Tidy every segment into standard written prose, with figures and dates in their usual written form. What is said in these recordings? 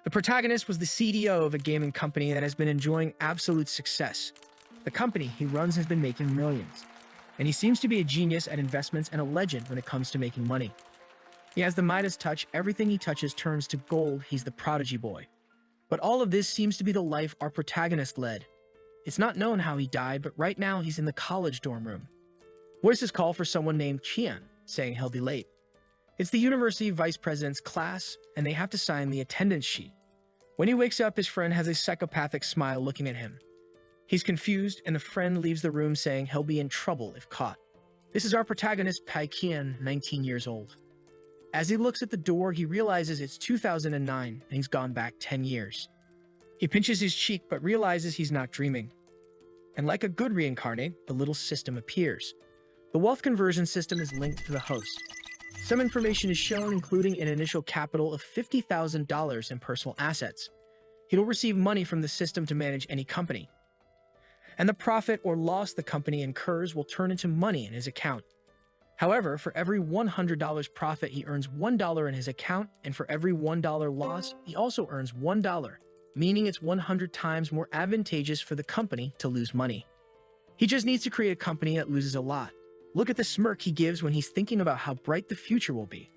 The protagonist was the CDO of a gaming company that has been enjoying absolute success. The company he runs has been making millions, and he seems to be a genius at investments and a legend when it comes to making money. He has the Midas touch, everything he touches turns to gold, he's the prodigy boy. But all of this seems to be the life our protagonist led. It's not known how he died, but right now he's in the college dorm room. Voices call for someone named Qian, saying he'll be late. It's the university vice president's class, and they have to sign the attendance sheet. When he wakes up, his friend has a psychopathic smile looking at him. He's confused, and the friend leaves the room saying he'll be in trouble if caught. This is our protagonist, Pai Qian, 19 years old. As he looks at the door, he realizes it's 2009, and he's gone back 10 years. He pinches his cheek, but realizes he's not dreaming. And like a good reincarnate, the little system appears. The wealth conversion system is linked to the host. Some information is shown, including an initial capital of $50,000 in personal assets. He'll receive money from the system to manage any company. And the profit or loss the company incurs will turn into money in his account. However, for every $100 profit, he earns $1 in his account, and for every $1 loss, he also earns $1, meaning it's 100 times more advantageous for the company to lose money. He just needs to create a company that loses a lot. Look at the smirk he gives when he's thinking about how bright the future will be.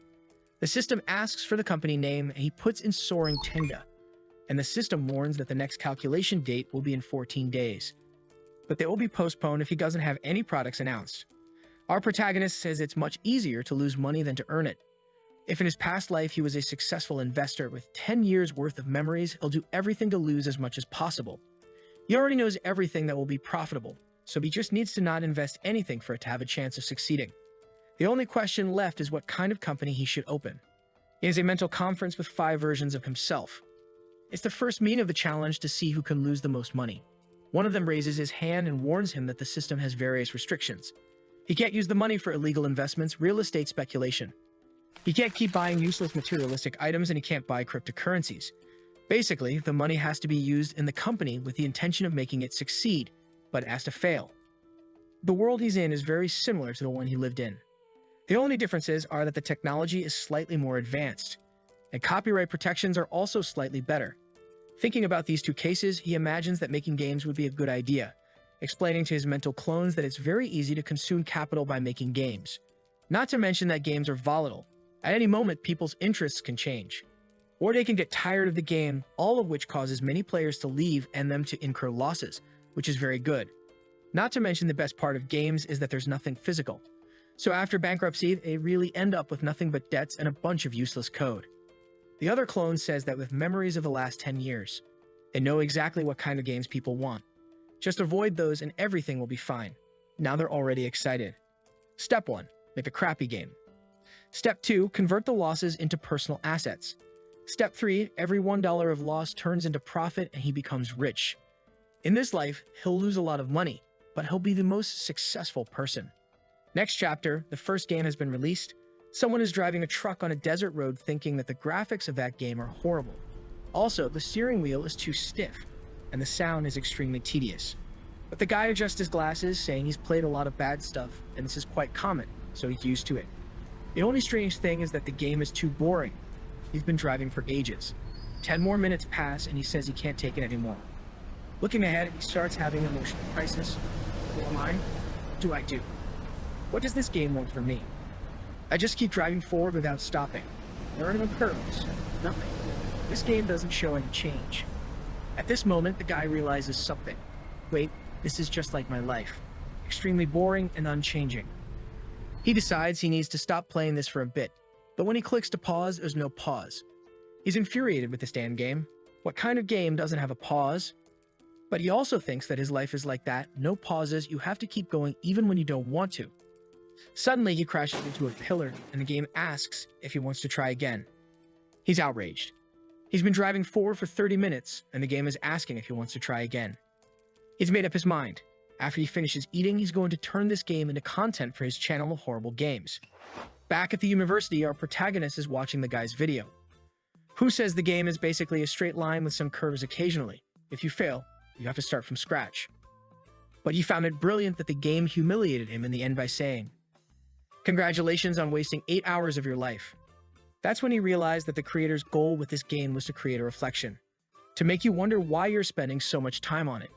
The system asks for the company name, and he puts in Soaring Tenga, and the system warns that the next calculation date will be in 14 days. But they will be postponed if he doesn't have any products announced. Our protagonist says it's much easier to lose money than to earn it. If in his past life he was a successful investor with 10 years worth of memories, he'll do everything to lose as much as possible. He already knows everything that will be profitable, so he just needs to not invest anything for it to have a chance of succeeding. The only question left is what kind of company he should open. He has a mental conference with 5 versions of himself. It's the first meeting of the challenge to see who can lose the most money. One of them raises his hand and warns him that the system has various restrictions. He can't use the money for illegal investments, real estate speculation. He can't keep buying useless materialistic items, and he can't buy cryptocurrencies. Basically, the money has to be used in the company with the intention of making it succeed, but it has to fail. The world he's in is very similar to the one he lived in. The only differences are that the technology is slightly more advanced, and copyright protections are also slightly better. Thinking about these two cases, he imagines that making games would be a good idea, explaining to his mental clones that it's very easy to consume capital by making games. Not to mention that games are volatile. At any moment, people's interests can change. Or they can get tired of the game, all of which causes many players to leave and them to incur losses, which is very good. Not to mention the best part of games is that there's nothing physical. So after bankruptcy, they really end up with nothing but debts and a bunch of useless code. The other clone says that with memories of the last 10 years, they know exactly what kind of games people want. Just avoid those and everything will be fine. Now they're already excited. Step 1. Make a crappy game. Step 2. Convert the losses into personal assets. Step 3. Every $1 of loss turns into profit and he becomes rich. In this life, he'll lose a lot of money, but he'll be the most successful person. Next chapter, the first game has been released. Someone is driving a truck on a desert road thinking that the graphics of that game are horrible. Also, the steering wheel is too stiff, and the sound is extremely tedious. But the guy adjusts his glasses, saying he's played a lot of bad stuff, and this is quite common, so he's used to it. The only strange thing is that the game is too boring. He's been driving for ages. 10 more minutes pass, and he says he can't take it anymore. Looking ahead, he starts having an emotional crisis. Who am I? What do I do? What does this game want from me? I just keep driving forward without stopping. There are no curves. Nothing. This game doesn't show any change. At this moment, the guy realizes something. Wait, this is just like my life. Extremely boring and unchanging. He decides he needs to stop playing this for a bit, but when he clicks to pause, there's no pause. He's infuriated with this damn game. What kind of game doesn't have a pause? But he also thinks that his life is like that. No pauses, you have to keep going even when you don't want to. Suddenly, he crashes into a pillar, and the game asks if he wants to try again. He's outraged. He's been driving forward for 30 minutes, and the game is asking if he wants to try again. He's made up his mind. After he finishes eating, he's going to turn this game into content for his channel of horrible games. Back at the university, our protagonist is watching the guy's video. Who says the game is basically a straight line with some curves occasionally. If you fail, you have to start from scratch. But he found it brilliant that the game humiliated him in the end by saying, "Congratulations on wasting 8 hours of your life. That's when he realized that the creator's goal with this game was to create a reflection, to make you wonder why you're spending so much time on it.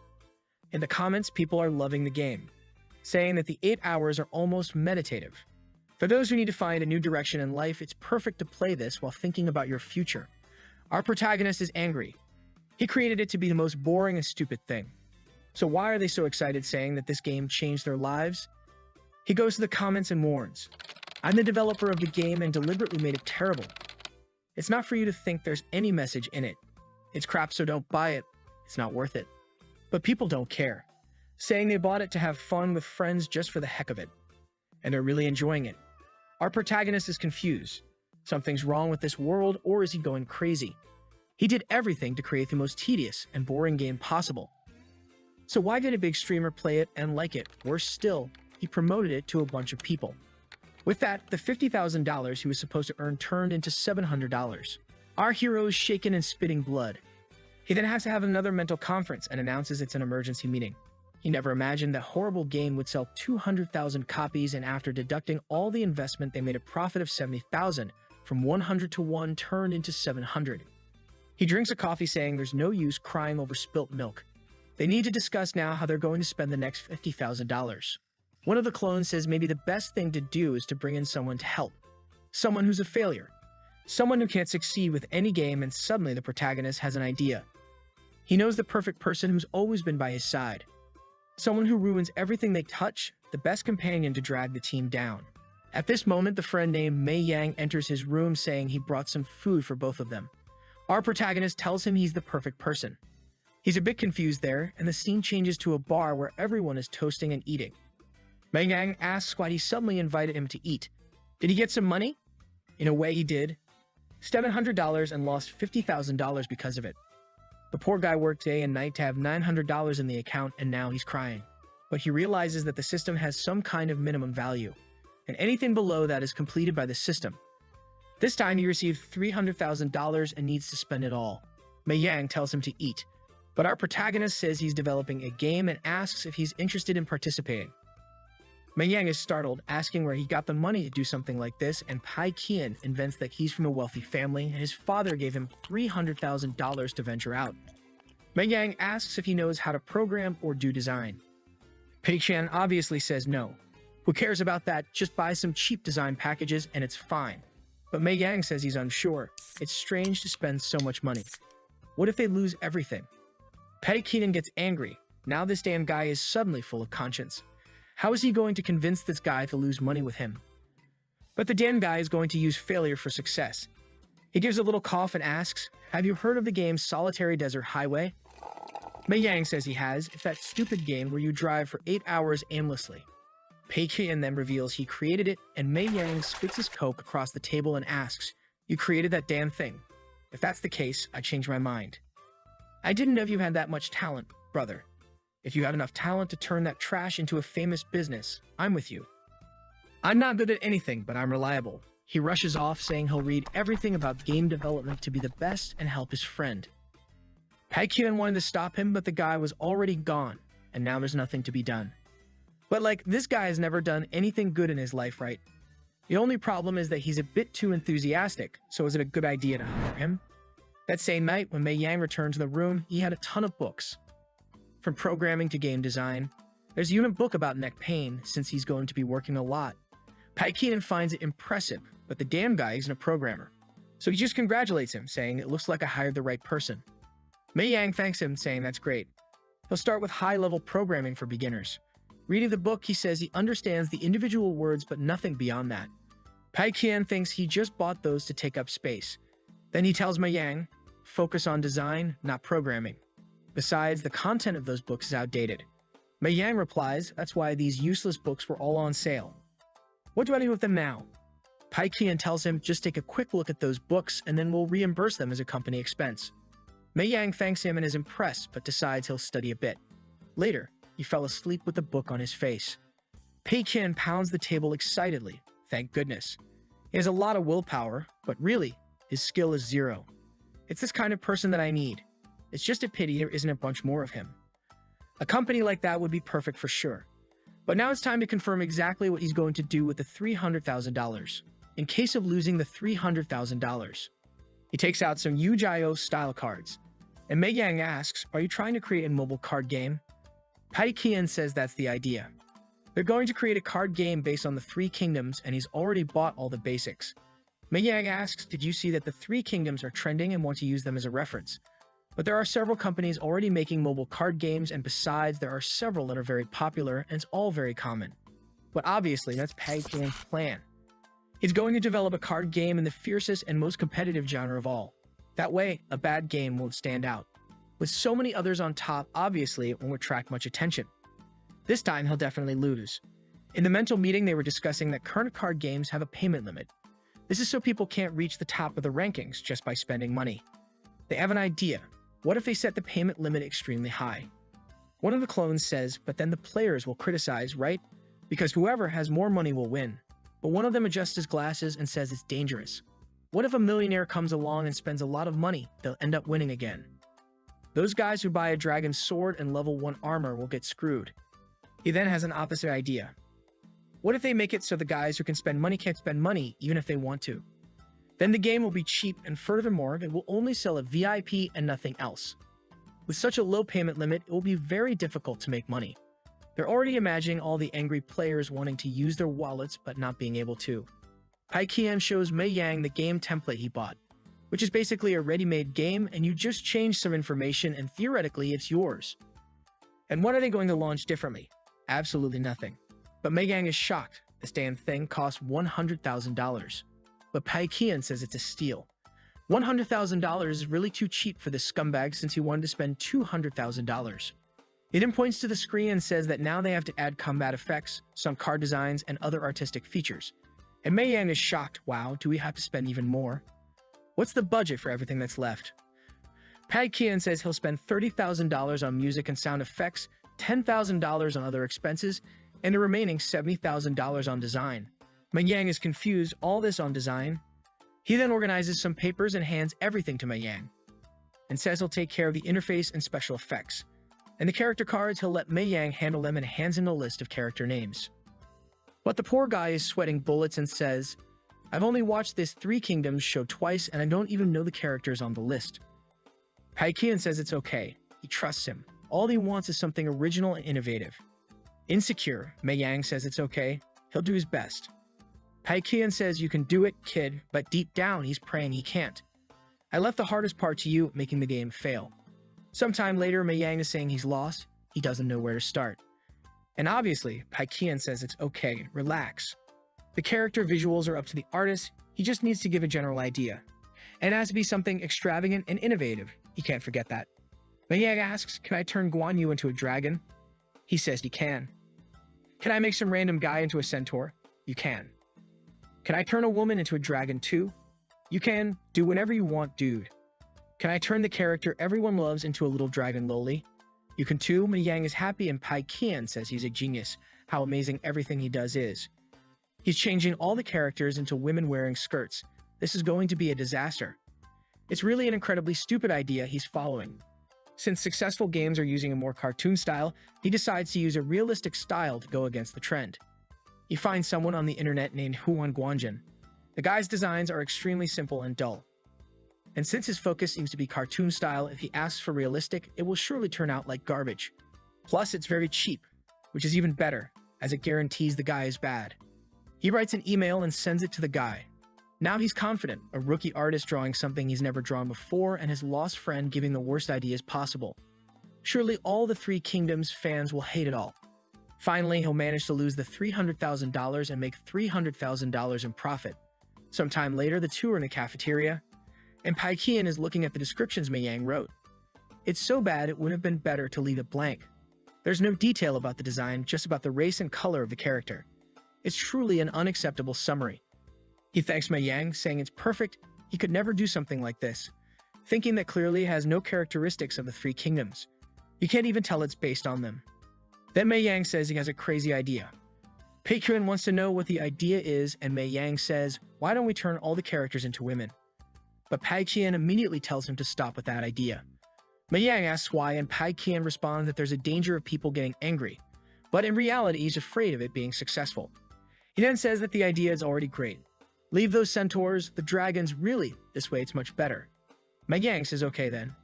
In the comments, people are loving the game, saying that the 8 hours are almost meditative. For those who need to find a new direction in life, it's perfect to play this while thinking about your future. Our protagonist is angry. He created it to be the most boring and stupid thing. So why are they so excited, saying that this game changed their lives? He goes to the comments and warns, "I'm the developer of the game and deliberately made it terrible. It's not for you to think there's any message in it. It's crap, so don't buy it. It's not worth it." But people don't care, saying they bought it to have fun with friends just for the heck of it. And they're really enjoying it. Our protagonist is confused. Something's wrong with this world, or is he going crazy? He did everything to create the most tedious and boring game possible. So why did a big streamer play it and like it? Worse still, he promoted it to a bunch of people. With that, the $50,000 he was supposed to earn turned into $700. Our hero is shaken and spitting blood. He then has to have another mental conference and announces it's an emergency meeting. He never imagined that horrible game would sell 200,000 copies, and after deducting all the investment, they made a profit of 70,000. From 100 to 1 turned into 700. He drinks a coffee, saying there's no use crying over spilt milk. They need to discuss now how they're going to spend the next $50,000. One of the clones says maybe the best thing to do is to bring in someone to help. Someone who's a failure. Someone who can't succeed with any game, and suddenly the protagonist has an idea. He knows the perfect person who's always been by his side. Someone who ruins everything they touch, the best companion to drag the team down. At this moment, the friend named Mei Yang enters his room, saying he brought some food for both of them. Our protagonist tells him he's the perfect person. He's a bit confused there, and the scene changes to a bar where everyone is toasting and eating. Mei Yang asks why he suddenly invited him to eat. Did he get some money? In a way, he did. $700 and lost $50,000 because of it. The poor guy worked day and night to have $900 in the account, and now he's crying. But he realizes that the system has some kind of minimum value, and anything below that is completed by the system. This time he received $300,000 and needs to spend it all. Mei Yang tells him to eat, but our protagonist says he's developing a game and asks if he's interested in participating. Mei Yang is startled, asking where he got the money to do something like this, and Pai Qian invents that he's from a wealthy family and his father gave him $300,000 to venture out. Mei Yang asks if he knows how to program or do design. Pai Qian obviously says no. Who cares about that? Just buy some cheap design packages and it's fine. But Mei Yang says he's unsure. It's strange to spend so much money. What if they lose everything? Pai Qian gets angry. Now this damn guy is suddenly full of conscience. How is he going to convince this guy to lose money with him? But the damn guy is going to use failure for success. He gives a little cough and asks, "Have you heard of the game Solitary Desert Highway?" Mei Yang says he has. It's that stupid game where you drive for 8 hours aimlessly. Pai Qian then reveals he created it, and Mei Yang spits his coke across the table and asks, "You created that damn thing? If that's the case, I changed my mind. I didn't know if you had that much talent, brother. If you had enough talent to turn that trash into a famous business, I'm with you. I'm not good at anything, but I'm reliable." He rushes off, saying he'll read everything about game development to be the best and help his friend. Pai Qian wanted to stop him, but the guy was already gone, and now there's nothing to be done. But this guy has never done anything good in his life, right? The only problem is that he's a bit too enthusiastic, so is it a good idea to hire him? That same night, when Mei Yang returned to the room, he had a ton of books. From programming to game design. There's even a book about neck pain, since he's going to be working a lot. Pai Qian finds it impressive, but the damn guy isn't a programmer. So he just congratulates him, saying it looks like I hired the right person. Mei Yang thanks him, saying that's great. He'll start with high-level programming for beginners. Reading the book, he says he understands the individual words, but nothing beyond that. Pai Qian thinks he just bought those to take up space. Then he tells Mei Yang, focus on design, not programming. Besides, the content of those books is outdated. Mei Yang replies, that's why these useless books were all on sale. What do I do with them now? Pai Qian tells him, just take a quick look at those books and then we'll reimburse them as a company expense. Mei Yang thanks him and is impressed, but decides he'll study a bit. Later, he fell asleep with the book on his face. Pai Qian pounds the table excitedly. Thank goodness. He has a lot of willpower, but really, his skill is zero. It's this kind of person that I need. It's just a pity there isn't a bunch more of him. A company like that would be perfect for sure. But now it's time to confirm exactly what he's going to do with the $300,000. in case of losing the $300,000. He takes out some Yu-Gi-Oh style cards, and Mei Yang asks, "Are you trying to create a mobile card game?" Patty Kian says that's the idea. They're going to create a card game based on the Three Kingdoms, and he's already bought all the basics. Mei Yang asks, "Did you see that the Three Kingdoms are trending and want to use them as a reference?" But there are several companies already making mobile card games, and besides, there are several that are very popular, and it's all very common. But obviously, that's Patty Kian's plan. He's going to develop a card game in the fiercest and most competitive genre of all. That way, a bad game won't stand out. With so many others on top, obviously, it won't attract much attention. This time, he'll definitely lose. In the mental meeting, they were discussing that current card games have a payment limit. This is so people can't reach the top of the rankings just by spending money. They have an idea. What if they set the payment limit extremely high? One of the clones says, "But then the players will criticize, right? Because whoever has more money will win." But one of them adjusts his glasses and says it's dangerous. What if a millionaire comes along and spends a lot of money? They'll end up winning again. Those guys who buy a dragon's sword and level 1 armor will get screwed. He then has an opposite idea. What if they make it so the guys who can spend money can't spend money even if they want to? Then the game will be cheap, and furthermore, it will only sell a VIP and nothing else. With such a low payment limit, it will be very difficult to make money. They're already imagining all the angry players wanting to use their wallets but not being able to. Pai Qian shows Mei Yang the game template he bought, which is basically a ready-made game, and you just change some information and theoretically it's yours. And what are they going to launch differently? Absolutely nothing. But Mei Yang is shocked. This damn thing costs $100,000. But Pai Qian says it's a steal. $100,000 is really too cheap for this scumbag since he wanted to spend $200,000. He then points to the screen and says that now they have to add combat effects, some card designs, and other artistic features. And Mei Yang is shocked. Wow, do we have to spend even more? What's the budget for everything that's left? Pai Qian says he'll spend $30,000 on music and sound effects, $10,000 on other expenses, and the remaining $70,000 on design. Mei Yang is confused, all this on design. He then organizes some papers and hands everything to Mei Yang, and says he'll take care of the interface and special effects. And the character cards, he'll let Mei Yang handle them and hands him a list of character names. But the poor guy is sweating bullets and says, "I've only watched this Three Kingdoms show twice and I don't even know the characters on the list." Pai Qian says it's okay. He trusts him. All he wants is something original and innovative. Insecure, Mei Yang says it's okay. He'll do his best. Pai Qian says, "You can do it, kid," but deep down he's praying he can't. "I left the hardest part to you, making the game fail." Sometime later, Mei Yang is saying he's lost. He doesn't know where to start. And obviously, Pai Qian says it's okay, relax. The character visuals are up to the artist. He just needs to give a general idea. And it has to be something extravagant and innovative. He can't forget that. Mei Yang asks, "Can I turn Guan Yu into a dragon?" He says he can. "Can I make some random guy into a centaur?" You can. "Can I turn a woman into a dragon too?" You can. Do whatever you want, dude. "Can I turn the character everyone loves into a little dragon loli?" You can too. Mei Yang is happy, and Pai Qian says he's a genius, how amazing everything he does is. He's changing all the characters into women wearing skirts. This is going to be a disaster. It's really an incredibly stupid idea he's following. Since successful games are using a more cartoon style, he decides to use a realistic style to go against the trend. He finds someone on the internet named Huan Guanjin. The guy's designs are extremely simple and dull. And since his focus seems to be cartoon style, if he asks for realistic, it will surely turn out like garbage. Plus, it's very cheap, which is even better, as it guarantees the guy is bad. He writes an email and sends it to the guy. Now he's confident, a rookie artist drawing something he's never drawn before, and his lost friend giving the worst ideas possible. Surely all the Three Kingdoms fans will hate it all. Finally, he'll manage to lose the $300,000 and make $300,000 in profit. Sometime later, the two are in a cafeteria, and Pai Qian is looking at the descriptions Mei Yang wrote. It's so bad it would have been better to leave it blank. There's no detail about the design, just about the race and color of the character. It's truly an unacceptable summary. He thanks Mei Yang, saying it's perfect, he could never do something like this, thinking that clearly it has no characteristics of the Three Kingdoms. You can't even tell it's based on them. Then Mei Yang says he has a crazy idea. Pai Qian wants to know what the idea is, and Mei Yang says, "Why don't we turn all the characters into women?" But Pai Qian immediately tells him to stop with that idea. Mei Yang asks why, and Pai Qian responds that there's a danger of people getting angry, but in reality he's afraid of it being successful. He then says that the idea is already great. Leave those centaurs, the dragons, really, this way it's much better. My gang says okay then.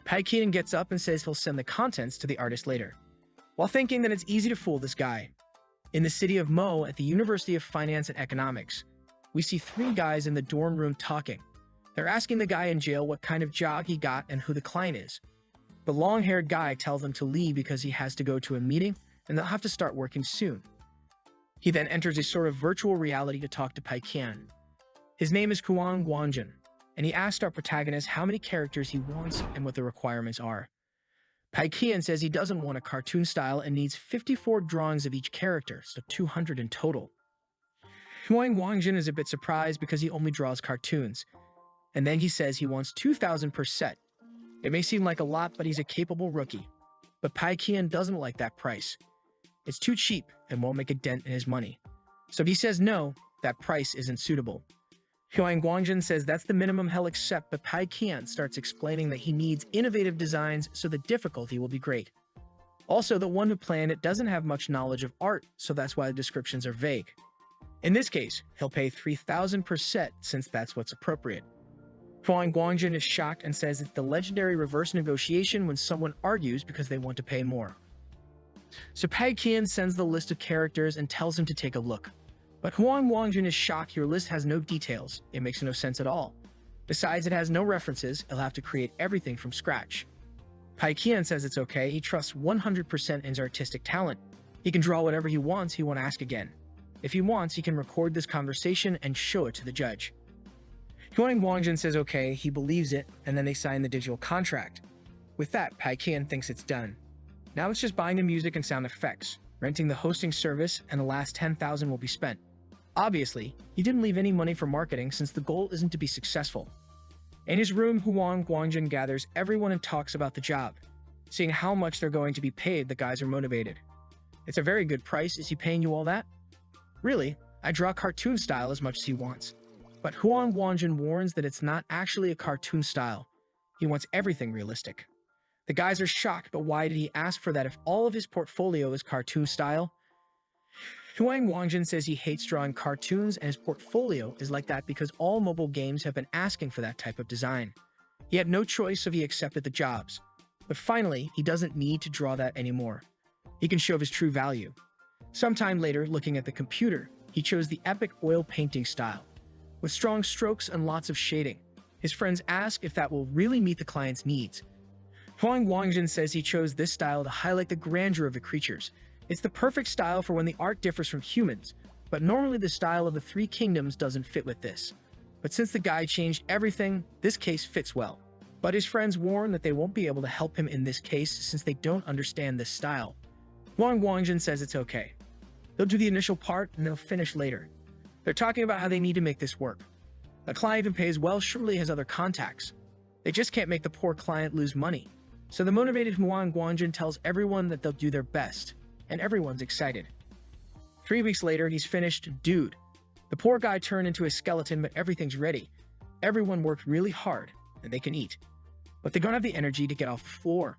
Pai Qian gets up and says he'll send the contents to the artist later, while thinking that it's easy to fool this guy. In the city of Mo, at the University of Finance and Economics, we see three guys in the dorm room talking. They're asking the guy in jail what kind of job he got and who the client is. The long-haired guy tells them to leave because he has to go to a meeting and they'll have to start working soon. He then enters a sort of virtual reality to talk to Pai Qian. His name is Huang Guangjun, and he asked our protagonist how many characters he wants and what the requirements are. Pai Qian says he doesn't want a cartoon style and needs 54 drawings of each character, so 200 in total. Huang Guangjun is a bit surprised because he only draws cartoons, and then he says he wants 2,000 per set. It may seem like a lot, but he's a capable rookie. But Pai Qian doesn't like that price. It's too cheap and won't make a dent in his money. So if he says no, that price isn't suitable. Huang Guangjun says that's the minimum he'll accept, but Pai Qian starts explaining that he needs innovative designs so the difficulty will be great. Also, the one who planned it doesn't have much knowledge of art, so that's why the descriptions are vague. In this case, he'll pay 3,000 per set since that's what's appropriate. Huang Guangjun is shocked and says it's the legendary reverse negotiation when someone argues because they want to pay more. So Pai Qian sends the list of characters and tells him to take a look. But Huang Guangjun is shocked your list has no details. It makes no sense at all. Besides, it has no references. He'll have to create everything from scratch. Pai Qian says it's okay. He trusts 100% in his artistic talent. He can draw whatever he wants. He won't ask again. If he wants, he can record this conversation and show it to the judge. Huang Guangjun says okay, he believes it, and then they sign the digital contract. With that, Pai Qian thinks it's done. Now it's just buying the music and sound effects, renting the hosting service, and the last 10,000 will be spent. Obviously, he didn't leave any money for marketing since the goal isn't to be successful. In his room, Huang Guangjun gathers everyone and talks about the job. Seeing how much they're going to be paid, the guys are motivated. It's a very good price. Is he paying you all that? Really, I draw cartoon style as much as he wants. But Huang Guangjun warns that it's not actually a cartoon style. He wants everything realistic. The guys are shocked, but why did he ask for that if all of his portfolio is cartoon style? Huang Guangjun says he hates drawing cartoons and his portfolio is like that because all mobile games have been asking for that type of design. He had no choice, so he accepted the jobs. But finally, he doesn't need to draw that anymore. He can show his true value. Sometime later, looking at the computer, he chose the epic oil painting style, with strong strokes and lots of shading. His friends ask if that will really meet the client's needs. Huang Guangjun says he chose this style to highlight the grandeur of the creatures. It's the perfect style for when the art differs from humans, but normally the style of the Three Kingdoms doesn't fit with this. But since the guy changed everything, this case fits well. But his friends warn that they won't be able to help him in this case since they don't understand this style. Huang Guangjun says it's okay. They'll do the initial part and they'll finish later. They're talking about how they need to make this work. The client who pays well surely has other contacts. They just can't make the poor client lose money. So the motivated Huang Guangjun tells everyone that they'll do their best, and everyone's excited. 3 weeks later, he's finished. Dude, the poor guy turned into a skeleton, but everything's ready. Everyone worked really hard, and they can eat. But they don't have the energy to get off the floor.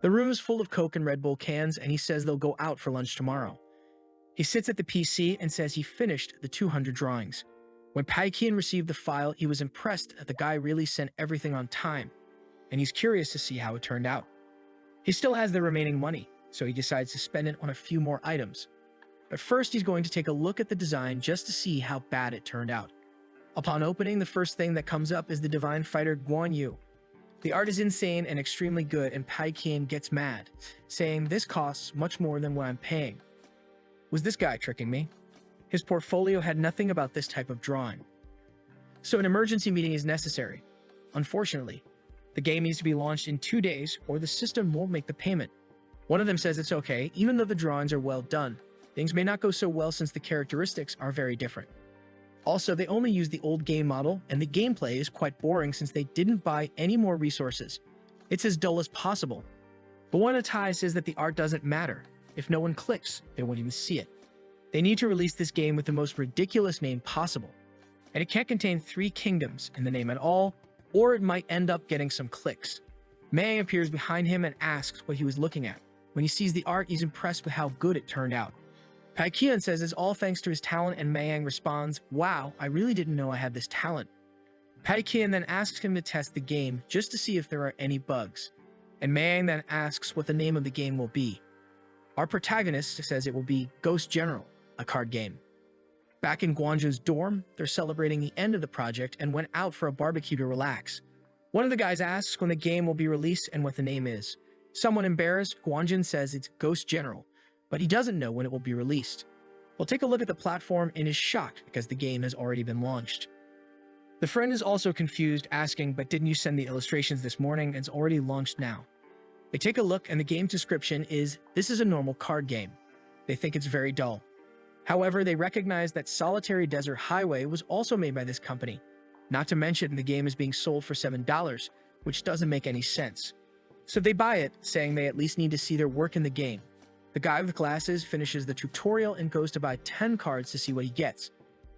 The room is full of Coke and Red Bull cans, and he says they'll go out for lunch tomorrow. He sits at the PC and says he finished the 200 drawings. When Pai Qian received the file, he was impressed that the guy really sent everything on time, and he's curious to see how it turned out. He still has the remaining money, so he decides to spend it on a few more items. But first, he's going to take a look at the design just to see how bad it turned out. Upon opening, the first thing that comes up is the divine fighter Guan Yu. The art is insane and extremely good, and Pai Qian gets mad, saying this costs much more than what I'm paying. Was this guy tricking me? His portfolio had nothing about this type of drawing. So an emergency meeting is necessary. Unfortunately, the game needs to be launched in 2 days or the system won't make the payment. One of them says it's okay, even though the drawings are well done. Things may not go so well since the characteristics are very different. Also, they only use the old game model, and the gameplay is quite boring since they didn't buy any more resources. It's as dull as possible. But one of the ties says that the art doesn't matter. If no one clicks, they won't even see it. They need to release this game with the most ridiculous name possible. And it can't contain 3 kingdoms in the name at all, or it might end up getting some clicks. Mei appears behind him and asks what he was looking at. When he sees the art, he's impressed with how good it turned out. Paikian says it's all thanks to his talent, and Mayang responds, "Wow, I really didn't know I had this talent." Paikian then asks him to test the game just to see if there are any bugs, and Mayang then asks what the name of the game will be. Our protagonist says it will be Ghost General, a card game. Back in Guanjun's dorm, they're celebrating the end of the project and went out for a barbecue to relax. One of the guys asks when the game will be released and what the name is. Somewhat embarrassed, Guanjun says it's Ghost General, but he doesn't know when it will be released. We'll take a look at the platform and is shocked because the game has already been launched. The friend is also confused, asking, "But didn't you send the illustrations this morning? It's already launched now." They take a look and the game's description is, "This is a normal card game." They think it's very dull. However, they recognize that Solitary Desert Highway was also made by this company. Not to mention the game is being sold for $7, which doesn't make any sense. So they buy it, saying they at least need to see their work in the game. The guy with glasses finishes the tutorial and goes to buy 10 cards to see what he gets.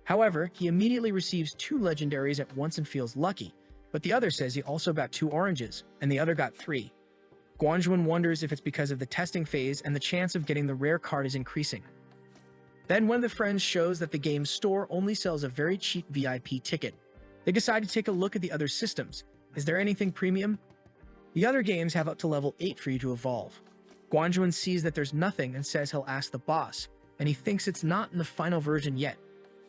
However, he immediately receives 2 legendaries at once and feels lucky, but the other says he also got 2 oranges, and the other got 3. Guanjun wonders if it's because of the testing phase and the chance of getting the rare card is increasing. Then one of the friends shows that the game's store only sells a very cheap VIP ticket. They decide to take a look at the other systems. Is there anything premium? The other games have up to level 8 for you to evolve. Guanjun sees that there's nothing and says he'll ask the boss, and he thinks it's not in the final version yet.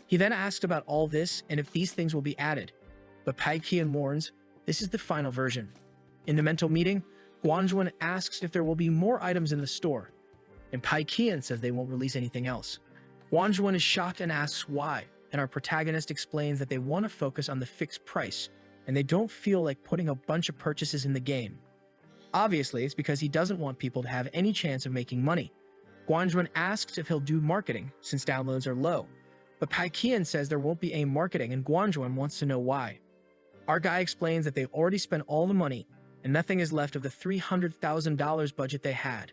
He then asks about all this and if these things will be added. But Paikian warns, this is the final version. In the mental meeting, Guanjun asks if there will be more items in the store, and Paikian says they won't release anything else. Guanjun is shocked and asks why, and our protagonist explains that they want to focus on the fixed price, and they don't feel like putting a bunch of purchases in the game. Obviously, it's because he doesn't want people to have any chance of making money. Guanjun asks if he'll do marketing, since downloads are low, but Paikian says there won't be any marketing, and Guanjun wants to know why. Our guy explains that they've already spent all the money, and nothing is left of the $300,000 budget they had.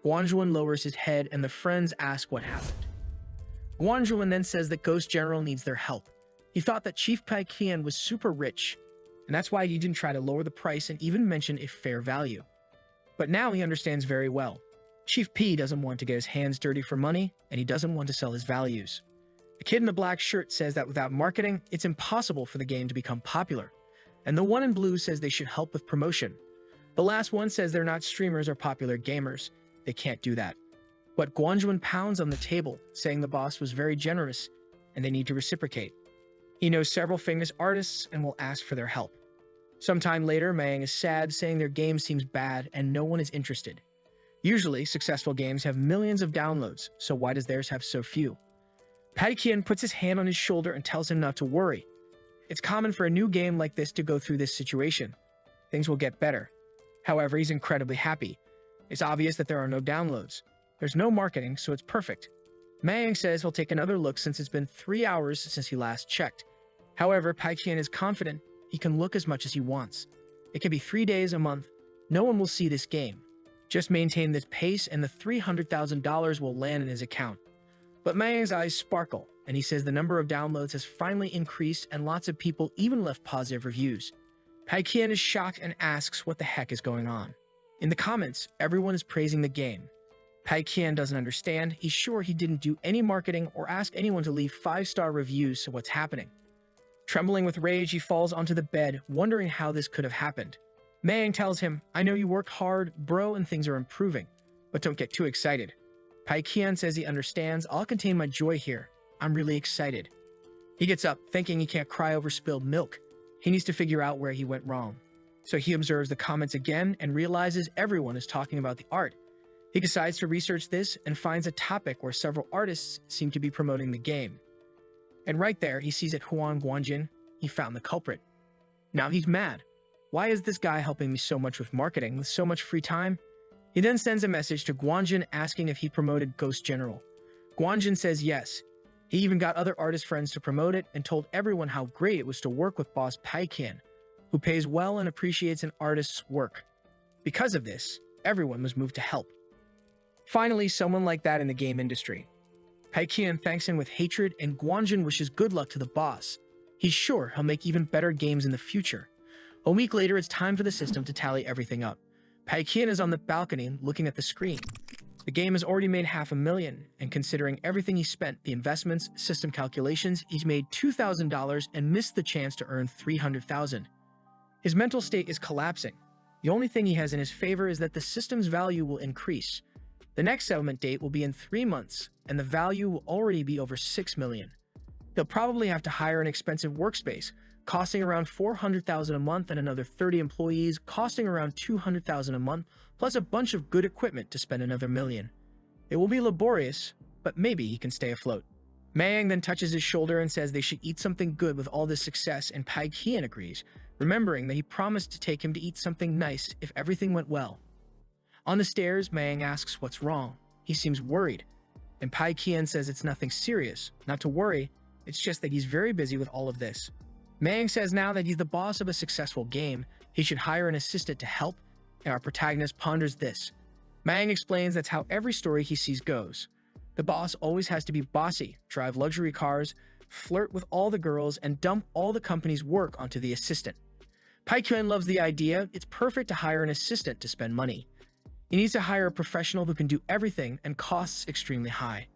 Guanjun lowers his head, and the friends ask what happened. Guanjun then says that Ghost General needs their help. He thought that Chief Paikian was super rich, and that's why he didn't try to lower the price and even mention a fair value. But now he understands very well. Chief P doesn't want to get his hands dirty for money, and he doesn't want to sell his values. The kid in the black shirt says that without marketing, it's impossible for the game to become popular. And the one in blue says they should help with promotion. The last one says they're not streamers or popular gamers. They can't do that. But Guanjun pounds on the table, saying the boss was very generous, and they need to reciprocate. He knows several famous artists and will ask for their help. Sometime later, Mayang is sad, saying their game seems bad and no one is interested. Usually, successful games have millions of downloads, so why does theirs have so few? Paikian puts his hand on his shoulder and tells him not to worry. It's common for a new game like this to go through this situation. Things will get better. However, he's incredibly happy. It's obvious that there are no downloads. There's no marketing, so it's perfect. Mayang says he'll take another look since it's been 3 hours since he last checked. However, Paikian is confident he can look as much as he wants. It can be 3 days, a month. No one will see this game. Just maintain this pace and the $300,000 will land in his account. But Mayang's eyes sparkle, and he says the number of downloads has finally increased and lots of people even left positive reviews. Paikian is shocked and asks what the heck is going on. In the comments, everyone is praising the game. Paikian doesn't understand. He's sure he didn't do any marketing or ask anyone to leave 5-star reviews, so what's happening? Trembling with rage, he falls onto the bed, wondering how this could have happened. Mayang tells him, "I know you work hard, bro, and things are improving, but don't get too excited." Paikian says he understands. "I'll contain my joy here. I'm really excited." He gets up, thinking he can't cry over spilled milk. He needs to figure out where he went wrong. So he observes the comments again and realizes everyone is talking about the art. He decides to research this and finds a topic where several artists seem to be promoting the game. And right there, he sees at Huan Guanjin, he found the culprit. Now he's mad. Why is this guy helping me so much with marketing, with so much free time? He then sends a message to Guanjin asking if he promoted Ghost General. Guanjin says yes. He even got other artist friends to promote it and told everyone how great it was to work with boss Paikian, who pays well and appreciates an artist's work. Because of this, everyone was moved to help. Finally, someone like that in the game industry. Paikian thanks him with hatred, and Guanjin wishes good luck to the boss. He's sure he'll make even better games in the future. A week later, it's time for the system to tally everything up. Paikian is on the balcony looking at the screen. The game has already made $500,000, and considering everything he spent, the investments, system calculations, he's made $2,000 and missed the chance to earn $300,000. His mental state is collapsing. The only thing he has in his favor is that the system's value will increase. The next settlement date will be in 3 months, and the value will already be over $6 million. He'll probably have to hire an expensive workspace, costing around $400,000 a month, and another 30 employees, costing around $200,000 a month, plus a bunch of good equipment to spend another $1 million. It will be laborious, but maybe he can stay afloat. Mayang then touches his shoulder and says they should eat something good with all this success, and Pai Qian agrees, remembering that he promised to take him to eat something nice if everything went well. On the stairs, Mayang asks what's wrong. He seems worried, and Pai Qian says it's nothing serious, not to worry, it's just that he's very busy with all of this. Mayang says now that he's the boss of a successful game, he should hire an assistant to help, and our protagonist ponders this. Mayang explains that's how every story he sees goes. The boss always has to be bossy, drive luxury cars, flirt with all the girls, and dump all the company's work onto the assistant. Pai Qian loves the idea. It's perfect to hire an assistant to spend money. He needs to hire a professional who can do everything and costs extremely high.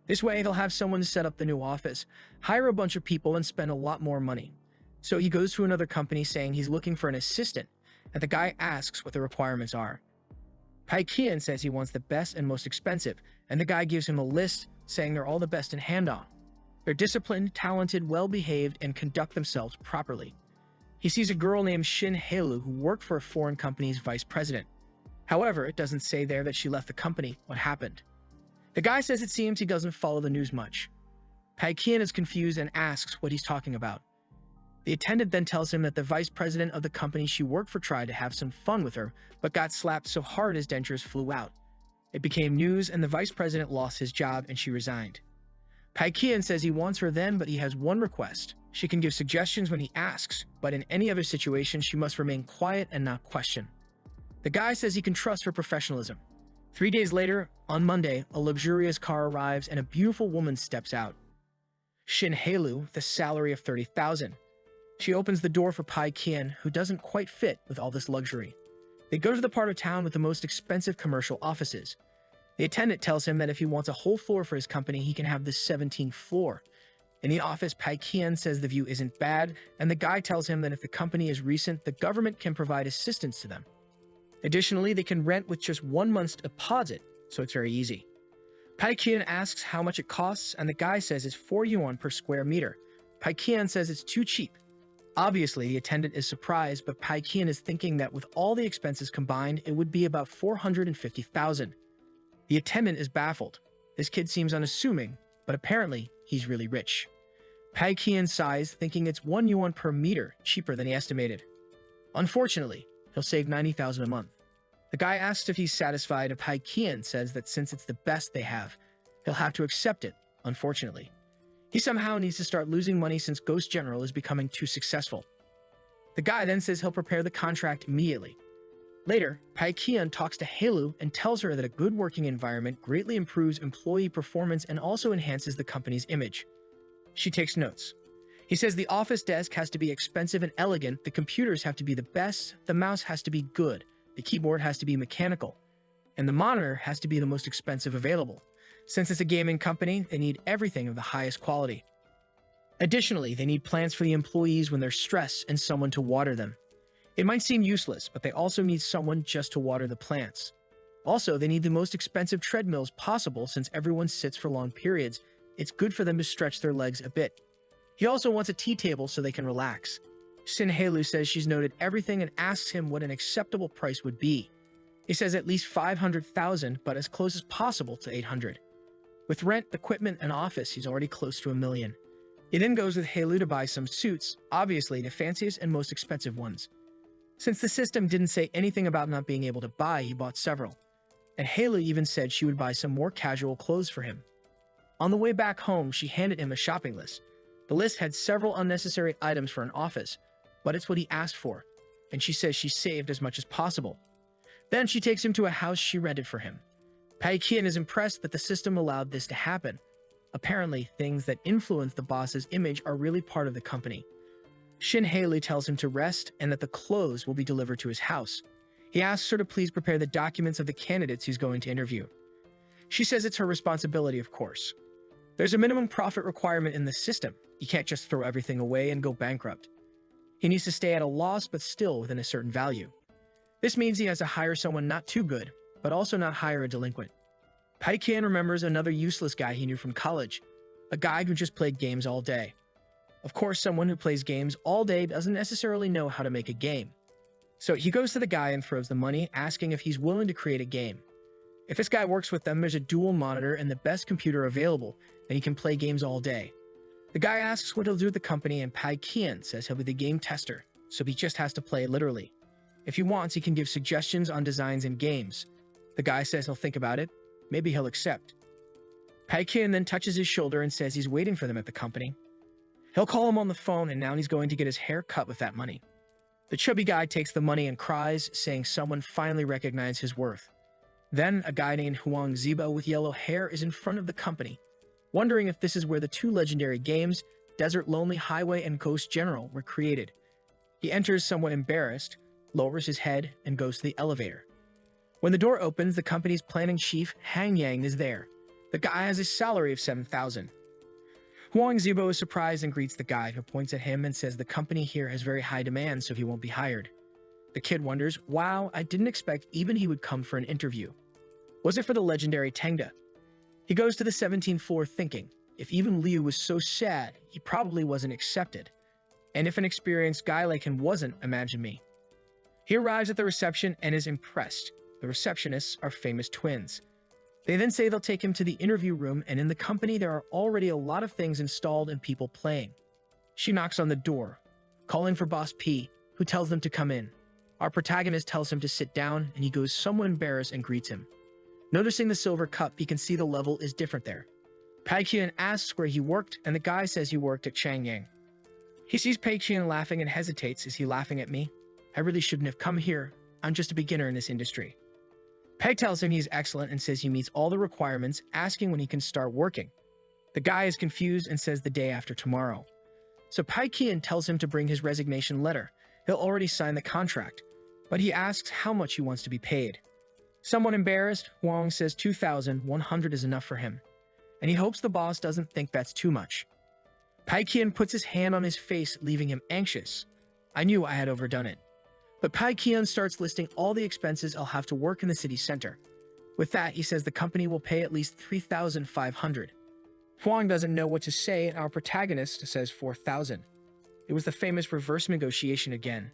This way, he'll have someone set up the new office, hire a bunch of people, and spend a lot more money. So he goes to another company saying he's looking for an assistant, and the guy asks what the requirements are. Pai Qian says he wants the best and most expensive, and the guy gives him a list saying they're all the best in hand-on. They're disciplined, talented, well-behaved, and conduct themselves properly. He sees a girl named Shin Heilu who worked for a foreign company's vice president. However, it doesn't say there that she left the company. What happened? The guy says it seems he doesn't follow the news much. Pai Qian is confused and asks what he's talking about. The attendant then tells him that the vice president of the company she worked for tried to have some fun with her, but got slapped so hard his dentures flew out. It became news, and the vice president lost his job and she resigned. Pai Qian says he wants her then, but he has one request. She can give suggestions when he asks, but in any other situation, she must remain quiet and not question. The guy says he can trust her professionalism. 3 days later, on Monday, a luxurious car arrives and a beautiful woman steps out. Shin Heilu, with a salary of 30,000. She opens the door for Pai Qian, who doesn't quite fit with all this luxury. They go to the part of town with the most expensive commercial offices. The attendant tells him that if he wants a whole floor for his company, he can have the 17th floor. In the office, Pai Qian says the view isn't bad, and the guy tells him that if the company is recent, the government can provide assistance to them. Additionally, they can rent with just 1 month's deposit, so it's very easy. Pai Qian asks how much it costs, and the guy says it's 4 yuan per square meter. Pai Qian says it's too cheap. Obviously, the attendant is surprised, but Pai Qian is thinking that with all the expenses combined, it would be about 450,000. The attendant is baffled. This kid seems unassuming, but apparently, he's really rich. Pai Qian sighs, thinking it's 1 yuan per meter, cheaper than he estimated. Unfortunately, he'll save 90,000 a month. The guy asks if he's satisfied, and Pai Qian says that since it's the best they have, he'll have to accept it, unfortunately. He somehow needs to start losing money since Ghost General is becoming too successful. The guy then says he'll prepare the contract immediately. Later, Pai Qian talks to Heilu and tells her that a good working environment greatly improves employee performance and also enhances the company's image. She takes notes. He says the office desk has to be expensive and elegant, the computers have to be the best, the mouse has to be good, the keyboard has to be mechanical, and the monitor has to be the most expensive available. Since it's a gaming company, they need everything of the highest quality. Additionally, they need plants for the employees when they're stressed and someone to water them. It might seem useless, but they also need someone just to water the plants. Also, they need the most expensive treadmills possible since everyone sits for long periods. It's good for them to stretch their legs a bit. He also wants a tea table so they can relax. Shin Heilu says she's noted everything and asks him what an acceptable price would be. He says at least 500,000, but as close as possible to 800. With rent, equipment, and office, he's already close to $1 million. He then goes with Heilu to buy some suits, obviously the fanciest and most expensive ones. Since the system didn't say anything about not being able to buy, he bought several. And Heilu even said she would buy some more casual clothes for him. On the way back home, she handed him a shopping list. The list had several unnecessary items for an office, but it's what he asked for, and she says she saved as much as possible. Then she takes him to a house she rented for him. Pai Qian is impressed that the system allowed this to happen. Apparently, things that influence the boss's image are really part of the company. Shin Heilu tells him to rest and that the clothes will be delivered to his house. He asks her to please prepare the documents of the candidates he's going to interview. She says it's her responsibility, of course. There's a minimum profit requirement in the system. You can't just throw everything away and go bankrupt. He needs to stay at a loss but still within a certain value. This means he has to hire someone not too good, but also not hire a delinquent. Paikian remembers another useless guy he knew from college, a guy who just played games all day. Of course, someone who plays games all day doesn't necessarily know how to make a game. So he goes to the guy and throws the money, asking if he's willing to create a game. If this guy works with them, there's a dual monitor and the best computer available, and he can play games all day. The guy asks what he'll do with the company, and Paikian says he'll be the game tester, so he just has to play it literally. If he wants, he can give suggestions on designs and games. The guy says he'll think about it. Maybe he'll accept. Paikian then touches his shoulder and says he's waiting for them at the company. He'll call him on the phone, and now he's going to get his hair cut with that money. The chubby guy takes the money and cries, saying someone finally recognized his worth. Then, a guy named Huang Zibo with yellow hair is in front of the company, wondering if this is where the two legendary games, Desert Lonely Highway and Ghost General, were created. He enters somewhat embarrassed, lowers his head, and goes to the elevator. When the door opens, the company's planning chief, Han Yang, is there. The guy has a salary of 7,000. Huang Zibo is surprised and greets the guy, who points at him and says the company here has very high demand, so he won't be hired. The kid wonders, wow, I didn't expect even he would come for an interview. Was it for the legendary Tengda? He goes to the 17th floor thinking, if even Liu was so sad, he probably wasn't accepted. And if an experienced guy like him wasn't, imagine me. He arrives at the reception and is impressed. The receptionists are famous twins. They then say they'll take him to the interview room, and in the company there are already a lot of things installed and people playing. She knocks on the door, calling for Boss P, who tells them to come in. Our protagonist tells him to sit down, and he goes somewhat embarrassed and greets him. Noticing the silver cup, he can see the level is different there. Paikian asks where he worked, and the guy says he worked at Changyang. He sees Paikian laughing and hesitates. Is he laughing at me? I really shouldn't have come here. I'm just a beginner in this industry. Peg tells him he's excellent and says he meets all the requirements, asking when he can start working. The guy is confused and says the day after tomorrow. So Paikian tells him to bring his resignation letter. He'll already sign the contract, but he asks how much he wants to be paid. Somewhat embarrassed, Huang says 2,100 is enough for him, and he hopes the boss doesn't think that's too much. Paikian puts his hand on his face, leaving him anxious. I knew I had overdone it. But Paikian starts listing all the expenses I'll have to work in the city center. With that, he says the company will pay at least 3,500. Huang doesn't know what to say, and our protagonist says 4,000. It was the famous reverse negotiation again.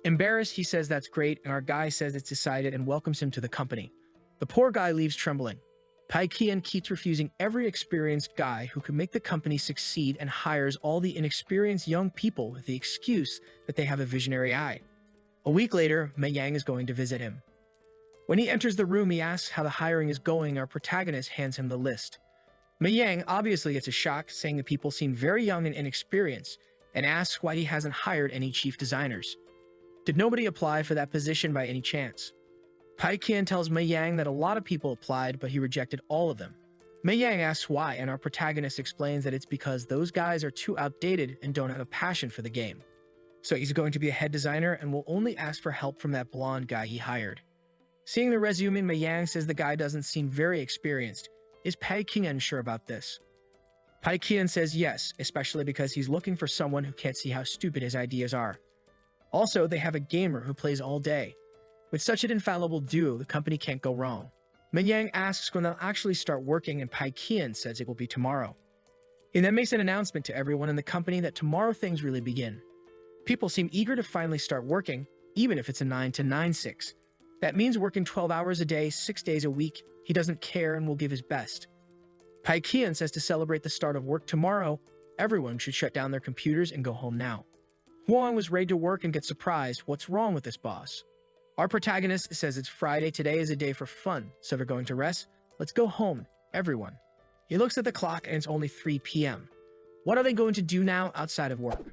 Embarrassed, he says that's great, and our guy says it's decided and welcomes him to the company. The poor guy leaves trembling. Paikian keeps refusing every experienced guy who could make the company succeed and hires all the inexperienced young people with the excuse that they have a visionary eye. A week later, Mei Yang is going to visit him. When he enters the room, he asks how the hiring is going. Our protagonist hands him the list. Mei Yang obviously gets a shock, saying the people seem very young and inexperienced, and asks why he hasn't hired any chief designers. Did nobody apply for that position by any chance? Paikian tells Mei Yang that a lot of people applied, but he rejected all of them. Mei Yang asks why, and our protagonist explains that it's because those guys are too outdated and don't have a passion for the game. So he's going to be a head designer and will only ask for help from that blonde guy he hired. Seeing the resume, Mei Yang says the guy doesn't seem very experienced. Is Paikian sure about this? Paikian says yes, especially because he's looking for someone who can't see how stupid his ideas are. Also, they have a gamer who plays all day. With such an infallible duo, the company can't go wrong. Mei Yang asks when they'll actually start working, and Paikian says it will be tomorrow. He then makes an announcement to everyone in the company that tomorrow things really begin. People seem eager to finally start working, even if it's a 9 to 9-6. That means working 12 hours a day, 6 days a week. He doesn't care and will give his best. Paikian says to celebrate the start of work tomorrow, everyone should shut down their computers and go home now. Huang was ready to work and gets surprised. What's wrong with this boss? Our protagonist says it's Friday, today is a day for fun, so we're going to rest. Let's go home, everyone. He looks at the clock and it's only 3 p.m. What are they going to do now outside of work?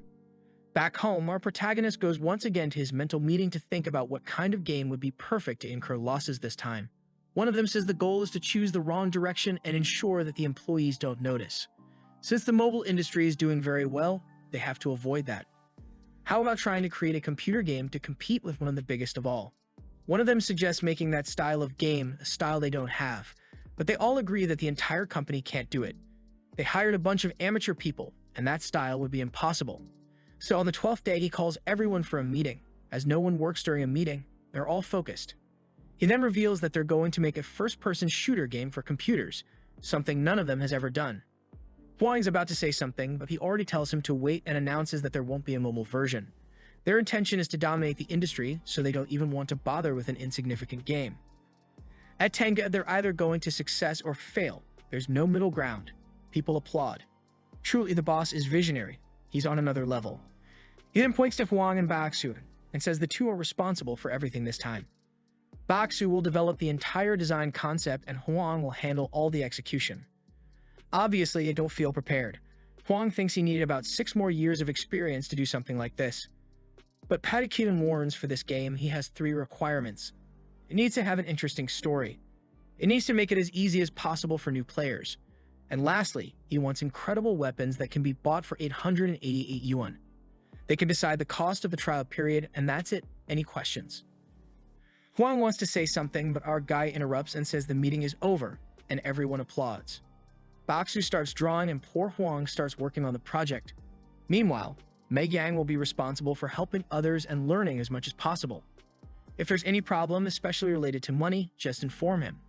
Back home, our protagonist goes once again to his mental meeting to think about what kind of game would be perfect to incur losses this time. One of them says the goal is to choose the wrong direction and ensure that the employees don't notice. Since the mobile industry is doing very well, they have to avoid that. How about trying to create a computer game to compete with one of the biggest of all? One of them suggests making that style of game a style they don't have. But they all agree that the entire company can't do it. They hired a bunch of amateur people, and that style would be impossible. So on the 12th day, he calls everyone for a meeting. As no one works during a meeting, they're all focused. He then reveals that they're going to make a first-person shooter game for computers, something none of them has ever done. Huang's about to say something, but he already tells him to wait and announces that there won't be a mobile version. Their intention is to dominate the industry, so they don't even want to bother with an insignificant game. At Tenga, they're either going to success or fail. There's no middle ground. People applaud. Truly, the boss is visionary. He's on another level. He then points to Huang and Baxu and says the two are responsible for everything this time. Baxu will develop the entire design concept and Huang will handle all the execution. Obviously, they don't feel prepared. Huang thinks he needed about 6 more years of experience to do something like this. But Patakian warns for this game he has 3 requirements. It needs to have an interesting story. It needs to make it as easy as possible for new players. And lastly, he wants incredible weapons that can be bought for 888 yuan. They can decide the cost of the trial period, and that's it. Any questions? Huang wants to say something, but our guy interrupts and says the meeting is over, and everyone applauds. Baxu starts drawing and poor Huang starts working on the project. Meanwhile, Mei Yang will be responsible for helping others and learning as much as possible. If there's any problem, especially related to money, just inform him.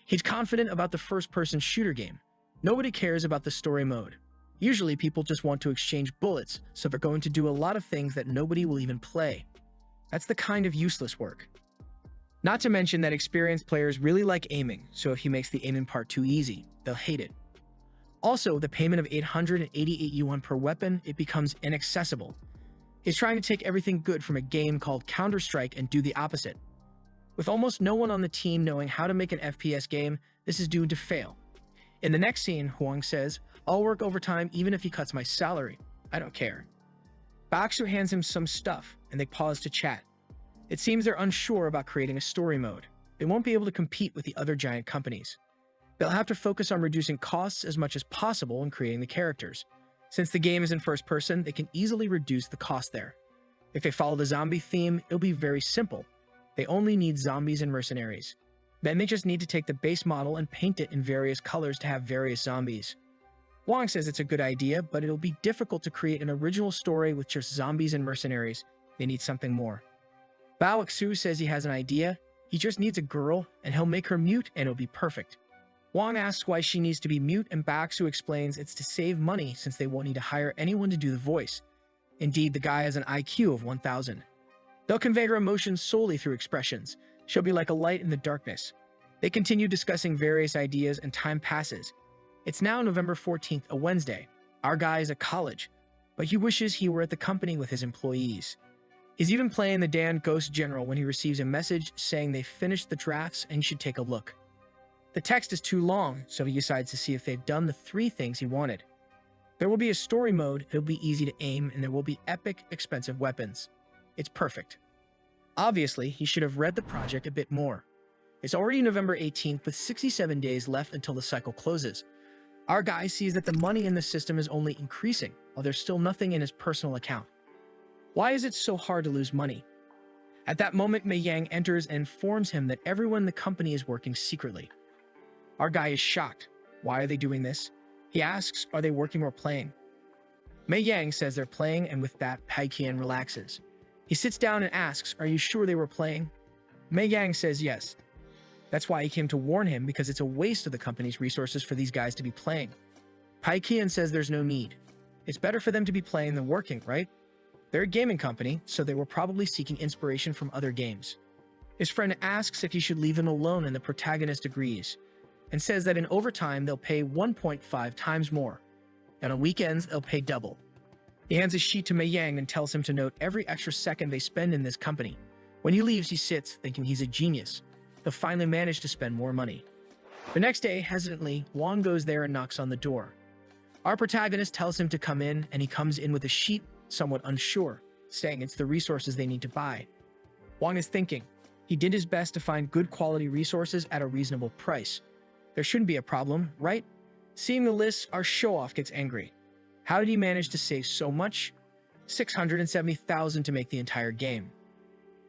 He's confident about the first-person shooter game. Nobody cares about the story mode. Usually people just want to exchange bullets, so they're going to do a lot of things that nobody will even play. That's the kind of useless work. Not to mention that experienced players really like aiming, so if he makes the aiming part too easy, they'll hate it. Also, the payment of 888 yuan per weapon, it becomes inaccessible. He's trying to take everything good from a game called Counter-Strike and do the opposite. With almost no one on the team knowing how to make an FPS game, this is doomed to fail. In the next scene, Huang says, "I'll work overtime even if he cuts my salary. I don't care." Baxu hands him some stuff, and they pause to chat. It seems they're unsure about creating a story mode. They won't be able to compete with the other giant companies. They'll have to focus on reducing costs as much as possible and creating the characters. Since the game is in first person, they can easily reduce the cost there. If they follow the zombie theme, it'll be very simple. They only need zombies and mercenaries. Then they just need to take the base model and paint it in various colors to have various zombies. Wang says it's a good idea, but it'll be difficult to create an original story with just zombies and mercenaries. They need something more. Bao Xu says he has an idea. He just needs a girl, and he'll make her mute, and it'll be perfect. Wang asks why she needs to be mute, and Baxu explains it's to save money since they won't need to hire anyone to do the voice. Indeed, the guy has an IQ of 1,000. They'll convey her emotions solely through expressions. She'll be like a light in the darkness. They continue discussing various ideas, and time passes. It's now November 14th, a Wednesday. Our guy is at college, but he wishes he were at the company with his employees. He's even playing the Dan Ghost General when he receives a message saying they finished the drafts and he should take a look. The text is too long, so he decides to see if they've done the 3 things he wanted. There will be a story mode, it'll be easy to aim, and there will be epic, expensive weapons. It's perfect. Obviously, he should have read the project a bit more. It's already November 18th with 67 days left until the cycle closes. Our guy sees that the money in the system is only increasing, while there's still nothing in his personal account. Why is it so hard to lose money? At that moment, Mei Yang enters and informs him that everyone in the company is working secretly. Our guy is shocked. Why are they doing this? He asks, are they working or playing? Mei Yang says they're playing, and with that, Pai Qian relaxes. He sits down and asks, are you sure they were playing? Mei Yang says yes. That's why he came to warn him, because it's a waste of the company's resources for these guys to be playing. Pai Qian says there's no need. It's better for them to be playing than working, right? They're a gaming company, so they were probably seeking inspiration from other games. His friend asks if he should leave him alone, and the protagonist agrees, and says that in overtime they'll pay 1.5 times more, and on weekends they'll pay double. He hands a sheet to Mei Yang and tells him to note every extra second they spend in this company. When he leaves, he sits, thinking he's a genius. He'll finally manage to spend more money. The next day, hesitantly, Wang goes there and knocks on the door. Our protagonist tells him to come in, and he comes in with a sheet, somewhat unsure, saying it's the resources they need to buy. Wang is thinking. He did his best to find good quality resources at a reasonable price. There shouldn't be a problem, right? Seeing the list, our show-off gets angry. How did he manage to save so much? 670,000 to make the entire game.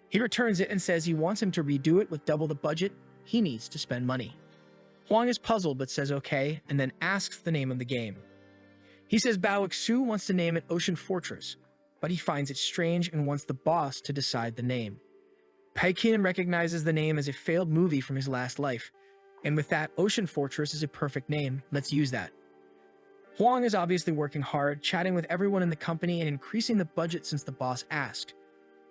He returns it and says he wants him to redo it with double the budget. He needs to spend money. Huang is puzzled but says okay, and then asks the name of the game. He says Bao Xu wants to name it Ocean Fortress, but he finds it strange and wants the boss to decide the name. Paikin recognizes the name as a failed movie from his last life, and with that, Ocean Fortress is a perfect name. Let's use that. Huang is obviously working hard, chatting with everyone in the company and increasing the budget since the boss asked.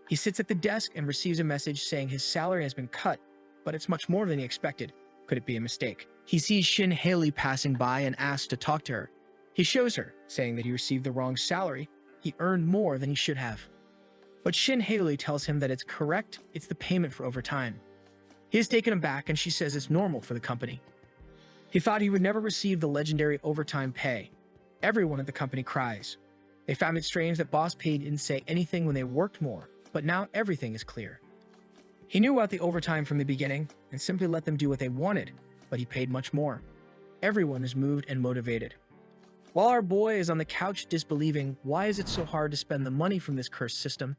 He sits at the desk and receives a message saying his salary has been cut, but it's much more than he expected. Could it be a mistake? He sees Shin Haley passing by and asks to talk to her. He shows her, saying that he received the wrong salary. He earned more than he should have. But Shin Haley tells him that it's correct, it's the payment for overtime. He is taken aback and she says it's normal for the company. He thought he would never receive the legendary overtime pay. Everyone at the company cries. They found it strange that Boss Pay didn't say anything when they worked more, but now everything is clear. He knew about the overtime from the beginning and simply let them do what they wanted, but he paid much more. Everyone is moved and motivated. While our boy is on the couch disbelieving why is it so hard to spend the money from this cursed system,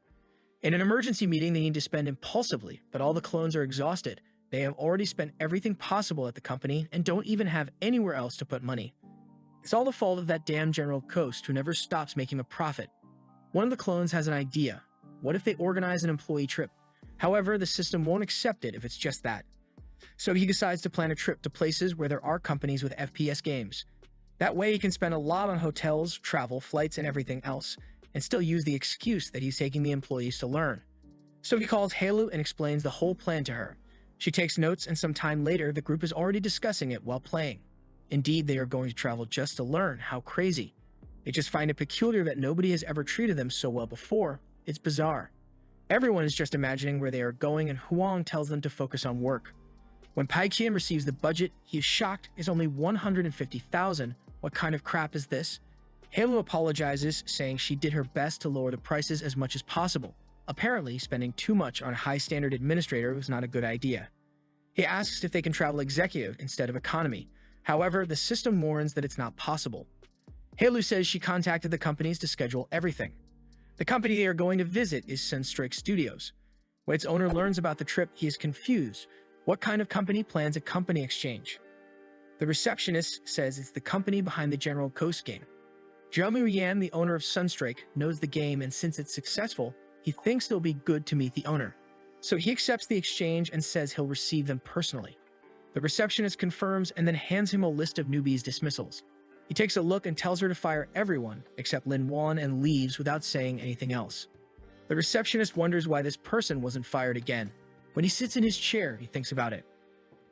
in an emergency meeting they need to spend impulsively, but all the clones are exhausted. They have already spent everything possible at the company and don't even have anywhere else to put money. It's all the fault of that damn General Coast who never stops making a profit. One of the clones has an idea. What if they organize an employee trip? However, the system won't accept it if it's just that. So he decides to plan a trip to places where there are companies with FPS games. That way he can spend a lot on hotels, travel, flights, and everything else, and still use the excuse that he's taking the employees to learn. So he calls Halu and explains the whole plan to her. She takes notes, and some time later, the group is already discussing it while playing. Indeed, they are going to travel just to learn. How crazy. They just find it peculiar that nobody has ever treated them so well before. It's bizarre. Everyone is just imagining where they are going, and Huang tells them to focus on work. When Pai Qian receives the budget, he is shocked. It's only 150,000. What kind of crap is this? Halu apologizes, saying she did her best to lower the prices as much as possible. Apparently, spending too much on a high-standard administrator was not a good idea. He asks if they can travel executive instead of economy. However, the system warns that it's not possible. Halu says she contacted the companies to schedule everything. The company they are going to visit is Sunstrike Studios. When its owner learns about the trip, he is confused. What kind of company plans a company exchange? The receptionist says it's the company behind the General Coast game. Jiamu Yan, the owner of Sunstrike, knows the game, and since it's successful, he thinks it'll be good to meet the owner. So he accepts the exchange and says he'll receive them personally. The receptionist confirms and then hands him a list of newbies' dismissals. He takes a look and tells her to fire everyone except Lin Wan and leaves without saying anything else. The receptionist wonders why this person wasn't fired again. When he sits in his chair, he thinks about it.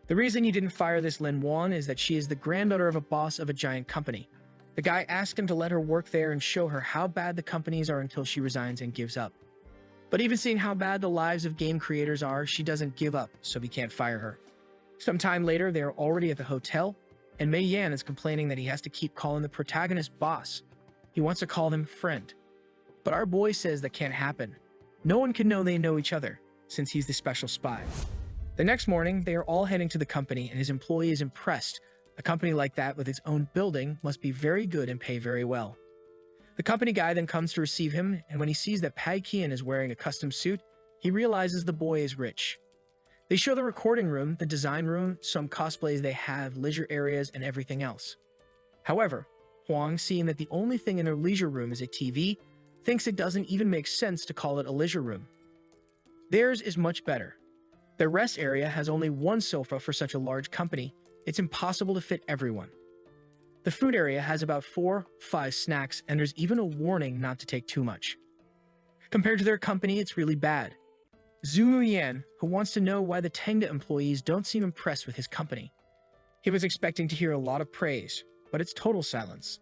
The reason he didn't fire this Lin Wan is that she is the granddaughter of a boss of a giant company. The guy asked him to let her work there and show her how bad the companies are until she resigns and gives up. But even seeing how bad the lives of game creators are, she doesn't give up, so he can't fire her. Sometime later, they are already at the hotel, and Mei Yan is complaining that he has to keep calling the protagonist boss. He wants to call him friend. But our boy says that can't happen. No one can know they know each other, since he's the special spy. The next morning, they are all heading to the company, and his employee is impressed. A company like that with its own building must be very good and pay very well. The company guy then comes to receive him, and when he sees that Pai Qian is wearing a custom suit, he realizes the boy is rich. They show the recording room, the design room, some cosplays they have, leisure areas, and everything else. However, Huang, seeing that the only thing in their leisure room is a TV, thinks it doesn't even make sense to call it a leisure room. Theirs is much better. Their rest area has only one sofa for such a large company. It's impossible to fit everyone. The food area has about 4-5 snacks, and there's even a warning not to take too much. Compared to their company, it's really bad. Zhu Yan, who wants to know why the Tengda employees don't seem impressed with his company. He was expecting to hear a lot of praise, but it's total silence.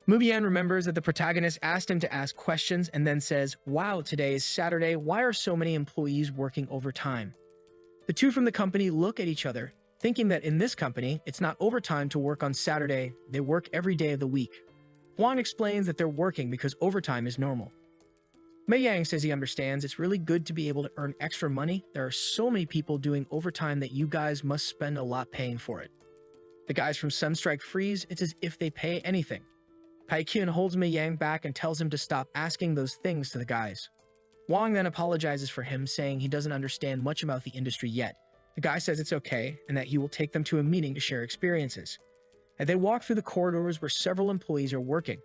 Mubian remembers that the protagonist asked him to ask questions and then says, "Wow, today is Saturday. Why are so many employees working overtime?" The two from the company look at each other, thinking that in this company, it's not overtime to work on Saturday, they work every day of the week. Huang explains that they're working because overtime is normal. Mei Yang says he understands it's really good to be able to earn extra money. There are so many people doing overtime that you guys must spend a lot paying for it. The guys from Sunstrike freeze. It's as if they pay anything. Pai Qian holds Mei Yang back and tells him to stop asking those things to the guys. Wang then apologizes for him, saying he doesn't understand much about the industry yet. The guy says it's okay and that he will take them to a meeting to share experiences. And they walk through the corridors where several employees are working.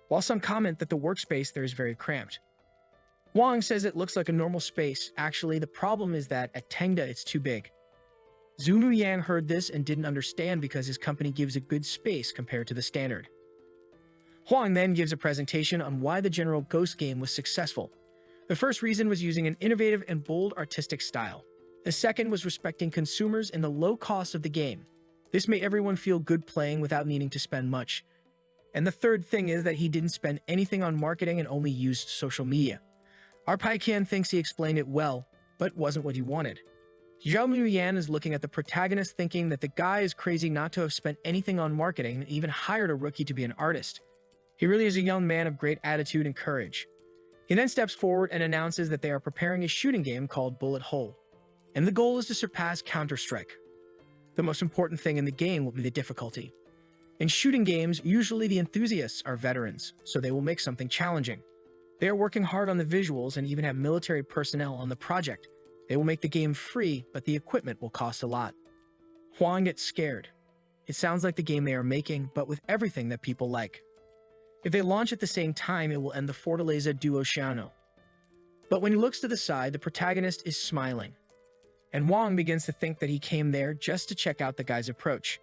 While some comment that the workspace there is very cramped. Wang says it looks like a normal space. Actually, the problem is that at Tengda it's too big. Zhu Yang heard this and didn't understand because his company gives a good space compared to the standard. Huang then gives a presentation on why the General Ghost game was successful. The first reason was using an innovative and bold artistic style. The second was respecting consumers and the low cost of the game. This made everyone feel good playing without needing to spend much. And the third thing is that he didn't spend anything on marketing and only used social media. Our Paikian thinks he explained it well, but wasn't what he wanted. Zhao Muyan is looking at the protagonist thinking that the guy is crazy not to have spent anything on marketing and even hired a rookie to be an artist. He really is a young man of great attitude and courage. He then steps forward and announces that they are preparing a shooting game called Bullet Hole. And the goal is to surpass Counter-Strike. The most important thing in the game will be the difficulty. In shooting games, usually the enthusiasts are veterans, so they will make something challenging. They are working hard on the visuals and even have military personnel on the project. They will make the game free, but the equipment will cost a lot. Huang gets scared. It sounds like the game they are making, but with everything that people like. If they launch at the same time, it will end the Fortaleza do Oceano. But when he looks to the side, the protagonist is smiling. And Wang begins to think that he came there just to check out the guy's approach.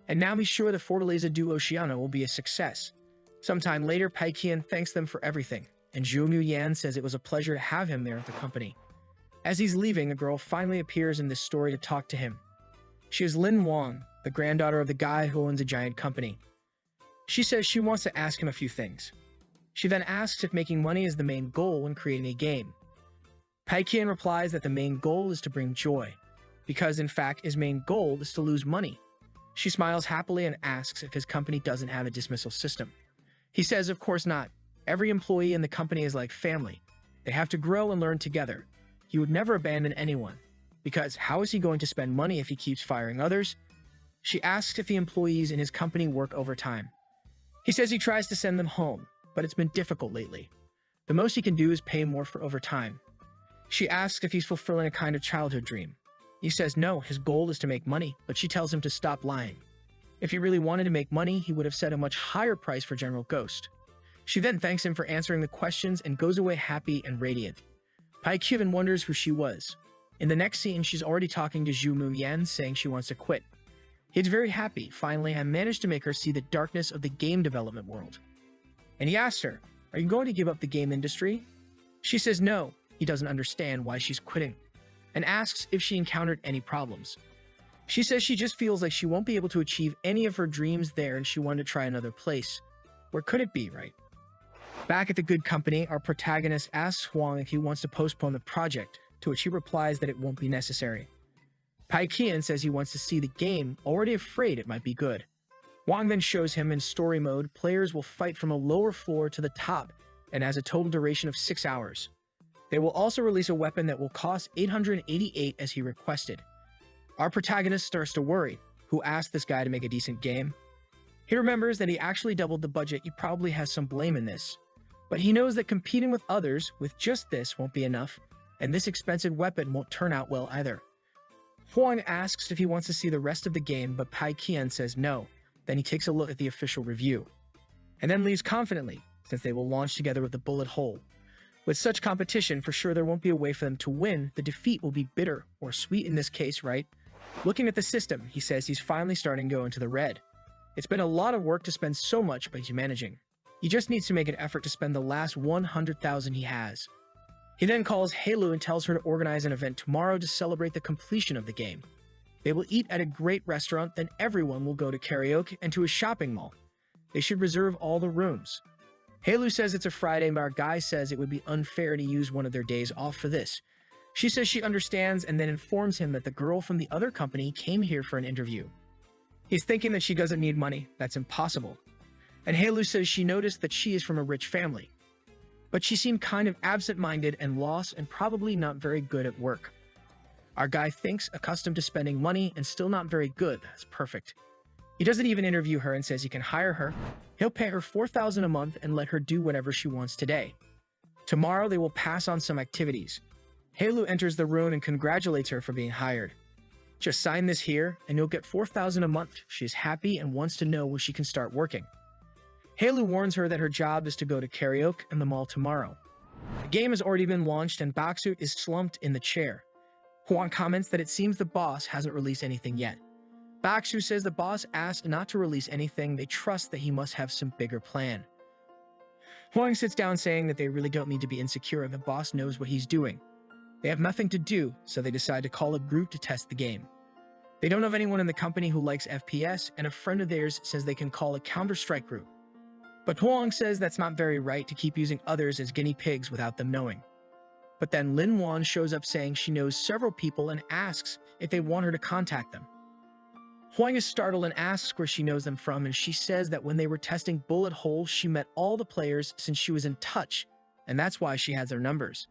And now he's sure the Fortaleza do Oceano will be a success. Sometime later, Paikian thanks them for everything, and Zhou Muyan says it was a pleasure to have him there at the company. As he's leaving, a girl finally appears in this story to talk to him. She is Lin Wang, the granddaughter of the guy who owns a giant company. She says she wants to ask him a few things. She then asks if making money is the main goal when creating a game. Paikian replies that the main goal is to bring joy, because in fact his main goal is to lose money. She smiles happily and asks if his company doesn't have a dismissal system. He says of course not. Every employee in the company is like family. They have to grow and learn together. He would never abandon anyone, because how is he going to spend money if he keeps firing others? She asks if the employees in his company work overtime. He says he tries to send them home, but it's been difficult lately. The most he can do is pay more for overtime. She asks if he's fulfilling a kind of childhood dream. He says no, his goal is to make money, but she tells him to stop lying. If he really wanted to make money, he would have set a much higher price for General Ghost. She then thanks him for answering the questions and goes away happy and radiant. Pai Kyuvan wonders who she was. In the next scene, she's already talking to Zhu Muyan, saying she wants to quit. He's very happy. Finally, I managed to make her see the darkness of the game development world. And he asks her, are you going to give up the game industry? She says no. He doesn't understand why she's quitting, and asks if she encountered any problems. She says she just feels like she won't be able to achieve any of her dreams there and she wanted to try another place. Where could it be, right? Back at the good company, our protagonist asks Huang if he wants to postpone the project, to which he replies that it won't be necessary. Pai Kian says he wants to see the game, already afraid it might be good. Huang then shows him in story mode, players will fight from a lower floor to the top and has a total duration of 6 hours. They will also release a weapon that will cost 888 as he requested. Our protagonist starts to worry, who asked this guy to make a decent game. He remembers that he actually doubled the budget. He probably has some blame in this. But he knows that competing with others with just this won't be enough, and this expensive weapon won't turn out well either. Huang asks if he wants to see the rest of the game, but Pai Kian says no. Then he takes a look at the official review, and then leaves confidently, since they will launch together with the Bullet Hole. With such competition, for sure there won't be a way for them to win. The defeat will be bitter, or sweet in this case, right? Looking at the system, he says he's finally starting to go into the red. It's been a lot of work to spend so much, but he's managing. He just needs to make an effort to spend the last 100,000 he has. He then calls Heilu and tells her to organize an event tomorrow to celebrate the completion of the game. They will eat at a great restaurant, then everyone will go to karaoke and to a shopping mall. They should reserve all the rooms. Heilu says it's a Friday, but our guy says it would be unfair to use one of their days off for this. She says she understands and then informs him that the girl from the other company came here for an interview. He's thinking that she doesn't need money. That's impossible. And Heilu says she noticed that she is from a rich family. But she seemed kind of absent-minded and lost and probably not very good at work. Our guy thinks accustomed to spending money and still not very good. That's perfect. He doesn't even interview her and says he can hire her. He'll pay her 4,000 a month and let her do whatever she wants today. Tomorrow they will pass on some activities. Hailu enters the room and congratulates her for being hired. Just sign this here, and you'll get 4,000 a month. She is happy and wants to know where she can start working. Hailu warns her that her job is to go to karaoke in the mall tomorrow. The game has already been launched and Baksu is slumped in the chair. Huang comments that it seems the boss hasn't released anything yet. Baksu says the boss asked not to release anything, they trust that he must have some bigger plan. Huang sits down saying that they really don't need to be insecure and the boss knows what he's doing. They have nothing to do, so they decide to call a group to test the game. They don't have anyone in the company who likes FPS, and a friend of theirs says they can call a Counter-Strike group. But Huang says that's not very right to keep using others as guinea pigs without them knowing. But then Lin Wan shows up saying she knows several people and asks if they want her to contact them. Huang is startled and asks where she knows them from, and she says that when they were testing bullet holes, she met all the players since she was in touch, and that's why she has their numbers.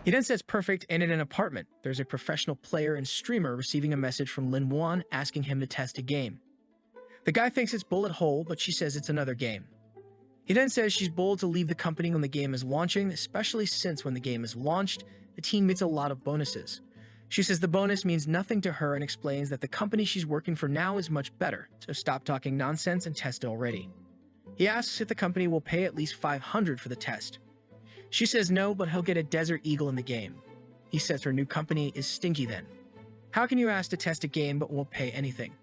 He then says perfect, and in an apartment, there's a professional player and streamer receiving a message from Lin Wan asking him to test a game. The guy thinks it's bullet hole, but she says it's another game. He then says she's bold to leave the company when the game is launching, especially since when the game is launched, the team gets a lot of bonuses. She says the bonus means nothing to her and explains that the company she's working for now is much better, so stop talking nonsense and test already. He asks if the company will pay at least $500 for the test. She says no, but he'll get a Desert Eagle in the game. He says her new company is stinky then. How can you ask to test a game but won't pay anything?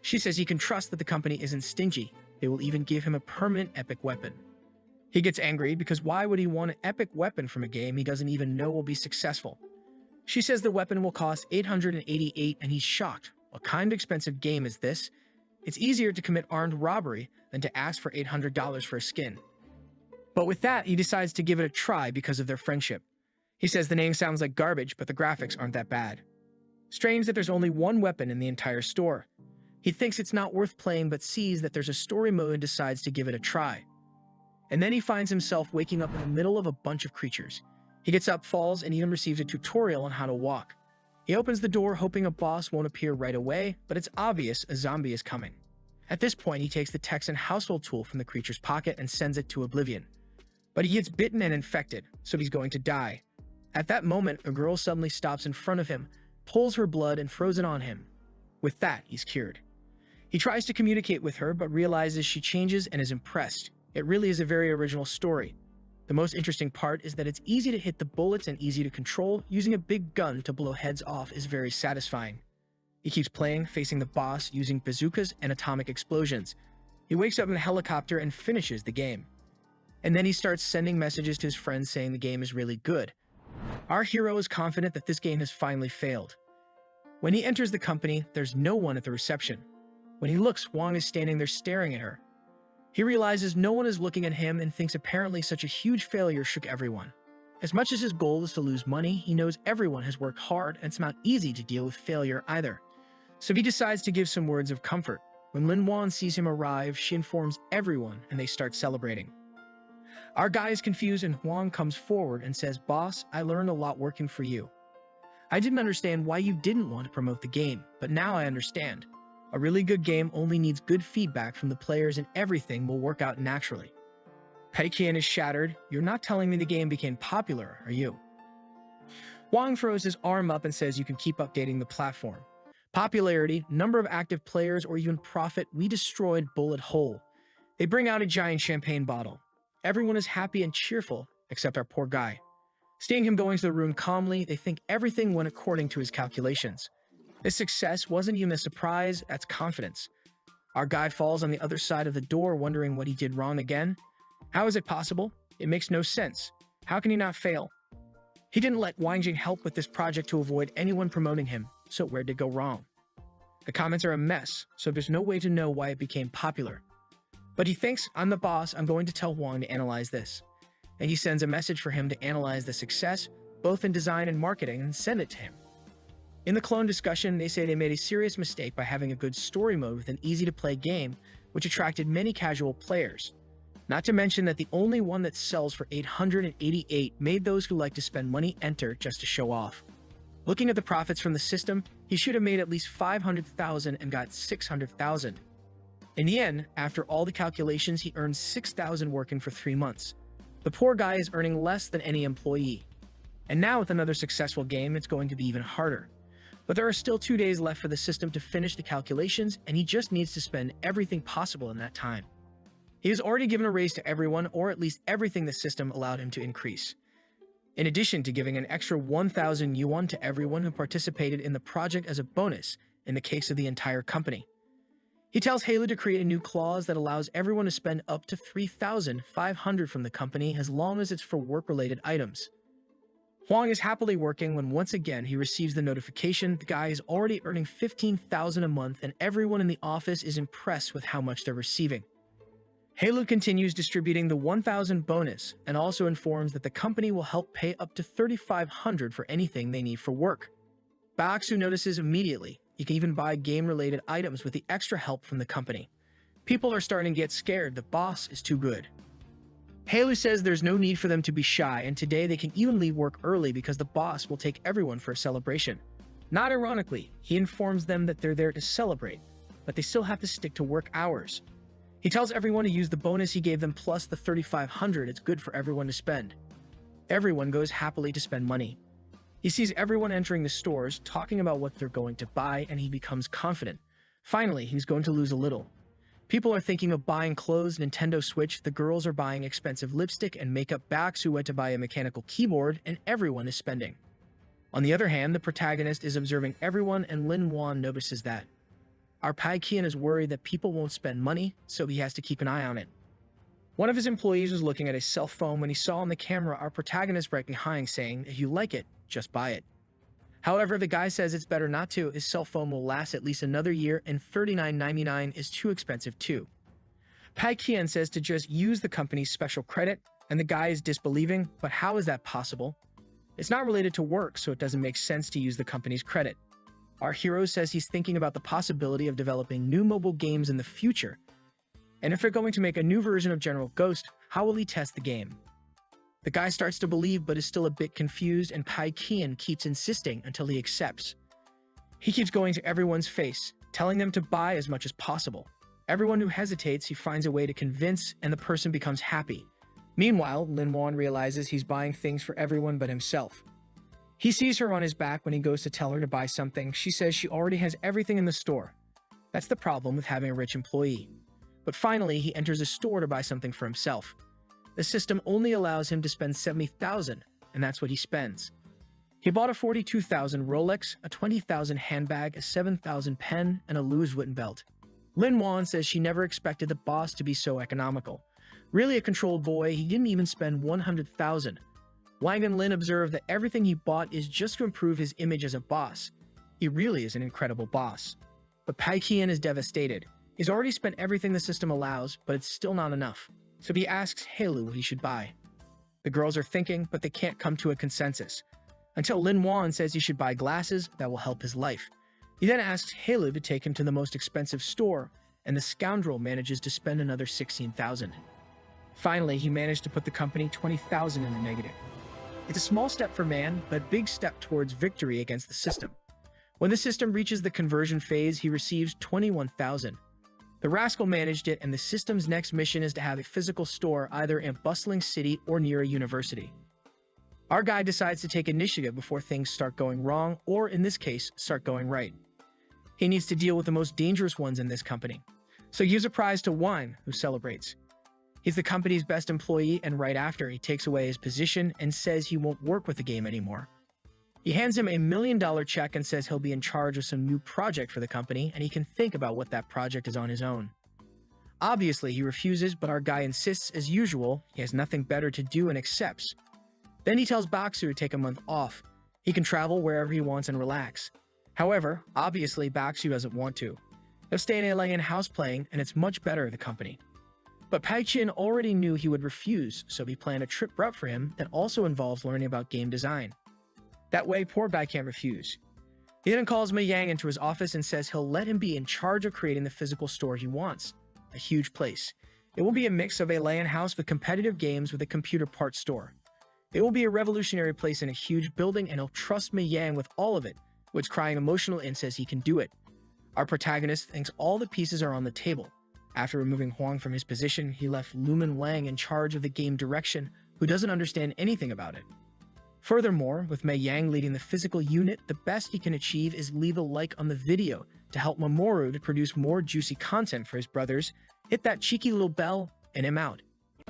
She says he can trust that the company isn't stingy. They will even give him a permanent epic weapon. He gets angry because why would he want an epic weapon from a game he doesn't even know will be successful? She says the weapon will cost $888 and he's shocked. What kind of expensive game is this? It's easier to commit armed robbery than to ask for $800 for a skin. But with that, he decides to give it a try because of their friendship. He says the name sounds like garbage, but the graphics aren't that bad. Strange that there's only one weapon in the entire store. He thinks it's not worth playing but sees that there's a story mode and decides to give it a try. And then he finds himself waking up in the middle of a bunch of creatures. He gets up, falls, and even receives a tutorial on how to walk. He opens the door hoping a boss won't appear right away, but it's obvious a zombie is coming. At this point, he takes the Texan household tool from the creature's pocket and sends it to oblivion. But he gets bitten and infected, so he's going to die. At that moment, a girl suddenly stops in front of him, pulls her blood, and throws it on him. With that, he's cured. He tries to communicate with her, but realizes she changes and is impressed. It really is a very original story. The most interesting part is that it's easy to hit the bullets and easy to control. Using a big gun to blow heads off is very satisfying. He keeps playing, facing the boss using bazookas and atomic explosions. He wakes up in a helicopter and finishes the game. And then he starts sending messages to his friends saying the game is really good. Our hero is confident that this game has finally failed. When he enters the company, there's no one at the reception. When he looks, Huang is standing there staring at her. He realizes no one is looking at him and thinks apparently such a huge failure shook everyone. As much as his goal is to lose money, he knows everyone has worked hard and it's not easy to deal with failure either. So he decides to give some words of comfort. When Lin Wan sees him arrive, she informs everyone and they start celebrating. Our guy is confused and Huang comes forward and says, "Boss, I learned a lot working for you. I didn't understand why you didn't want to promote the game, but now I understand. A really good game only needs good feedback from the players and everything will work out naturally." Peiqian is shattered. "You're not telling me the game became popular, are you?" Huang throws his arm up and says you can keep updating the platform. Popularity, number of active players, or even profit, we destroyed bullet hole. They bring out a giant champagne bottle. Everyone is happy and cheerful, except our poor guy. Seeing him going to the room calmly, they think everything went according to his calculations. This success wasn't even a surprise, that's confidence. Our guy falls on the other side of the door wondering what he did wrong again. How is it possible? It makes no sense. How can he not fail? He didn't let Wang Jing help with this project to avoid anyone promoting him, so where'd it go wrong? The comments are a mess, so there's no way to know why it became popular. But he thinks, I'm the boss, I'm going to tell Huang to analyze this. And he sends a message for him to analyze the success, both in design and marketing, and send it to him. In the clone discussion, they say they made a serious mistake by having a good story mode with an easy-to-play game, which attracted many casual players. Not to mention that the only one that sells for $888 made those who like to spend money enter just to show off. Looking at the profits from the system, he should have made at least $500,000 and got $600,000. In the end, after all the calculations, he earned $6,000 working for 3 months. The poor guy is earning less than any employee. And now with another successful game, it's going to be even harder. But there are still 2 days left for the system to finish the calculations, and he just needs to spend everything possible in that time. He has already given a raise to everyone, or at least everything the system allowed him to increase. In addition to giving an extra 1,000 yuan to everyone who participated in the project as a bonus in the case of the entire company. He tells Halu to create a new clause that allows everyone to spend up to 3,500 from the company as long as it's for work-related items. Huang is happily working when once again he receives the notification the guy is already earning 15,000 a month, and everyone in the office is impressed with how much they're receiving. Halu continues distributing the 1,000 bonus and also informs that the company will help pay up to 3,500 for anything they need for work. Baxu notices immediately you can even buy game-related items with the extra help from the company. People are starting to get scared. The boss is too good. Halu says there's no need for them to be shy, and today they can even leave work early because the boss will take everyone for a celebration. Not ironically, he informs them that they're there to celebrate, but they still have to stick to work hours. He tells everyone to use the bonus he gave them plus the 3,500 it's good for everyone to spend. Everyone goes happily to spend money. He sees everyone entering the stores, talking about what they're going to buy, and he becomes confident. Finally, he's going to lose a little. People are thinking of buying clothes, Nintendo Switch, the girls are buying expensive lipstick and makeup, Baxu went to buy a mechanical keyboard, and everyone is spending. On the other hand, the protagonist is observing everyone, and Lin Wan notices that. Our Pai Qian is worried that people won't spend money, so he has to keep an eye on it. One of his employees was looking at his cell phone when he saw on the camera our protagonist right behind saying, if you like it, just buy it. However, the guy says it's better not to. His cell phone will last at least another year, and $39.99 is too expensive too. Pai Qian says to just use the company's special credit, and the guy is disbelieving, but how is that possible? It's not related to work, so it doesn't make sense to use the company's credit. Our hero says he's thinking about the possibility of developing new mobile games in the future. And if they're going to make a new version of General Ghost, how will he test the game? The guy starts to believe but is still a bit confused, and Pai Qian keeps insisting until he accepts. He keeps going to everyone's face, telling them to buy as much as possible. Everyone who hesitates, he finds a way to convince, and the person becomes happy. Meanwhile, Lin Wan realizes he's buying things for everyone but himself. He sees her on his back when he goes to tell her to buy something. She says she already has everything in the store. That's the problem with having a rich employee. But finally, he enters a store to buy something for himself. The system only allows him to spend 70,000, and that's what he spends. He bought a 42,000 Rolex, a 20,000 handbag, a 7,000 pen, and a Louis Vuitton belt. Lin Wan says she never expected the boss to be so economical. Really a controlled boy, he didn't even spend 100,000. Wang and Lin observe that everything he bought is just to improve his image as a boss. He really is an incredible boss. But Pai Qian is devastated. He's already spent everything the system allows, but it's still not enough. So he asks Halu what he should buy. The girls are thinking, but they can't come to a consensus. Until Lin Wan says he should buy glasses that will help his life. He then asks Halu to take him to the most expensive store, and the scoundrel manages to spend another 16,000. Finally, he managed to put the company 20,000 in the negative. It's a small step for man, but a big step towards victory against the system. When the system reaches the conversion phase, he receives 21,000. The rascal managed it, and the system's next mission is to have a physical store either in a bustling city or near a university. Our guy decides to take initiative before things start going wrong, or in this case, start going right. He needs to deal with the most dangerous ones in this company. So he gives a prize to Wang, who celebrates. He's the company's best employee, and right after, he takes away his position and says he won't work with the game anymore. He hands him a $1 million check and says he'll be in charge of some new project for the company, and he can think about what that project is on his own. Obviously, he refuses, but our guy insists as usual. He has nothing better to do and accepts. Then he tells Baxu to take a month off. He can travel wherever he wants and relax. However, obviously, Baxu doesn't want to. He'll stay in a alien house playing, and it's much better at the company. But Pai Qian already knew he would refuse, so he planned a trip route for him that also involves learning about game design. That way, poor guy can't refuse. He then calls Mei Yang into his office and says he'll let him be in charge of creating the physical store he wants. A huge place. It will be a mix of a LAN house with competitive games with a computer parts store. It will be a revolutionary place in a huge building, and he'll trust Mei Yang with all of it, who is crying emotional and says he can do it. Our protagonist thinks all the pieces are on the table. After removing Huang from his position, he left Lumen Wang in charge of the game direction, who doesn't understand anything about it. Furthermore, with Mei Yang leading the physical unit, the best he can achieve is leave a like on the video to help Mamoru to produce more juicy content for his brothers. Hit that cheeky little bell, and I'm out.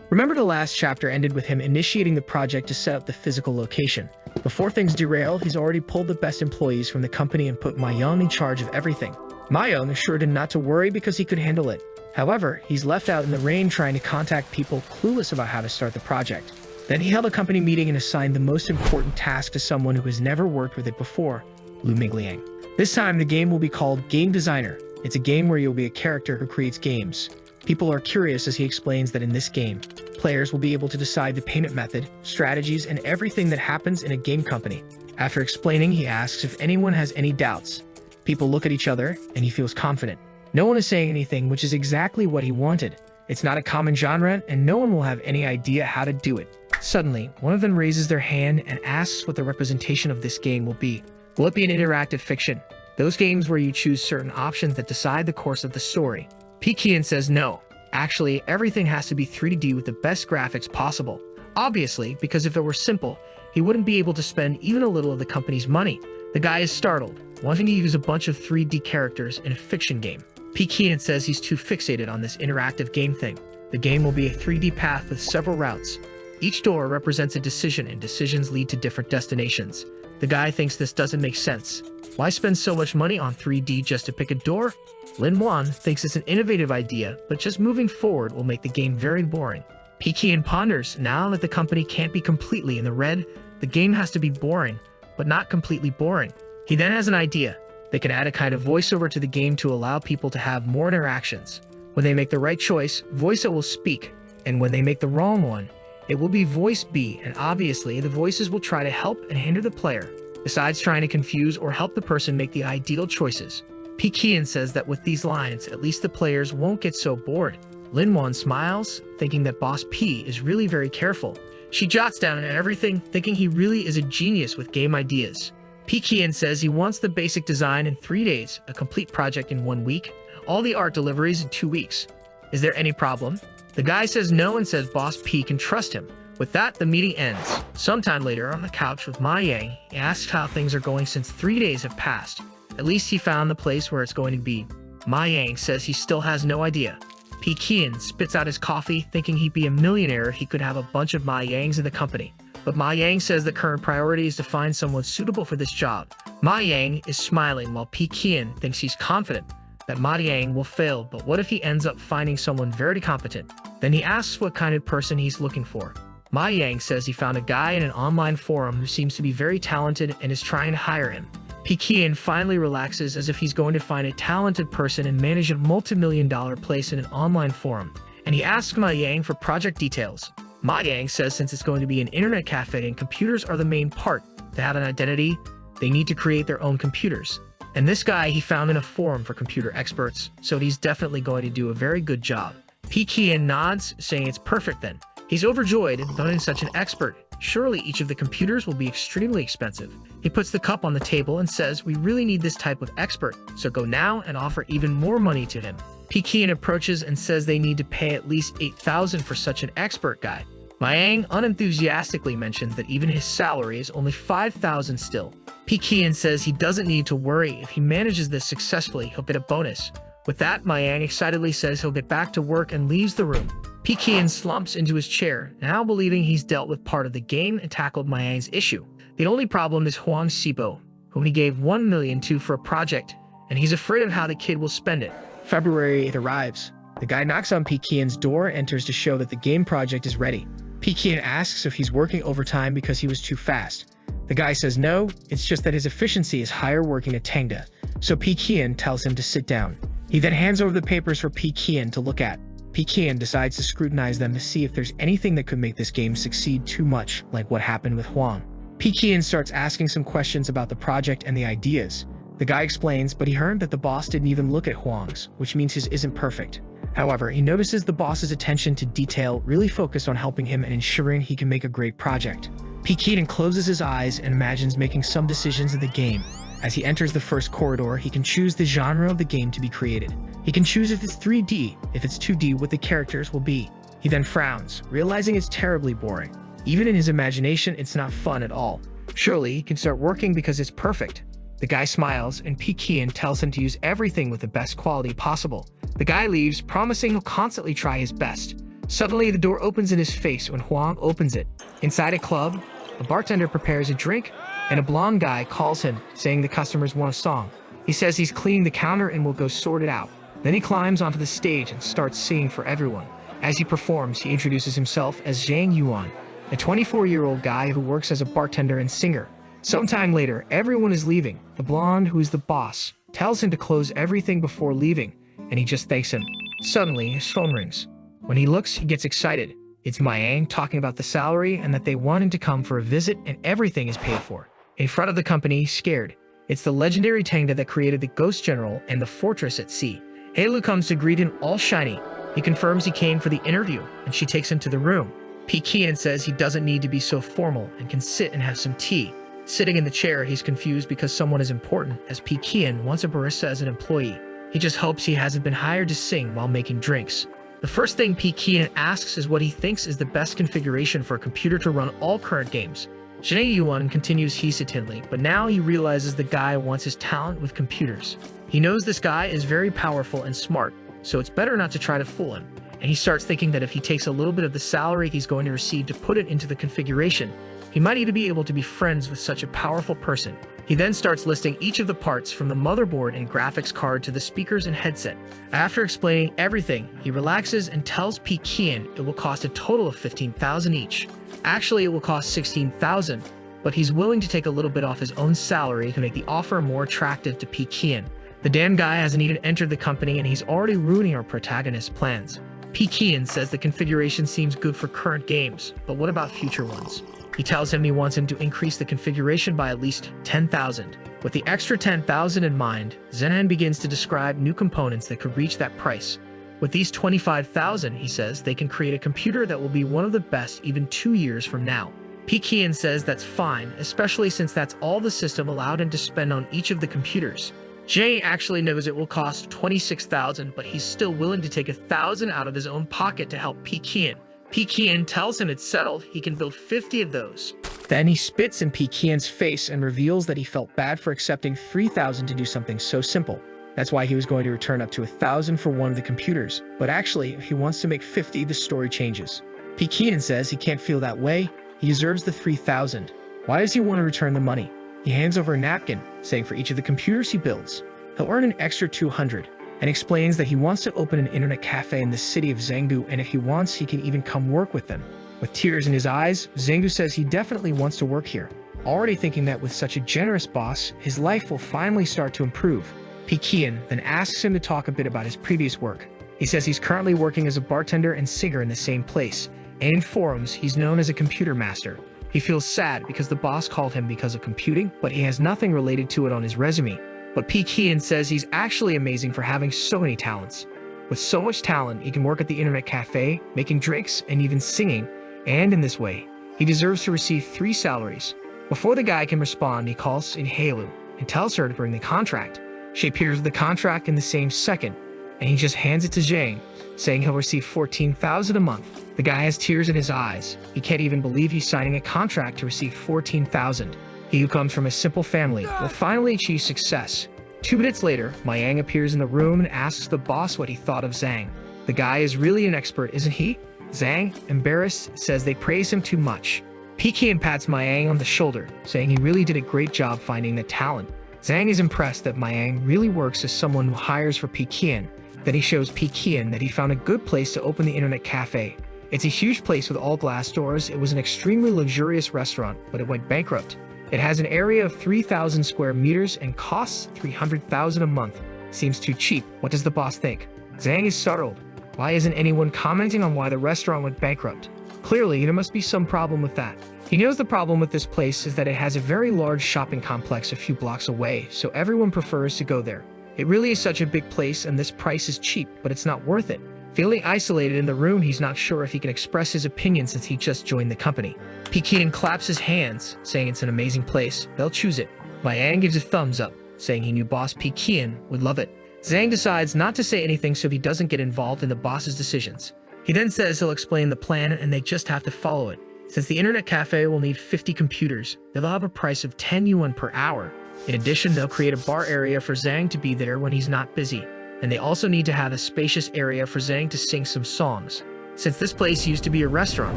Remember the last chapter ended with him initiating the project to set up the physical location. Before things derail, he's already pulled the best employees from the company and put Mayong in charge of everything. Mayong assured him not to worry because he could handle it. However, he's left out in the rain trying to contact people clueless about how to start the project. Then he held a company meeting and assigned the most important task to someone who has never worked with it before, Lu Mingliang. This time, the game will be called Game Designer. It's a game where you'll be a character who creates games. People are curious as he explains that in this game, players will be able to decide the payment method, strategies, and everything that happens in a game company. After explaining, he asks if anyone has any doubts. People look at each other, and he feels confident. No one is saying anything, which is exactly what he wanted. It's not a common genre, and no one will have any idea how to do it. Suddenly, one of them raises their hand and asks what the representation of this game will be. Will it be an interactive fiction? Those games where you choose certain options that decide the course of the story. Pekian says no. Actually, everything has to be 3D with the best graphics possible. Obviously, because if it were simple, he wouldn't be able to spend even a little of the company's money. The guy is startled, wanting to use a bunch of 3D characters in a fiction game. Pekian says he's too fixated on this interactive game thing. The game will be a 3D path with several routes. Each door represents a decision, and decisions lead to different destinations. The guy thinks this doesn't make sense. Why spend so much money on 3D just to pick a door? Lin Wan thinks it's an innovative idea, but just moving forward will make the game very boring. Pekian ponders, now that the company can't be completely in the red, the game has to be boring, but not completely boring. He then has an idea. They can add a kind of voiceover to the game to allow people to have more interactions. When they make the right choice, voice A will speak, and when they make the wrong one, it will be voice B, and obviously the voices will try to help and hinder the player, besides trying to confuse or help the person make the ideal choices. Pekian says that with these lines, at least the players won't get so bored. Lin Wan smiles, thinking that Boss P is really very careful. She jots down everything, thinking he really is a genius with game ideas. Pekian says he wants the basic design in 3 days, a complete project in 1 week, all the art deliveries in 2 weeks. Is there any problem? The guy says no and says Boss P can trust him. With that, the meeting ends. Sometime later, on the couch with Ma Yang, he asks how things are going since 3 days have passed. At least he found the place where it's going to be. Ma Yang says he still has no idea. Pekian spits out his coffee, thinking he'd be a millionaire if he could have a bunch of Ma Yangs in the company. But Ma Yang says the current priority is to find someone suitable for this job. Ma Yang is smiling while Pekian thinks he's confident that Ma Yang will fail, but what if he ends up finding someone very competent? Then he asks what kind of person he's looking for. Ma Yang says he found a guy in an online forum who seems to be very talented and is trying to hire him. Pekian finally relaxes as if he's going to find a talented person and manage a multi-million-dollar place in an online forum, and he asks Ma Yang for project details. Ma Yang says since it's going to be an internet cafe and computers are the main part, to have an identity, they need to create their own computers. And this guy he found in a forum for computer experts, so he's definitely going to do a very good job. Pekian nods, saying it's perfect then. He's overjoyed in finding such an expert. Surely each of the computers will be extremely expensive. He puts the cup on the table and says, we really need this type of expert, so go now and offer even more money to him. Pekian approaches and says they need to pay at least 8,000 for such an expert guy. Ma Yang unenthusiastically mentions that even his salary is only 5,000 still. Pekian says he doesn't need to worry. If he manages this successfully, he'll get a bonus. With that, Ma Yang excitedly says he'll get back to work and leaves the room. Pekian slumps into his chair, now believing he's dealt with part of the game and tackled Ma Yang's issue. The only problem is Huang Sibo, whom he gave 1 million to for a project, and he's afraid of how the kid will spend it. February, it arrives. The guy knocks on Pekian's door and enters to show that the game project is ready. Pekian asks if he's working overtime because he was too fast. The guy says no, it's just that his efficiency is higher working at Tangda, so Pekian tells him to sit down. He then hands over the papers for Pekian to look at. Pekian decides to scrutinize them to see if there's anything that could make this game succeed too much, like what happened with Huang. Pekian starts asking some questions about the project and the ideas. The guy explains, but he heard that the boss didn't even look at Huang's, which means his isn't perfect. However, he notices the boss's attention to detail really focused on helping him and ensuring he can make a great project. Pekian closes his eyes and imagines making some decisions in the game. As he enters the first corridor, he can choose the genre of the game to be created. He can choose if it's 3D, if it's 2D, what the characters will be. He then frowns, realizing it's terribly boring. Even in his imagination, it's not fun at all. Surely he can start working because it's perfect. The guy smiles, and Pekian tells him to use everything with the best quality possible. The guy leaves, promising he'll constantly try his best. Suddenly, the door opens in his face when Huang opens it. Inside a club, a bartender prepares a drink, and a blonde guy calls him, saying the customers want a song. He says he's cleaning the counter and will go sort it out. Then he climbs onto the stage and starts singing for everyone. As he performs, he introduces himself as Zhang Yuan, a 24-year-old guy who works as a bartender and singer. Sometime later, everyone is leaving. The blonde, who is the boss, tells him to close everything before leaving, and he just thanks him. Suddenly, his phone rings. When he looks, he gets excited. It's Yang talking about the salary and that they want him to come for a visit and everything is paid for. In front of the company, scared. It's the legendary Tangda that created the Ghost General and the Fortress at Sea. Heilu comes to greet him all shiny. He confirms he came for the interview, and she takes him to the room. Pekian says he doesn't need to be so formal and can sit and have some tea. Sitting in the chair, he's confused because someone as important as Pekian wants a barista as an employee. He just hopes he hasn't been hired to sing while making drinks. The first thing Pekian asks is what he thinks is the best configuration for a computer to run all current games. Zhang Yuan continues hesitantly, but now he realizes the guy wants his talent with computers. He knows this guy is very powerful and smart, so it's better not to try to fool him. And he starts thinking that if he takes a little bit of the salary he's going to receive to put it into the configuration, he might even be able to be friends with such a powerful person. He then starts listing each of the parts from the motherboard and graphics card to the speakers and headset. After explaining everything, he relaxes and tells Pekian it will cost a total of 15,000 each. Actually, it will cost 16,000, but he's willing to take a little bit off his own salary to make the offer more attractive to Pekian. The damn guy hasn't even entered the company and he's already ruining our protagonist's plans. Pekian says the configuration seems good for current games, but what about future ones? He tells him he wants him to increase the configuration by at least 10,000. With the extra 10,000 in mind, Zenan begins to describe new components that could reach that price. With these 25,000, he says, they can create a computer that will be one of the best even 2 years from now. Pekian says that's fine, especially since that's all the system allowed him to spend on each of the computers. Jay actually knows it will cost 26,000, but he's still willing to take 1,000 out of his own pocket to help Pekian. Pekian tells him it's settled, he can build 50 of those. Then he spits in Pekian's face and reveals that he felt bad for accepting 3,000 to do something so simple. That's why he was going to return up to 1,000 for one of the computers. But actually, if he wants to make 50, the story changes. Pekian says he can't feel that way. He deserves the 3,000. Why does he want to return the money? He hands over a napkin, saying for each of the computers he builds, he'll earn an extra 200, and explains that he wants to open an internet cafe in the city of Zhengdu, and if he wants, he can even come work with them. With tears in his eyes, Zhengdu says he definitely wants to work here, already thinking that with such a generous boss, his life will finally start to improve. Pekian then asks him to talk a bit about his previous work. He says he's currently working as a bartender and singer in the same place, and in forums, he's known as a computer master. He feels sad because the boss called him because of computing, but he has nothing related to it on his resume. But Pekian says he's actually amazing for having so many talents. With so much talent, he can work at the internet cafe, making drinks, and even singing, and in this way, he deserves to receive 3 salaries. Before the guy can respond, he calls in Heilu and tells her to bring the contract. She appears with the contract in the same second, and he just hands it to Zhang, saying he'll receive 14,000 a month. The guy has tears in his eyes. He can't even believe he's signing a contract to receive 14,000. He who comes from a simple family will finally achieve success. 2 minutes later, Yang appears in the room and asks the boss what he thought of Zhang. The guy is really an expert, isn't he? Zhang, embarrassed, says they praise him too much. Pekian pats Yang on the shoulder, saying he really did a great job finding the talent. Zhang is impressed that Yang really works as someone who hires for Pekian. Then he shows Pekian that he found a good place to open the internet cafe. It's a huge place with all glass doors. It was an extremely luxurious restaurant, but it went bankrupt. It has an area of 3,000 square meters and costs 300,000 a month. Seems too cheap. What does the boss think? Zhang is startled. Why isn't anyone commenting on why the restaurant went bankrupt? Clearly, there must be some problem with that. He knows the problem with this place is that it has a very large shopping complex a few blocks away, so everyone prefers to go there. It really is such a big place and this price is cheap, but it's not worth it. Feeling isolated in the room, he's not sure if he can express his opinion since he just joined the company. Pekian claps his hands, saying it's an amazing place. They'll choose it. Yang gives a thumbs up, saying he knew boss Pekian would love it. Zhang decides not to say anything so he doesn't get involved in the boss's decisions. He then says he'll explain the plan and they just have to follow it. Since the internet cafe will need 50 computers, they'll have a price of 10 yuan per hour. In addition, they'll create a bar area for Zhang to be there when he's not busy. And they also need to have a spacious area for Zhang to sing some songs. Since this place used to be a restaurant,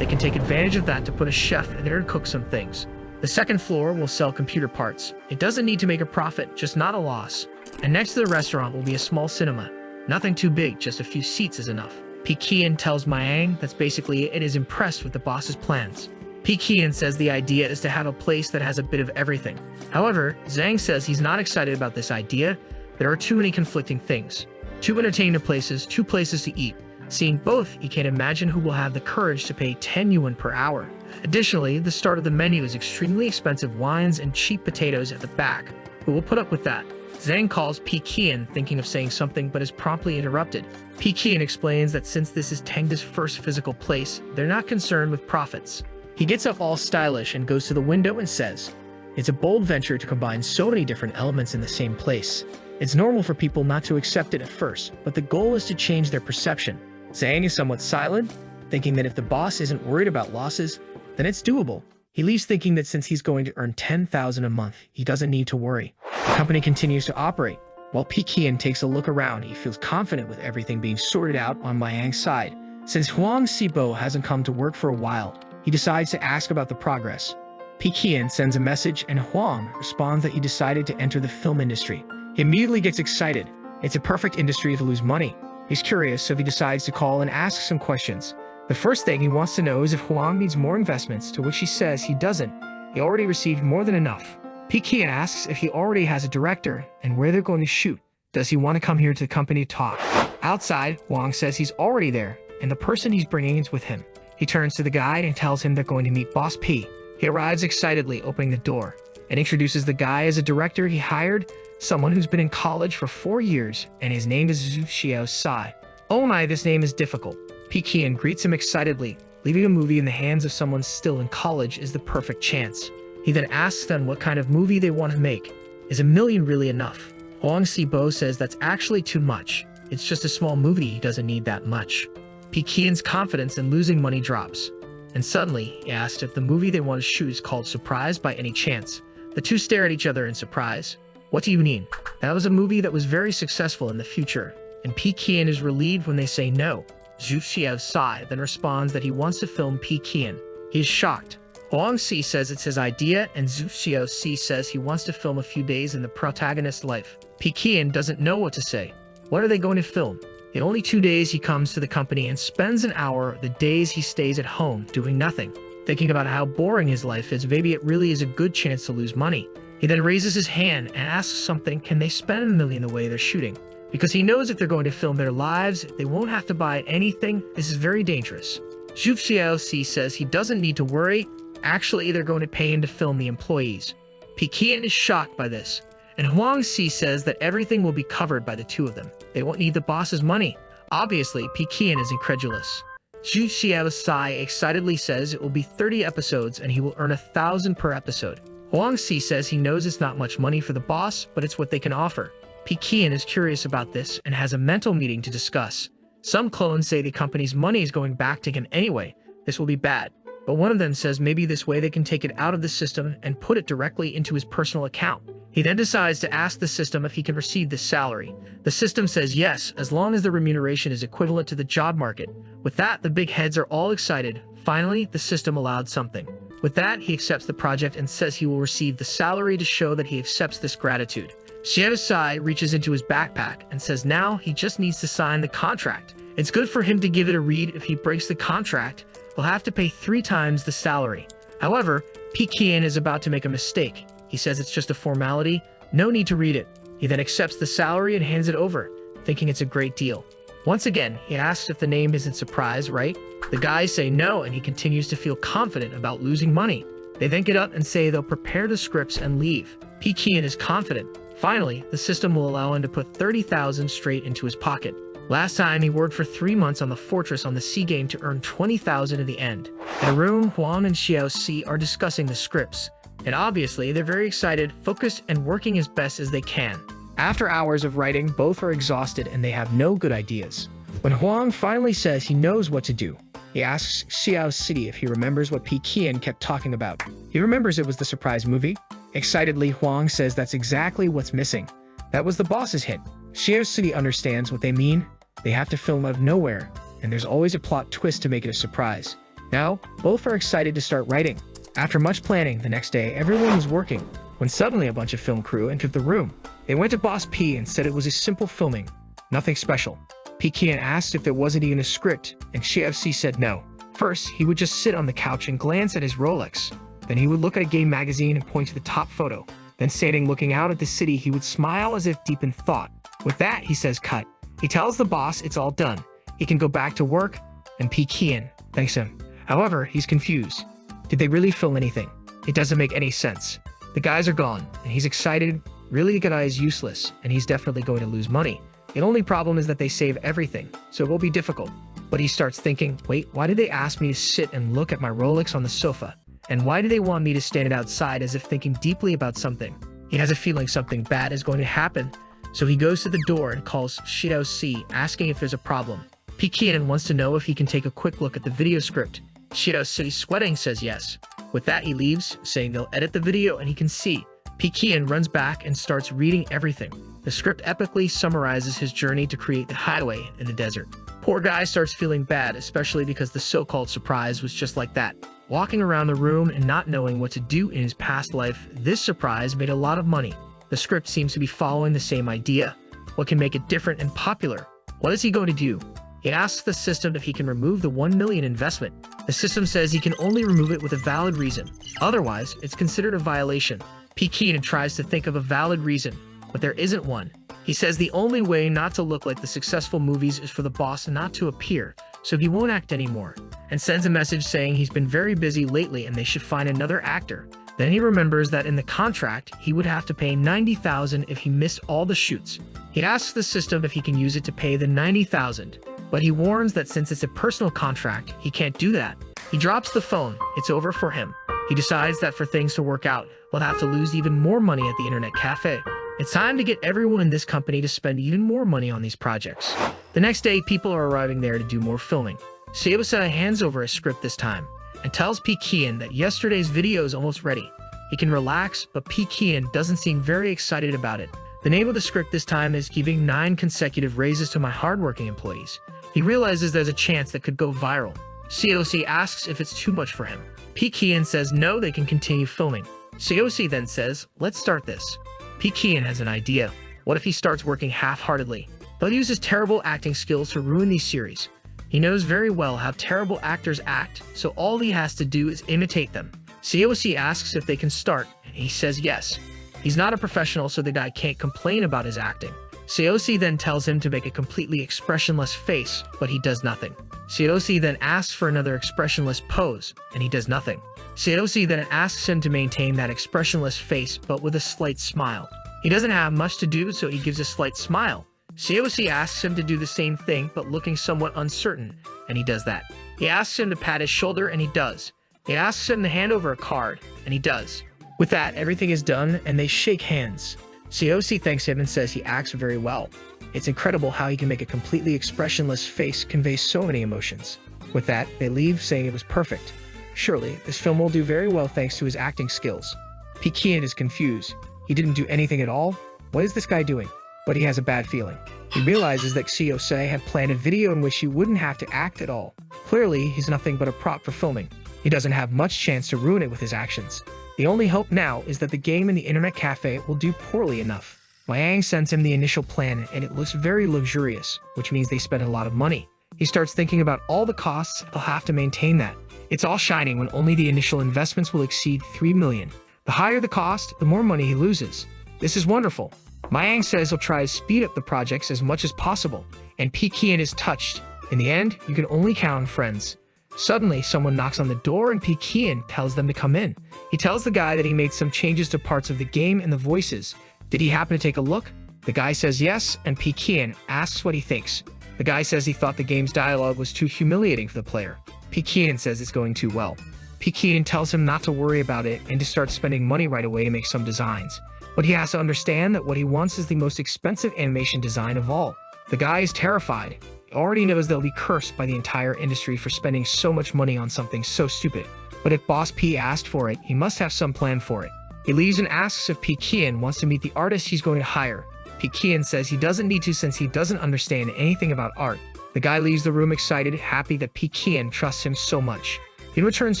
they can take advantage of that to put a chef in there to cook some things. The second floor will sell computer parts. It doesn't need to make a profit, just not a loss. And next to the restaurant will be a small cinema. Nothing too big, just a few seats is enough. Pekian tells Mayang that's basically it and is impressed with the boss's plans. Pekian says the idea is to have a place that has a bit of everything. However, Zhang says he's not excited about this idea. There are too many conflicting things. 2 entertainment places, 2 places to eat. Seeing both, he can't imagine who will have the courage to pay 10 yuan per hour. Additionally, the start of the menu is extremely expensive wines and cheap potatoes at the back. Who will put up with that? Zhang calls Pekian, thinking of saying something but is promptly interrupted. Pekian explains that since this is Tengda's first physical place, they're not concerned with profits. He gets up all stylish and goes to the window and says, "It's a bold venture to combine so many different elements in the same place. It's normal for people not to accept it at first, but the goal is to change their perception." Zhang is somewhat silent, thinking that if the boss isn't worried about losses, then it's doable. He leaves thinking that since he's going to earn 10,000 a month, he doesn't need to worry. The company continues to operate. While Pekian takes a look around, he feels confident with everything being sorted out on Mayang's side. Since Huang Xibo hasn't come to work for a while, he decides to ask about the progress. Pekian sends a message and Huang responds that he decided to enter the film industry. He immediately gets excited. It's a perfect industry to lose money. He's curious, so he decides to call and ask some questions. The first thing he wants to know is if Huang needs more investments, to which he says he doesn't. He already received more than enough. Pekian asks if he already has a director and where they're going to shoot. Does he want to come here to the company to talk? Outside, Huang says he's already there, and the person he's bringing is with him. He turns to the guide and tells him they're going to meet Boss P. He arrives excitedly, opening the door, and introduces the guy as a director he hired, someone who's been in college for 4 years, and his name is Zhu Xiao Sai. Oh my, this name is difficult. Pekian greets him excitedly. Leaving a movie in the hands of someone still in college is the perfect chance. He then asks them what kind of movie they want to make. Is $1 million really enough? Huang Xibo says that's actually too much. It's just a small movie, he doesn't need that much. Pekian's confidence in losing money drops. And suddenly, he asks if the movie they want to shoot is called Surprise by any chance. The two stare at each other in surprise. What do you mean? That was a movie that was very successful in the future. And Pekian is relieved when they say no. Zhu Xiao Sai then responds that he wants to film Pekian. He is shocked. Huang Si says it's his idea, and Zhu Xiao Si says he wants to film a few days in the protagonist's life. Pekian doesn't know what to say. What are they going to film? In only 2 days, he comes to the company and spends an hour the days he stays at home doing nothing, thinking about how boring his life is. Maybe it really is a good chance to lose money. He then raises his hand and asks something, can they spend $1 million the way they're shooting? Because he knows if they're going to film their lives, they won't have to buy anything. This is very dangerous. Zhu Xiao Si says he doesn't need to worry. Actually, they're going to pay him to film the employees. Pekian is shocked by this, and Huang Si says that everything will be covered by the two of them. They won't need the boss's money. Obviously, Pekian is incredulous. Zhu Xiao Sai excitedly says it will be 30 episodes and he will earn 1,000 per episode. Huang Si says he knows it's not much money for the boss, but it's what they can offer. Pekian is curious about this and has a mental meeting to discuss. Some clones say the company's money is going back to him anyway. This will be bad. But one of them says maybe this way they can take it out of the system and put it directly into his personal account. He then decides to ask the system if he can receive this salary. The system says yes, as long as the remuneration is equivalent to the job market. With that, the big heads are all excited. Finally, the system allowed something. With that, he accepts the project and says he will receive the salary to show that he accepts this gratitude. Xiao Sai reaches into his backpack and says now he just needs to sign the contract. It's good for him to give it a read. If he breaks the contract, he'll have to pay 3 times the salary. However, Pekian is about to make a mistake. He says it's just a formality, no need to read it. He then accepts the salary and hands it over, thinking it's a great deal. Once again, he asks if the name isn't Surprise, right? The guys say no, and he continues to feel confident about losing money. They then get up and say they'll prepare the scripts and leave. Pekian is confident. Finally, the system will allow him to put 30,000 straight into his pocket. Last time, he worked for 3 months on the fortress on the sea game to earn 20,000 in the end. In a room, Huang and Xiao Si are discussing the scripts. And obviously, they're very excited, focused, and working as best as they can. After hours of writing, both are exhausted and they have no good ideas. When Huang finally says he knows what to do, He asks Xiao City if he remembers what Pekian kept talking about. He remembers it was the surprise movie. Excitedly, Huang says that's exactly what's missing. That was the boss's hint. Xiao City understands what they mean. They have to film out of nowhere, and there's always a plot twist to make it a surprise. Now, both are excited to start writing. After much planning, the next day, everyone was working, when suddenly a bunch of film crew entered the room. They went to Boss P and said it was a simple filming, nothing special. Pekian asked if there wasn't even a script, and Xiao C said no. First, he would just sit on the couch and glance at his Rolex. Then he would look at a game magazine and point to the top photo. Then standing looking out at the city, he would smile as if deep in thought. With that, he says cut. He tells the boss it's all done. He can go back to work, and Pekian thanks him. However, he's confused. Did they really film anything? It doesn't make any sense. The guys are gone, and he's excited. Really, the guy is useless, and he's definitely going to lose money. The only problem is that they save everything, so it will be difficult. But he starts thinking, wait, why did they ask me to sit and look at my Rolex on the sofa? And why do they want me to stand outside as if thinking deeply about something? He has a feeling something bad is going to happen, so he goes to the door and calls Xiao C, asking if there's a problem. Pekian wants to know if he can take a quick look at the video script. Xiao C, sweating, says yes. With that, he leaves, saying they'll edit the video and he can see. Pekian runs back and starts reading everything. The script epically summarizes his journey to create the hideaway in the desert. Poor guy starts feeling bad, especially because the so-called surprise was just like that. Walking around the room and not knowing what to do in his past life, this surprise made a lot of money. The script seems to be following the same idea. What can make it different and popular? What is he going to do? He asks the system if he can remove the 1 million investment. The system says he can only remove it with a valid reason. Otherwise, it's considered a violation. Pekian tries to think of a valid reason, but there isn't one. He says the only way not to look like the successful movies is for the boss not to appear, so he won't act anymore, and sends a message saying he's been very busy lately and they should find another actor. Then he remembers that in the contract, he would have to pay 90,000 if he missed all the shoots. He asks the system if he can use it to pay the 90,000, but he warns that since it's a personal contract, he can't do that. He drops the phone. It's over for him. He decides that for things to work out, he'll have to lose even more money at the internet cafe. It's time to get everyone in this company to spend even more money on these projects. The next day, people are arriving there to do more filming. Seosa hands over a script this time and tells Pekian that yesterday's video is almost ready. He can relax, but Pekian doesn't seem very excited about it. The name of the script this time is Giving 9 Consecutive Raises to My Hardworking Employees. He realizes there's a chance that could go viral. COC asks if it's too much for him. Pekian says no, they can continue filming. COC then says, let's start this. Pekian has an idea. What if he starts working half-heartedly? They'll use his terrible acting skills to ruin these series. He knows very well how terrible actors act, so all he has to do is imitate them. COC asks if they can start, and he says yes. He's not a professional, so the guy can't complain about his acting. COC then tells him to make a completely expressionless face, but he does nothing. COC then asks for another expressionless pose, and he does nothing. COC then asks him to maintain that expressionless face, but with a slight smile. He doesn't have much to do, so he gives a slight smile. COC asks him to do the same thing, but looking somewhat uncertain, and he does that. He asks him to pat his shoulder, and he does. He asks him to hand over a card, and he does. With that, everything is done, and they shake hands. COC thanks him and says he acts very well. It's incredible how he can make a completely expressionless face convey so many emotions. With that, they leave saying it was perfect. Surely, this film will do very well thanks to his acting skills. Pekian is confused. He didn't do anything at all? What is this guy doing? But he has a bad feeling. He realizes that Xiaosei had planned a video in which he wouldn't have to act at all. Clearly, he's nothing but a prop for filming. He doesn't have much chance to ruin it with his actions. The only hope now is that the game in the internet cafe will do poorly enough. Liang sends him the initial plan, and it looks very luxurious, which means they spend a lot of money. He starts thinking about all the costs they'll have to maintain that. It's all shining when only the initial investments will exceed 3 million. The higher the cost, the more money he loses. This is wonderful. Liang says he'll try to speed up the projects as much as possible, and Pekian is touched. In the end, you can only count on friends. Suddenly, someone knocks on the door and Pekian tells them to come in. He tells the guy that he made some changes to parts of the game and the voices. Did he happen to take a look? The guy says yes, and Pekian asks what he thinks. The guy says he thought the game's dialogue was too humiliating for the player. Pekian says it's going too well. Pekian tells him not to worry about it and to start spending money right away to make some designs. But he has to understand that what he wants is the most expensive animation design of all. The guy is terrified. He already knows they'll be cursed by the entire industry for spending so much money on something so stupid. But if Boss P asked for it, he must have some plan for it. He leaves and asks if P. Kian wants to meet the artist he's going to hire. P. Kian says he doesn't need to since he doesn't understand anything about art. The guy leaves the room excited, happy that P. Kian trusts him so much. He returns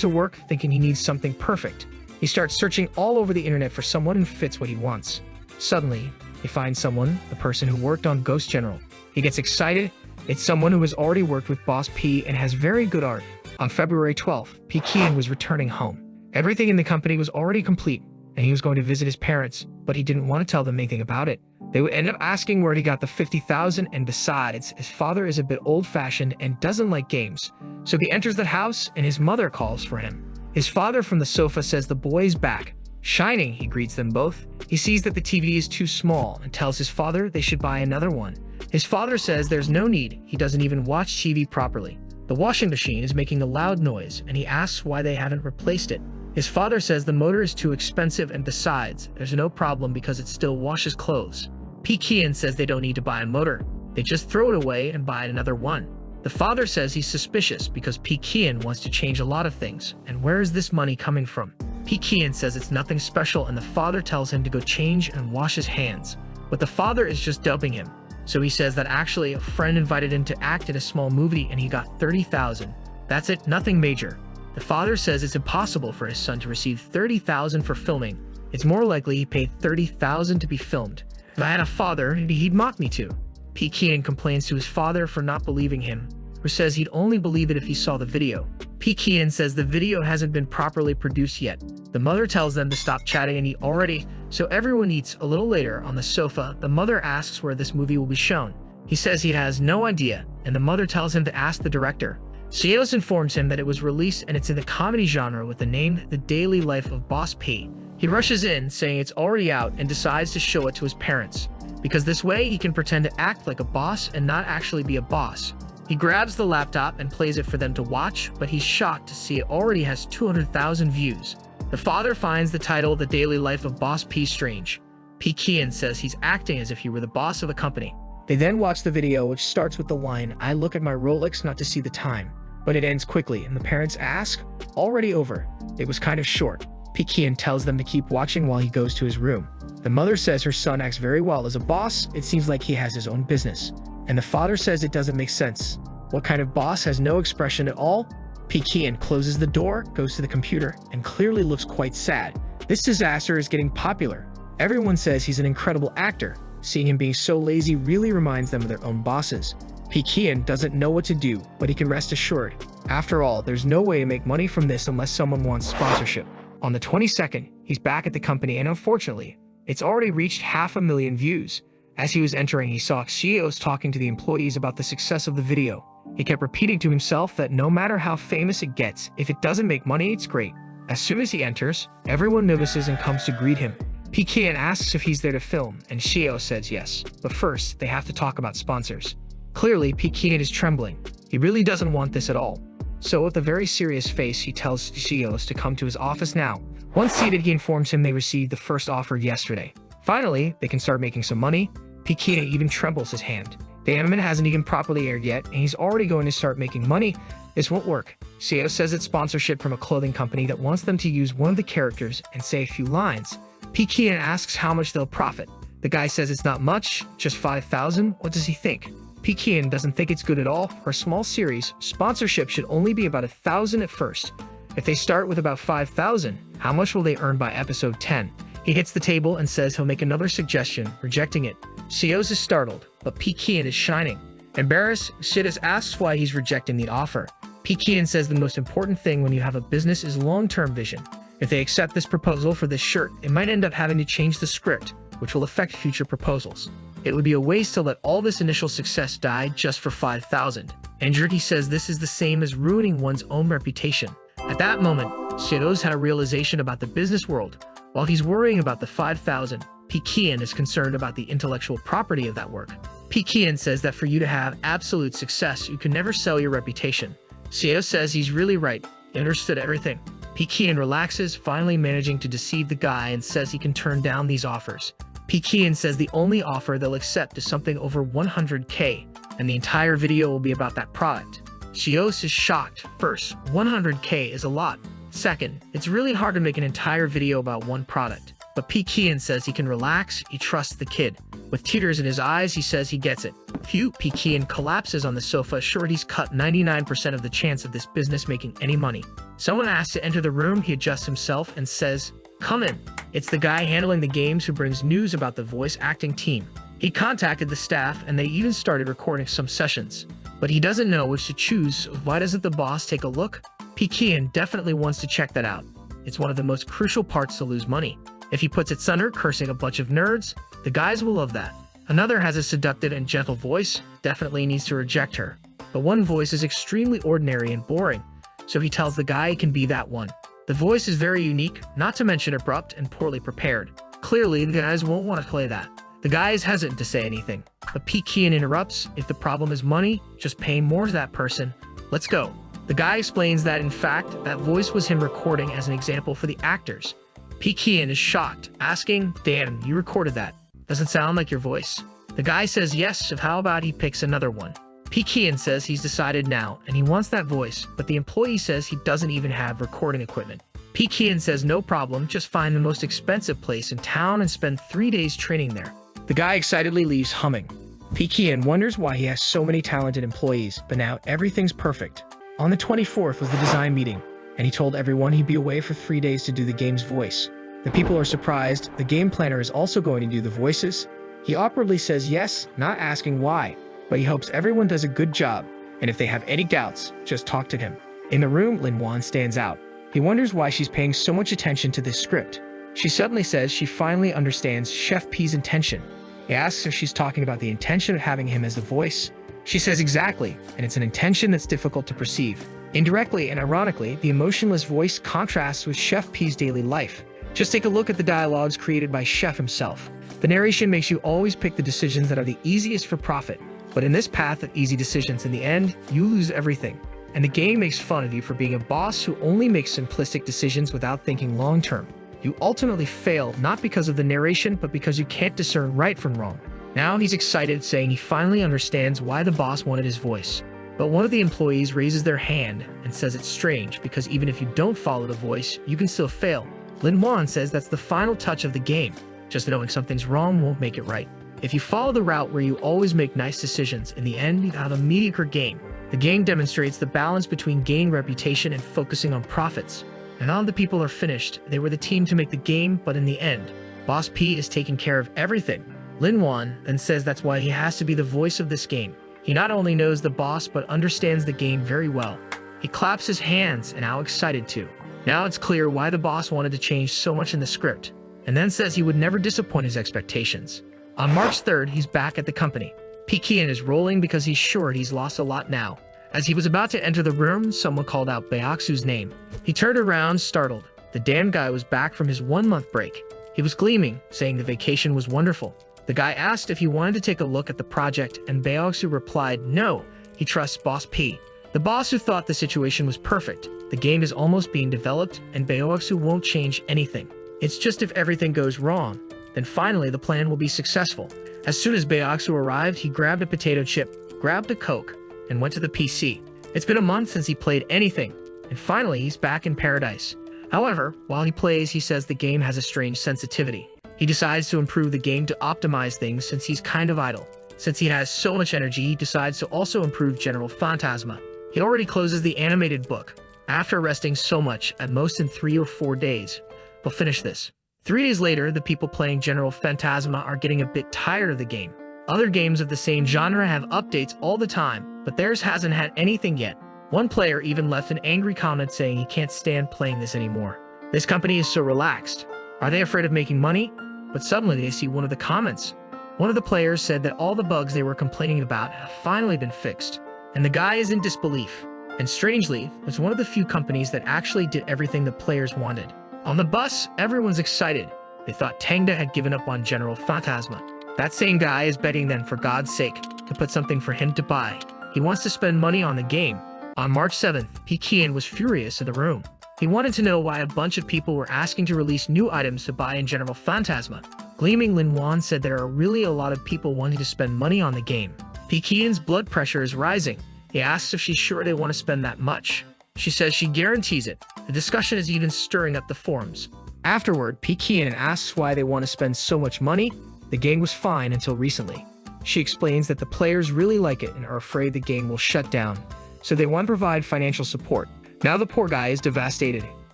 to work thinking he needs something perfect. He starts searching all over the internet for someone who fits what he wants. Suddenly, he finds someone, the person who worked on Ghost General. He gets excited. It's someone who has already worked with Boss P and has very good art. On February 12th, P. Kian was returning home. Everything in the company was already complete, and he was going to visit his parents, but he didn't want to tell them anything about it. They would end up asking where he got the $50,000, and besides, his father is a bit old-fashioned and doesn't like games. So he enters the house, and his mother calls for him. His father from the sofa says the boy's back. Shining, he greets them both. He sees that the TV is too small and tells his father they should buy another one. His father says there's no need, he doesn't even watch TV properly. The washing machine is making a loud noise, and he asks why they haven't replaced it. His father says the motor is too expensive, and besides, there's no problem because it still washes clothes. P. Kian says they don't need to buy a motor. They just throw it away and buy another one. The father says he's suspicious because P. Kian wants to change a lot of things, and where is this money coming from? P. Kian says it's nothing special, and the father tells him to go change and wash his hands. But the father is just duping him. So he says that actually a friend invited him to act in a small movie and he got $30,000. That's it, nothing major. The father says it's impossible for his son to receive $30,000 for filming. It's more likely he paid $30,000 to be filmed. If I had a father, he'd mock me too. P. Kian complains to his father for not believing him, who says he'd only believe it if he saw the video. P. Kian says the video hasn't been properly produced yet. The mother tells them to stop chatting and eat already, so everyone eats. A little later, on the sofa, the mother asks where this movie will be shown. He says he has no idea, and the mother tells him to ask the director. Sios informs him that it was released and it's in the comedy genre with the name The Daily Life of Boss P. He rushes in, saying it's already out, and decides to show it to his parents, because this way he can pretend to act like a boss and not actually be a boss. He grabs the laptop and plays it for them to watch, but he's shocked to see it already has 200,000 views. The father finds the title The Daily Life of Boss P strange. P. Kian says he's acting as if he were the boss of a company. They then watch the video, which starts with the line, "I look at my Rolex not to see the time." But it ends quickly, and the parents ask, "Already over." It was kind of short. P. Kian tells them to keep watching while he goes to his room. The mother says her son acts very well as a boss. It seems like he has his own business. And the father says it doesn't make sense. What kind of boss has no expression at all? P. Kian closes the door, goes to the computer, and clearly looks quite sad. This disaster is getting popular. Everyone says he's an incredible actor. Seeing him being so lazy really reminds them of their own bosses. P. Kian doesn't know what to do, but he can rest assured. After all, there's no way to make money from this unless someone wants sponsorship. On the 22nd, he's back at the company, and unfortunately, it's already reached 500,000 views. As he was entering, he saw CEOs talking to the employees about the success of the video. He kept repeating to himself that no matter how famous it gets, if it doesn't make money, it's great. As soon as he enters, everyone notices and comes to greet him. P. Kian asks if he's there to film, and Shio says yes. But first, they have to talk about sponsors. Clearly, P. Kian is trembling. He really doesn't want this at all. So with a very serious face, he tells Shios to come to his office now. Once seated, he informs him they received the first offer yesterday. Finally, they can start making some money. P. Kian even trembles his hand. The anime hasn't even properly aired yet, and he's already going to start making money. This won't work. Shio says it's sponsorship from a clothing company that wants them to use one of the characters and say a few lines. P. Kian asks how much they'll profit. The guy says it's not much, just 5,000. What does he think? P. Kian doesn't think it's good at all. For a small series, sponsorship should only be about 1,000 at first. If they start with about 5,000, how much will they earn by episode 10? He hits the table and says he'll make another suggestion, rejecting it. Sios is startled, but P. Kian is shining. Embarrassed, Shidas asks why he's rejecting the offer. P. Kian says the most important thing when you have a business is long-term vision. If they accept this proposal for this shirt, it might end up having to change the script, which will affect future proposals. It would be a waste to let all this initial success die just for 5,000. Injured, he says this is the same as ruining one's own reputation. At that moment, Shiros had a realization about the business world. While he's worrying about the 5,000, P. Kian is concerned about the intellectual property of that work. P. Kian says that for you to have absolute success, you can never sell your reputation. Shiros says he's really right. He understood everything. P. Kian relaxes, finally managing to deceive the guy, and says he can turn down these offers. Pekian says the only offer they'll accept is something over 100K, and the entire video will be about that product. Shios is shocked. First, 100K is a lot. Second, it's really hard to make an entire video about one product. But Pekian says he can relax, he trusts the kid. With tears in his eyes, he says he gets it. Phew, Pekian collapses on the sofa, sure he's cut 99% of the chance of this business making any money. Someone asks to enter the room, he adjusts himself and says, "Come in." It's the guy handling the games who brings news about the voice acting team. He contacted the staff and they even started recording some sessions. But he doesn't know which to choose, so why doesn't the boss take a look? Pekian definitely wants to check that out. It's one of the most crucial parts to lose money. If he puts it under cursing a bunch of nerds, the guys will love that. Another has a seductive and gentle voice, definitely needs to reject her. But one voice is extremely ordinary and boring, so he tells the guy he can be that one. The voice is very unique, not to mention abrupt and poorly prepared. Clearly, the guys won't want to play that. The guy is hesitant to say anything, but Pekian interrupts. If the problem is money, just pay more to that person. Let's go. The guy explains that in fact, that voice was him recording as an example for the actors. Pekian is shocked, asking, "Damn, you recorded that. Doesn't sound like your voice." The guy says yes, so how about he picks another one? Pekian says he's decided now, and he wants that voice, but the employee says he doesn't even have recording equipment. Pekian says no problem, just find the most expensive place in town and spend 3 days training there. The guy excitedly leaves humming. Pekian wonders why he has so many talented employees, but now everything's perfect. On the 24th was the design meeting, and he told everyone he'd be away for 3 days to do the game's voice. The people are surprised. The game planner is also going to do the voices. He awkwardly says yes, not asking why, but he hopes everyone does a good job, and if they have any doubts, just talk to him. In the room, Lin Wan stands out. He wonders why she's paying so much attention to this script. She suddenly says she finally understands Chef P's intention. He asks if she's talking about the intention of having him as the voice. She says exactly, and it's an intention that's difficult to perceive. Indirectly and ironically, the emotionless voice contrasts with Chef P's daily life. Just take a look at the dialogues created by Chef himself. The narration makes you always pick the decisions that are the easiest for profit. But in this path of easy decisions, in the end, you lose everything. And the game makes fun of you for being a boss who only makes simplistic decisions without thinking long-term. You ultimately fail not because of the narration, but because you can't discern right from wrong. Now he's excited, saying he finally understands why the boss wanted his voice. But one of the employees raises their hand and says it's strange because even if you don't follow the voice, you can still fail. Lin Wan says that's the final touch of the game. Just knowing something's wrong won't make it right. If you follow the route where you always make nice decisions, in the end you have a mediocre game. The game demonstrates the balance between gaining reputation and focusing on profits. And all the people are finished. They were the team to make the game, but in the end, Boss P is taking care of everything. Lin Wan then says that's why he has to be the voice of this game. He not only knows the boss, but understands the game very well. He claps his hands and how excited too. Now it's clear why the boss wanted to change so much in the script, and then says he would never disappoint his expectations. On March 3rd, he's back at the company. Pekian is rolling because he's sure he's lost a lot now. As he was about to enter the room, someone called out Baeksu's name. He turned around, startled. The damn guy was back from his 1-month break. He was gleaming, saying the vacation was wonderful. The guy asked if he wanted to take a look at the project, and Baeksu replied no, he trusts Boss P. The boss who thought the situation was perfect. The game is almost being developed, and Baeksu won't change anything. It's just if everything goes wrong, then finally the plan will be successful. As soon as Baeksu arrived, he grabbed a potato chip, grabbed a Coke, and went to the PC. It's been a month since he played anything, and finally he's back in paradise. However, while he plays, he says the game has a strange sensitivity. He decides to improve the game to optimize things since he's kind of idle. Since he has so much energy, he decides to also improve General Phantasma. He already closes the animated book. After resting so much, at most in 3 or 4 days, he'll finish this. 3 days later, the people playing General Phantasma are getting a bit tired of the game. Other games of the same genre have updates all the time, but theirs hasn't had anything yet. One player even left an angry comment saying he can't stand playing this anymore. This company is so relaxed. Are they afraid of making money? But suddenly they see one of the comments. One of the players said that all the bugs they were complaining about have finally been fixed. And the guy is in disbelief. And strangely, it's one of the few companies that actually did everything the players wanted. On the bus, everyone's excited. They thought Tangda had given up on General Phantasma. That same guy is begging them for God's sake to put something for him to buy. He wants to spend money on the game. On March 7th, Pekian was furious in the room. He wanted to know why a bunch of people were asking to release new items to buy in General Phantasma. Gleaming Lin Wan said there are really a lot of people wanting to spend money on the game. Pekian's blood pressure is rising. He asks if she's sure they want to spend that much. She says she guarantees it. The discussion is even stirring up the forums. Afterward, Pekian asks why they want to spend so much money. The game was fine until recently. She explains that the players really like it and are afraid the game will shut down, so they want to provide financial support. Now the poor guy is devastated.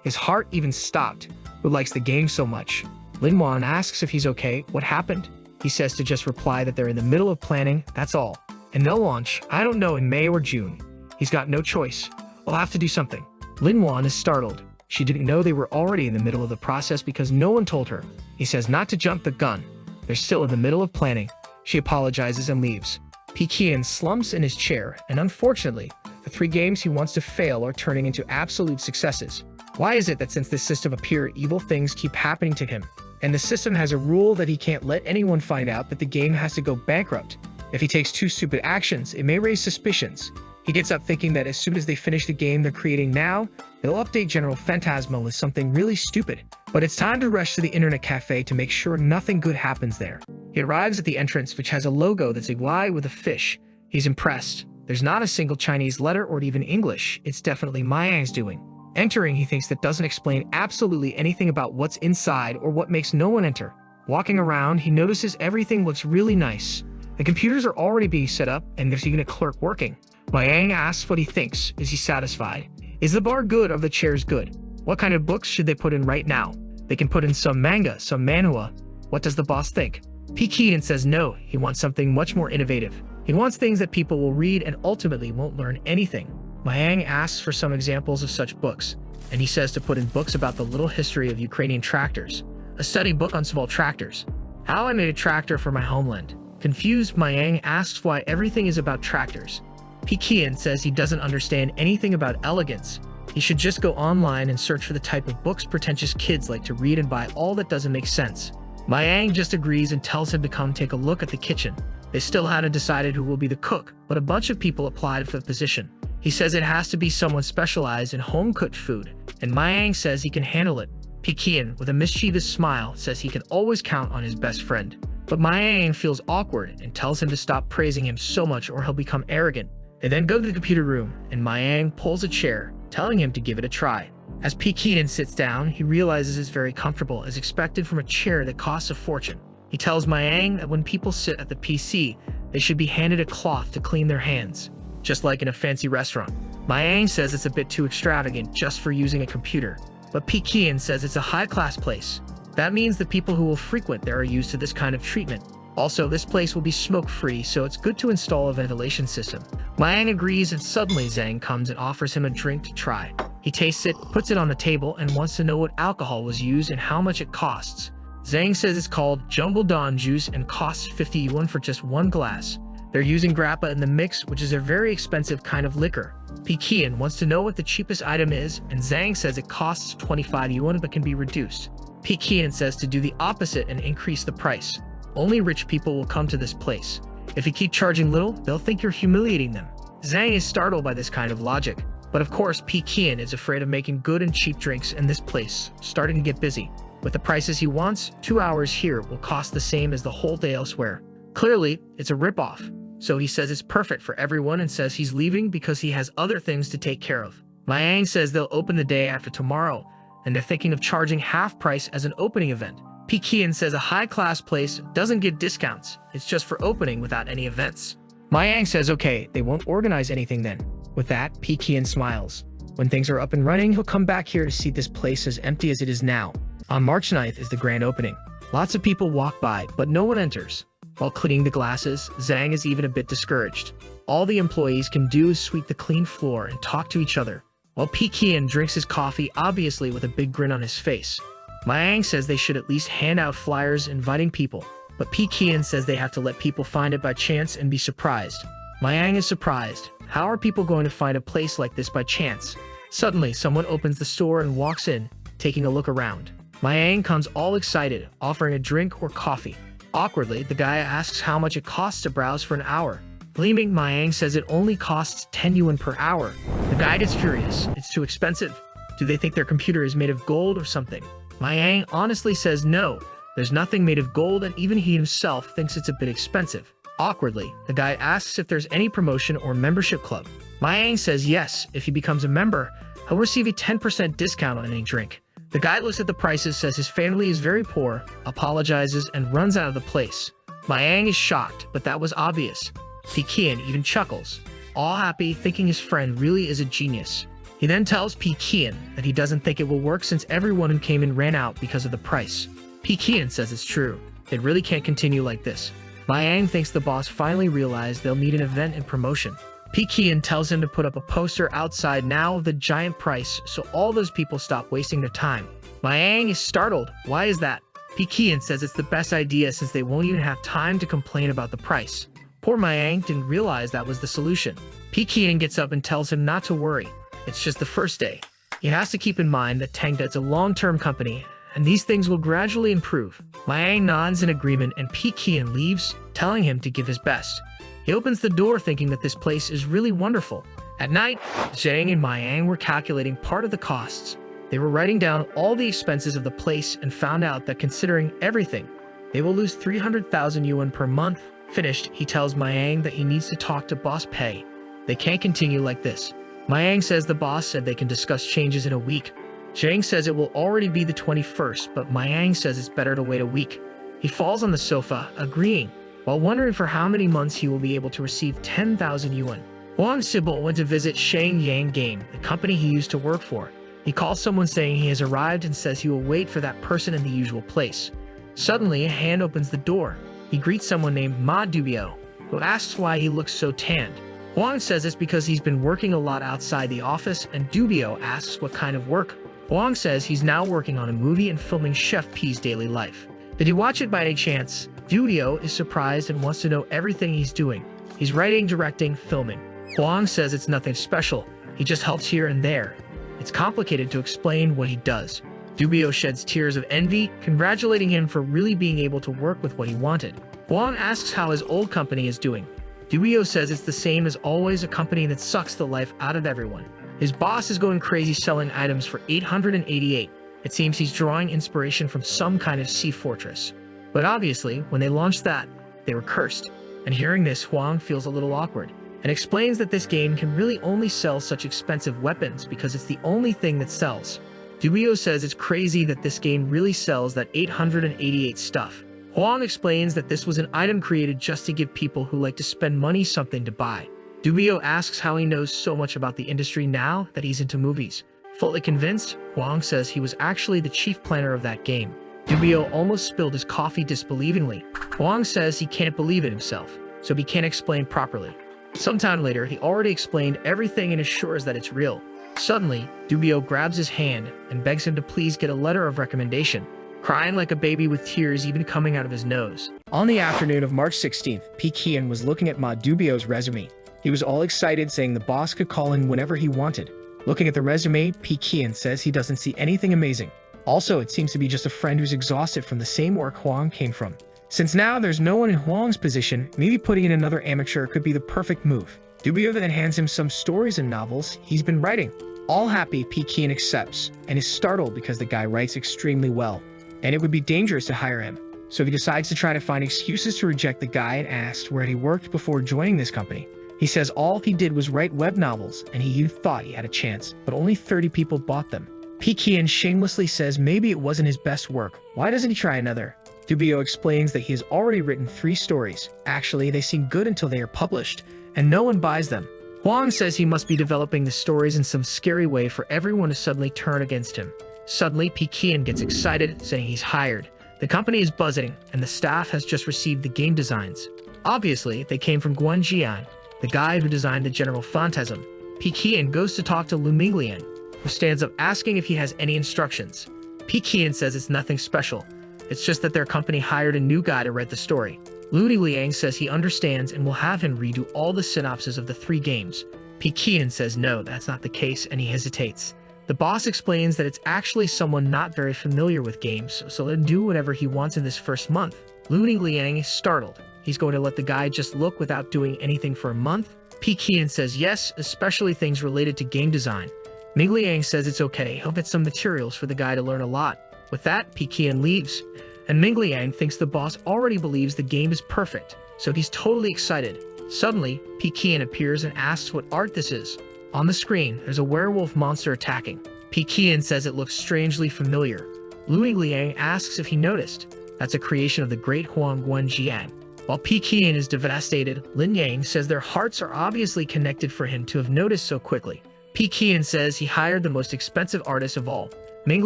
His heart even stopped, who likes the game so much. Lin Wan asks if he's okay, what happened? He says to just reply that they're in the middle of planning, that's all. And they'll launch, I don't know, in May or June. He's got no choice. We'll have to do something. Lin Wan is startled. She didn't know they were already in the middle of the process because no one told her. He says not to jump the gun. They're still in the middle of planning. She apologizes and leaves. Pekian slumps in his chair, and unfortunately, the 3 games he wants to fail are turning into absolute successes. Why is it that since this system appeared, evil things keep happening to him? And the system has a rule that he can't let anyone find out that the game has to go bankrupt. If he takes 2 stupid actions, it may raise suspicions. He gets up thinking that as soon as they finish the game they're creating now, they'll update General Phantasmo with something really stupid. But it's time to rush to the internet cafe to make sure nothing good happens there. He arrives at the entrance, which has a logo that's a Y with a fish. He's impressed. There's not a single Chinese letter or even English. It's definitely Mayang's doing. Entering, he thinks that doesn't explain absolutely anything about what's inside or what makes no one enter. Walking around, he notices everything looks really nice. The computers are already being set up, and there's even a clerk working. Mayang asks what he thinks. Is he satisfied? Is the bar good or the chairs good? What kind of books should they put in right now? They can put in some manga, some manhwa. What does the boss think? Pekian says no, he wants something much more innovative. He wants things that people will read and ultimately won't learn anything. Mayang asks for some examples of such books, and he says to put in books about the little history of Ukrainian tractors, a study book on small tractors. How I made a tractor for my homeland. Confused, Mayang asks why everything is about tractors. Pekian says he doesn't understand anything about elegance. He should just go online and search for the type of books pretentious kids like to read and buy all that doesn't make sense. Mayang just agrees and tells him to come take a look at the kitchen. They still hadn't decided who will be the cook, but a bunch of people applied for the position. He says it has to be someone specialized in home-cooked food, and Mayang says he can handle it. Pekian, with a mischievous smile, says he can always count on his best friend. But Mayang feels awkward and tells him to stop praising him so much or he'll become arrogant. They then go to the computer room, and Mayang pulls a chair, telling him to give it a try. As Pekian sits down, he realizes it's very comfortable, as expected from a chair that costs a fortune. He tells Mayang that when people sit at the PC, they should be handed a cloth to clean their hands, just like in a fancy restaurant. Mayang says it's a bit too extravagant just for using a computer, but Pekian says it's a high-class place. That means the people who will frequent there are used to this kind of treatment. Also, this place will be smoke-free, so it's good to install a ventilation system. Mayang agrees, and suddenly Zhang comes and offers him a drink to try. He tastes it, puts it on the table, and wants to know what alcohol was used and how much it costs. Zhang says it's called Jungle Dawn juice and costs 50 yuan for just 1 glass. They're using grappa in the mix, which is a very expensive kind of liquor. Pekian wants to know what the cheapest item is, and Zhang says it costs 25 yuan but can be reduced. Pekian says to do the opposite and increase the price. Only rich people will come to this place. If you keep charging little, they'll think you're humiliating them. Zhang is startled by this kind of logic. But of course, Pekian is afraid of making good and cheap drinks in this place, starting to get busy. With the prices he wants, 2 hours here will cost the same as the whole day elsewhere. Clearly, it's a ripoff. So he says it's perfect for everyone and says he's leaving because he has other things to take care of. Mayang says they'll open the day after tomorrow, and they're thinking of charging half price as an opening event. Pekian says a high-class place doesn't get discounts, it's just for opening without any events. Mayang says okay, they won't organize anything then. With that, Pekian smiles. When things are up and running, he'll come back here to see this place as empty as it is now. On March 9th is the grand opening. Lots of people walk by, but no one enters. While cleaning the glasses, Zhang is even a bit discouraged. All the employees can do is sweep the clean floor and talk to each other, while Pekian drinks his coffee, obviously with a big grin on his face. Mayang says they should at least hand out flyers inviting people, but Pekian says they have to let people find it by chance and be surprised. Mayang is surprised. How are people going to find a place like this by chance? Suddenly, someone opens the store and walks in, taking a look around. Mayang comes all excited, offering a drink or coffee. Awkwardly, the guy asks how much it costs to browse for an hour. Gleaming, Mayang says it only costs 10 yuan per hour. The guy gets furious. It's too expensive. Do they think their computer is made of gold or something? Mayang honestly says no. There's nothing made of gold, and even he himself thinks it's a bit expensive. Awkwardly, the guy asks if there's any promotion or membership club. Mayang says yes, if he becomes a member, he'll receive a 10% discount on any drink. The guy looks at the prices, says his family is very poor, apologizes, and runs out of the place. Mayang is shocked, but that was obvious. Pekian even chuckles, all happy, thinking his friend really is a genius. He then tells Pekian that he doesn't think it will work since everyone who came in ran out because of the price. Pekian says it's true. It really can't continue like this. Mayang thinks the boss finally realized they'll need an event and promotion. Pekian tells him to put up a poster outside now of the giant price so all those people stop wasting their time. Mayang is startled. Why is that? Pekian says it's the best idea since they won't even have time to complain about the price. Poor Mayang didn't realize that was the solution. Pekian gets up and tells him not to worry. It's just the first day. He has to keep in mind that Tangda's a long-term company, and these things will gradually improve. Mayang nods in agreement and Pekian leaves, telling him to give his best. He opens the door thinking that this place is really wonderful. At night, Zhang and Mayang were calculating part of the costs. They were writing down all the expenses of the place and found out that considering everything, they will lose 300,000 yuan per month. Finished, he tells Mayang that he needs to talk to Boss Pei. They can't continue like this. Mayang says the boss said they can discuss changes in a week. Zhang says it will already be the 21st, but Mayang says it's better to wait a week. He falls on the sofa, agreeing, while wondering for how many months he will be able to receive 10,000 yuan. Huang Sibyl went to visit Shang Yang Game, the company he used to work for. He calls someone saying he has arrived and says he will wait for that person in the usual place. Suddenly, a hand opens the door. He greets someone named Ma Dubio, who asks why he looks so tanned. Huang says it's because he's been working a lot outside the office, and Dubio asks what kind of work. Huang says he's now working on a movie and filming Chef P's daily life. Did he watch it by any chance? Dubio is surprised and wants to know everything he's doing. He's writing, directing, filming. Huang says it's nothing special. He just helps here and there. It's complicated to explain what he does. Dubio sheds tears of envy, congratulating him for really being able to work with what he wanted. Huang asks how his old company is doing. Dubio says it's the same as always, a company that sucks the life out of everyone. His boss is going crazy selling items for 888. It seems he's drawing inspiration from some kind of sea fortress. But obviously, when they launched that, they were cursed. And hearing this, Huang feels a little awkward and explains that this game can really only sell such expensive weapons because it's the only thing that sells. Dubio says it's crazy that this game really sells that 888 stuff. Huang explains that this was an item created just to give people who like to spend money something to buy. Dubio asks how he knows so much about the industry now that he's into movies. Fully convinced, Huang says he was actually the chief planner of that game. Dubio almost spilled his coffee disbelievingly. Huang says he can't believe it himself, so he can't explain properly. Sometime later, he already explained everything and assures that it's real. Suddenly, Dubio grabs his hand and begs him to please get a letter of recommendation, crying like a baby with tears even coming out of his nose. On the afternoon of March 16th, Pekian was looking at Ma Dubio's resume. He was all excited, saying the boss could call in whenever he wanted. Looking at the resume, Pekian says he doesn't see anything amazing. Also, it seems to be just a friend who's exhausted from the same work Huang came from. Since now there's no one in Huang's position, maybe putting in another amateur could be the perfect move. Dubio then hands him some stories and novels he's been writing. All happy, Pekian accepts, and is startled because the guy writes extremely well, and it would be dangerous to hire him. So he decides to try to find excuses to reject the guy and asks where he worked before joining this company. He says all he did was write web novels, and he thought he had a chance, but only 30 people bought them. Pekian shamelessly says maybe it wasn't his best work. Why doesn't he try another? Dubio explains that he has already written 3 stories. Actually, they seem good until they are published, and no one buys them. Huang says he must be developing the stories in some scary way for everyone to suddenly turn against him. Suddenly, Pekian gets excited, saying he's hired. The company is buzzing, and the staff has just received the game designs. Obviously, they came from Guan Jian, the guy who designed the General Phantasm. Pekian goes to talk to Lu Minglian, who stands up asking if he has any instructions. Pekian says it's nothing special. It's just that their company hired a new guy to write the story. Lu Liang says he understands and will have him redo all the synopses of the 3 games. Pekian says no, that's not the case, and he hesitates. The boss explains that it's actually someone not very familiar with games, so let him do whatever he wants in this first month. Lu Liang is startled. He's going to let the guy just look without doing anything for a month? Pekian says yes, especially things related to game design. Mingliang says it's okay, he'll get some materials for the guy to learn a lot. With that, Pekian leaves, and Ming Liang thinks the boss already believes the game is perfect, so he's totally excited. Suddenly, Pekian appears and asks what art this is. On the screen, there's a werewolf monster attacking. Pekian says it looks strangely familiar. Lu Liang asks if he noticed. That's a creation of the great Huang Guanjian. While Pekian is devastated, Lin Yang says their hearts are obviously connected for him to have noticed so quickly. Pekian says he hired the most expensive artist of all. Ming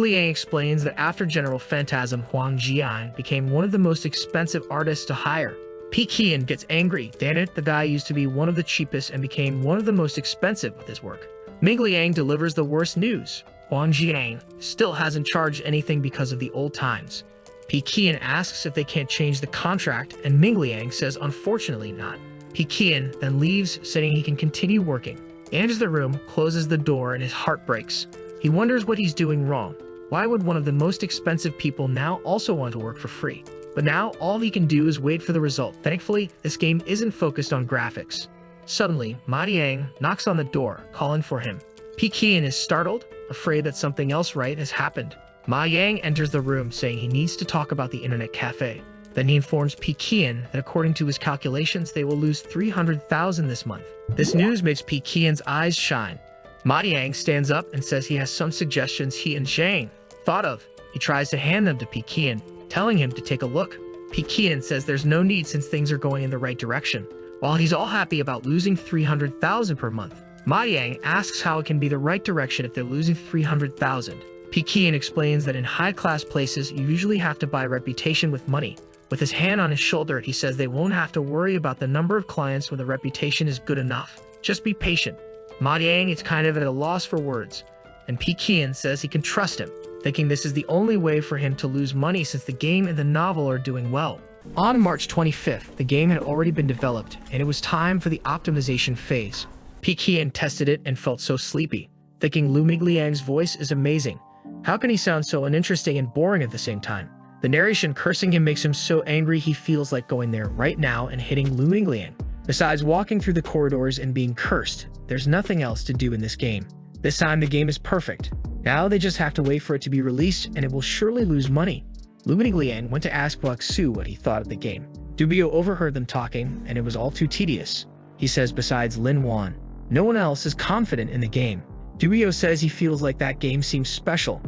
Liang explains that after General Phantasm, Huang Jian became one of the most expensive artists to hire. Pekian gets angry. Damn it, the guy used to be one of the cheapest and became one of the most expensive with his work. Ming Liang delivers the worst news. Huang Jian still hasn't charged anything because of the old times. Pekian asks if they can't change the contract, and Ming Liang says unfortunately not. Pekian then leaves, saying he can continue working. He enters the room, closes the door, and his heart breaks. He wonders what he's doing wrong. Why would one of the most expensive people now also want to work for free? But now all he can do is wait for the result. Thankfully, this game isn't focused on graphics. Suddenly, Ma Yang knocks on the door, calling for him. Pekian is startled, afraid that something else right has happened. Ma Yang enters the room, saying he needs to talk about the internet cafe. Then he informs Pekian that according to his calculations, they will lose 300,000 this month. This news makes Pekian's eyes shine. Ma Yang stands up and says he has some suggestions he and Zhang thought of. He tries to hand them to Pekian, telling him to take a look. Pekian says there's no need since things are going in the right direction. While he's all happy about losing 300,000 per month, Ma Yang asks how it can be the right direction if they're losing 300,000. Pekian explains that in high-class places, you usually have to buy reputation with money. With his hand on his shoulder, he says they won't have to worry about the number of clients when the reputation is good enough. Just be patient. Ma Yang is kind of at a loss for words, and Pekian says he can trust him, thinking this is the only way for him to lose money since the game and the novel are doing well. On March 25th, the game had already been developed, and it was time for the optimization phase. Pekian tested it and felt so sleepy, thinking Lu Mingliang's voice is amazing. How can he sound so uninteresting and boring at the same time? The narration cursing him makes him so angry he feels like going there right now and hitting Lu Mingliang. Besides walking through the corridors and being cursed, there's nothing else to do in this game. This time the game is perfect. Now they just have to wait for it to be released and it will surely lose money. Lu Mingliang went to ask Su what he thought of the game. Dubio overheard them talking and it was all too tedious. He says besides Lin Wan, no one else is confident in the game. Dubio says he feels like that game seems special.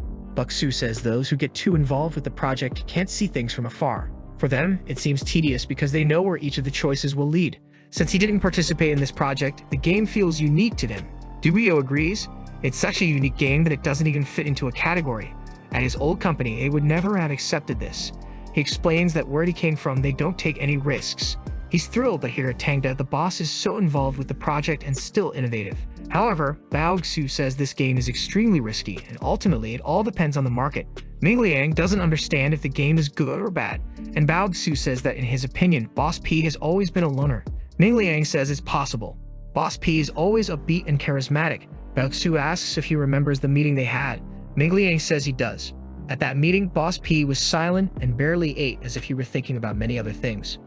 Su says those who get too involved with the project can't see things from afar. For them, it seems tedious because they know where each of the choices will lead. Since he didn't participate in this project, the game feels unique to him. Dubio agrees. It's such a unique game that it doesn't even fit into a category. At his old company, they would never have accepted this. He explains that where he came from, they don't take any risks. He's thrilled that here at Tangda, the boss is so involved with the project and still innovative. However, Su says this game is extremely risky, and ultimately it all depends on the market. Ming Liang doesn't understand if the game is good or bad, and Su says that in his opinion, Boss P has always been a loner. Ming Liang says it's possible. Boss P is always upbeat and charismatic. Su asks if he remembers the meeting they had. Ming Liang says he does. At that meeting, Boss P was silent and barely ate as if he were thinking about many other things.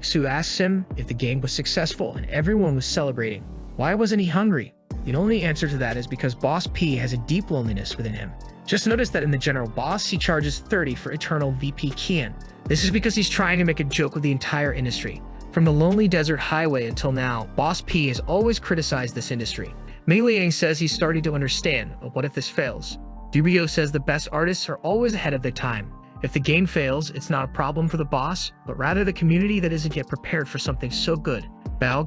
Su asks him if the game was successful and everyone was celebrating. Why wasn't he hungry? The only answer to that is because Boss P has a deep loneliness within him. Just notice that in the General Boss, he charges 30 for Eternal VP Kian. This is because he's trying to make a joke with the entire industry. From the Lonely Desert Highway until now, Boss P has always criticized this industry. Ming Liang says he's starting to understand, but what if this fails? Dubio says the best artists are always ahead of their time. If the game fails, it's not a problem for the boss, but rather the community that isn't yet prepared for something so good.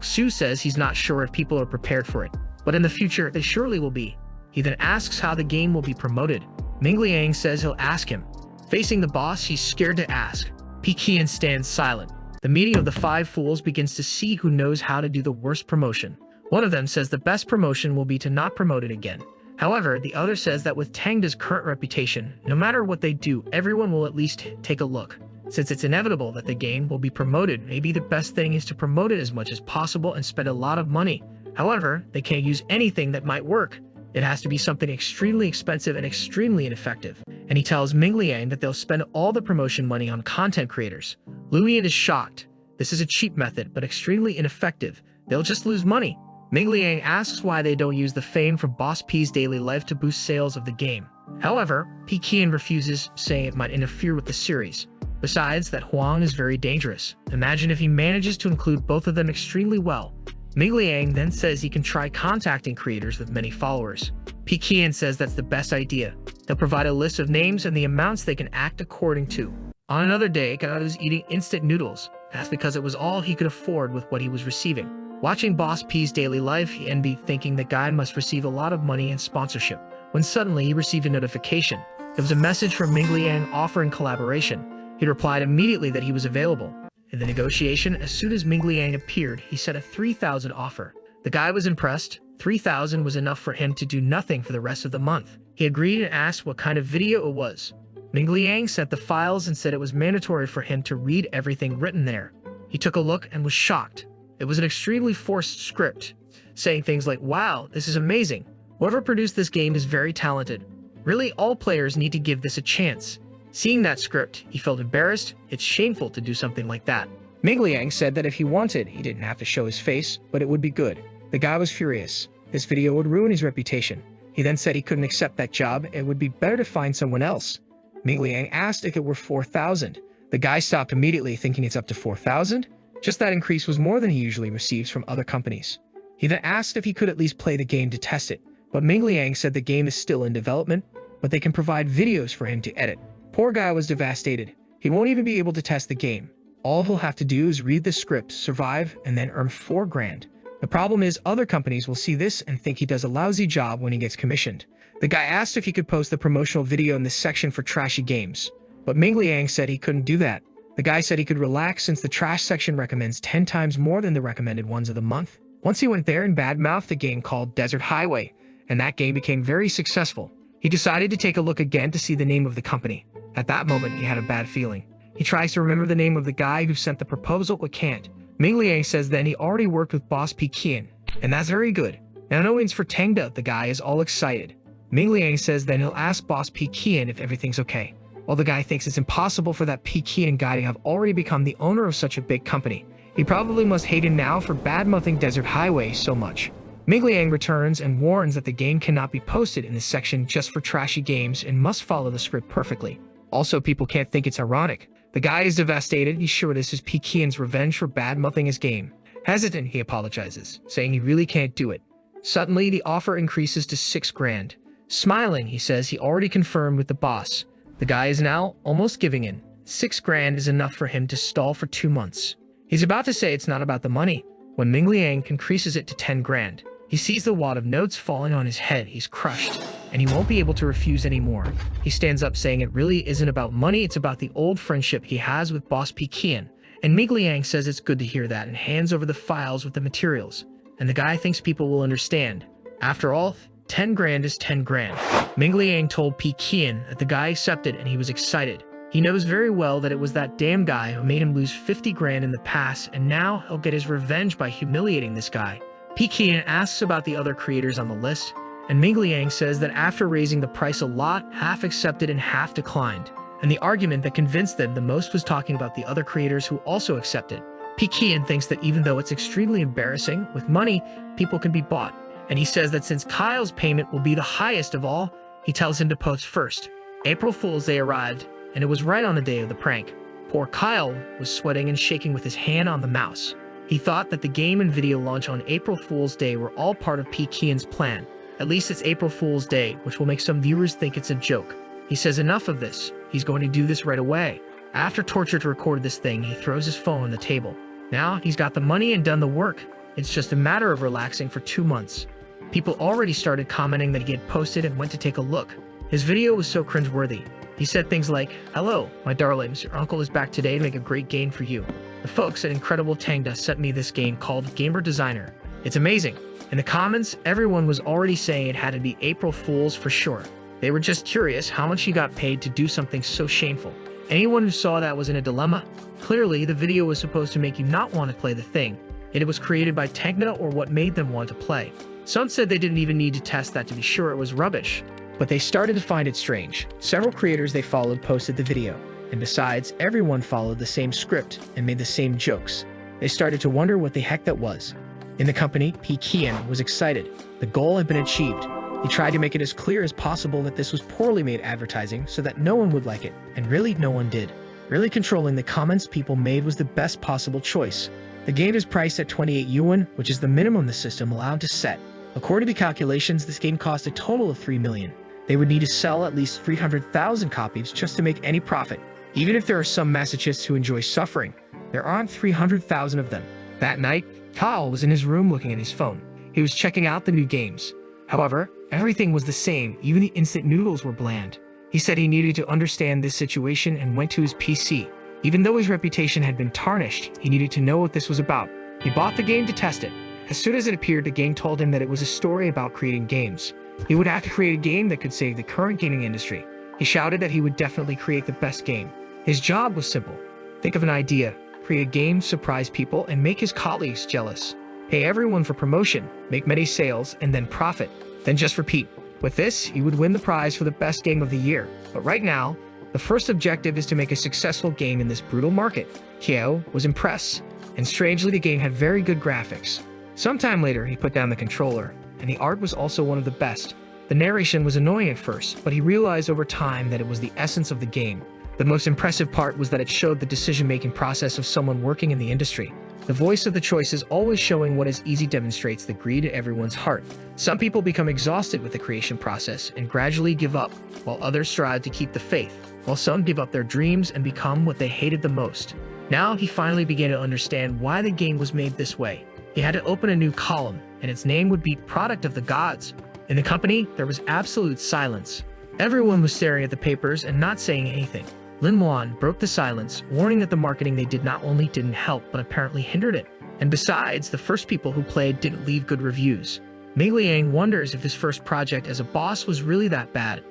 Su says he's not sure if people are prepared for it, but in the future, they surely will be. He then asks how the game will be promoted. Ming Liang says he'll ask him. Facing the boss, he's scared to ask. Pekian stands silent. The meeting of the five fools begins to see who knows how to do the worst promotion. One of them says the best promotion will be to not promote it again. However, the other says that with Tangda's current reputation, no matter what they do, everyone will at least take a look. Since it's inevitable that the game will be promoted, maybe the best thing is to promote it as much as possible and spend a lot of money. However, they can't use anything that might work. It has to be something extremely expensive and extremely ineffective. And he tells Ming Liang that they'll spend all the promotion money on content creators. Liang is shocked. This is a cheap method, but extremely ineffective. They'll just lose money. Ming Liang asks why they don't use the fame from Boss P's daily life to boost sales of the game. However, Pekian refuses, saying it might interfere with the series. Besides that, Huang is very dangerous. Imagine if he manages to include both of them extremely well. Ming Liang then says he can try contacting creators with many followers. Qian says that's the best idea. They'll provide a list of names and the amounts they can act according to. On another day, Gao was eating instant noodles. That's because it was all he could afford with what he was receiving. Watching Boss P's daily life, he envied, thinking that Guy must receive a lot of money and sponsorship. When suddenly he received a notification. It was a message from Ming Liang offering collaboration. He replied immediately that he was available. In the negotiation, as soon as Ming Liang appeared, he sent a 3,000 offer. The guy was impressed. 3,000 was enough for him to do nothing for the rest of the month. He agreed and asked what kind of video it was. Ming Liang sent the files and said it was mandatory for him to read everything written there. He took a look and was shocked. It was an extremely forced script, saying things like, "Wow, this is amazing. Whoever produced this game is very talented. Really, all players need to give this a chance." Seeing that script, he felt embarrassed. It's shameful to do something like that. Ming Liang said that if he wanted, he didn't have to show his face, but it would be good. The guy was furious. This video would ruin his reputation. He then said he couldn't accept that job. It would be better to find someone else. Ming Liang asked if it were 4,000. The guy stopped immediately, thinking it's up to 4,000? Just that increase was more than he usually receives from other companies. He then asked if he could at least play the game to test it, but Ming Liang said the game is still in development, but they can provide videos for him to edit. Poor guy was devastated. He won't even be able to test the game. All he'll have to do is read the script, survive, and then earn 4 grand. The problem is other companies will see this and think he does a lousy job when he gets commissioned. The guy asked if he could post the promotional video in this section for trashy games, but Ming Liang said he couldn't do that. The guy said he could relax since the trash section recommends 10 times more than the recommended ones of the month. Once he went there and badmouthed a game called Desert Highway, and that game became very successful. He decided to take a look again to see the name of the company. At that moment, he had a bad feeling. He tries to remember the name of the guy who sent the proposal but can't. Ming Liang says then he already worked with Boss Qian, and that's very good. Now no wins for Tengda, the guy is all excited. Ming Liang says then he'll ask Boss Qian if everything's okay. While the guy thinks it's impossible for that Qian guy to have already become the owner of such a big company. He probably must hate him now for badmouthing Desert Highway so much. Ming Liang returns and warns that the game cannot be posted in this section just for trashy games and must follow the script perfectly. Also, people can't think it's ironic. The guy is devastated. He's sure this is Qian's revenge for badmouthing his game. Hesitant, he apologizes, saying he really can't do it. Suddenly, the offer increases to 6 grand. Smiling, he says he already confirmed with the boss. The guy is now almost giving in. 6 grand is enough for him to stall for 2 months. He's about to say it's not about the money, when Ming Liang increases it to 10 grand. He sees the wad of notes falling on his head. He's crushed, and he won't be able to refuse anymore. He stands up saying it really isn't about money, it's about the old friendship he has with Boss Qian. And Ming Liang says it's good to hear that and hands over the files with the materials. And the guy thinks people will understand. After all, 10 grand is 10 grand. Ming Liang told Qian that the guy accepted and he was excited. He knows very well that it was that damn guy who made him lose 50 grand in the past, and now he'll get his revenge by humiliating this guy. Qian asks about the other creators on the list, and Ming Liang says that after raising the price a lot, half accepted and half declined. And the argument that convinced them the most was talking about the other creators who also accepted. Qian thinks that even though it's extremely embarrassing, with money, people can be bought. And he says that since Kyle's payment will be the highest of all, he tells him to post first. April Fool's Day arrived, and it was right on the day of the prank. Poor Kyle was sweating and shaking with his hand on the mouse. He thought that the game and video launch on April Fool's Day were all part of Qian's plan. At least it's April Fool's Day, which will make some viewers think it's a joke. He says enough of this. He's going to do this right away. After torture to record this thing, he throws his phone on the table. Now he's got the money and done the work. It's just a matter of relaxing for 2 months. People already started commenting that he had posted and went to take a look. His video was so cringeworthy. He said things like, "Hello, my darlings, your uncle is back today to make a great game for you. The folks at Incredible Tangda sent me this game called Gamer Designer. It's amazing." In the comments, everyone was already saying it had to be April Fool's for sure. They were just curious how much he got paid to do something so shameful. Anyone who saw that was in a dilemma. Clearly, the video was supposed to make you not want to play the thing, yet it was created by Tangda or what made them want to play. Some said they didn't even need to test that to be sure it was rubbish. But they started to find it strange. Several creators they followed posted the video. And besides, everyone followed the same script and made the same jokes. They started to wonder what the heck that was. In the company, Qian was excited. The goal had been achieved. He tried to make it as clear as possible that this was poorly made advertising so that no one would like it, and really no one did. Really controlling the comments people made was the best possible choice. The game is priced at 28 yuan, which is the minimum the system allowed to set. According to calculations, this game cost a total of 3 million. They would need to sell at least 300,000 copies just to make any profit. Even if there are some masochists who enjoy suffering, there aren't 300,000 of them. That night, Kyle was in his room looking at his phone. He was checking out the new games. However, everything was the same, even the instant noodles were bland. He said he needed to understand this situation and went to his PC. Even though his reputation had been tarnished, he needed to know what this was about. He bought the game to test it. As soon as it appeared, the game told him that it was a story about creating games. He would have to create a game that could save the current gaming industry. He shouted that he would definitely create the best game. His job was simple. Think of an idea, create a game, surprise people, and make his colleagues jealous. Pay everyone for promotion, make many sales, and then profit. Then just repeat. With this, he would win the prize for the best game of the year. But right now, the first objective is to make a successful game in this brutal market. Kiao was impressed, and strangely the game had very good graphics. Sometime later, he put down the controller, and the art was also one of the best. The narration was annoying at first, but he realized over time that it was the essence of the game. The most impressive part was that it showed the decision-making process of someone working in the industry. The voice of the choices always showing what is easy demonstrates the greed in everyone's heart. Some people become exhausted with the creation process and gradually give up, while others strive to keep the faith, while some give up their dreams and become what they hated the most. Now he finally began to understand why the game was made this way. He had to open a new column, and its name would be Product of the Gods. In the company, there was absolute silence. Everyone was staring at the papers and not saying anything. Lin Wan broke the silence, warning that the marketing they did not only didn't help, but apparently hindered it. And besides, the first people who played didn't leave good reviews. Mei Liang wonders if his first project as a boss was really that bad.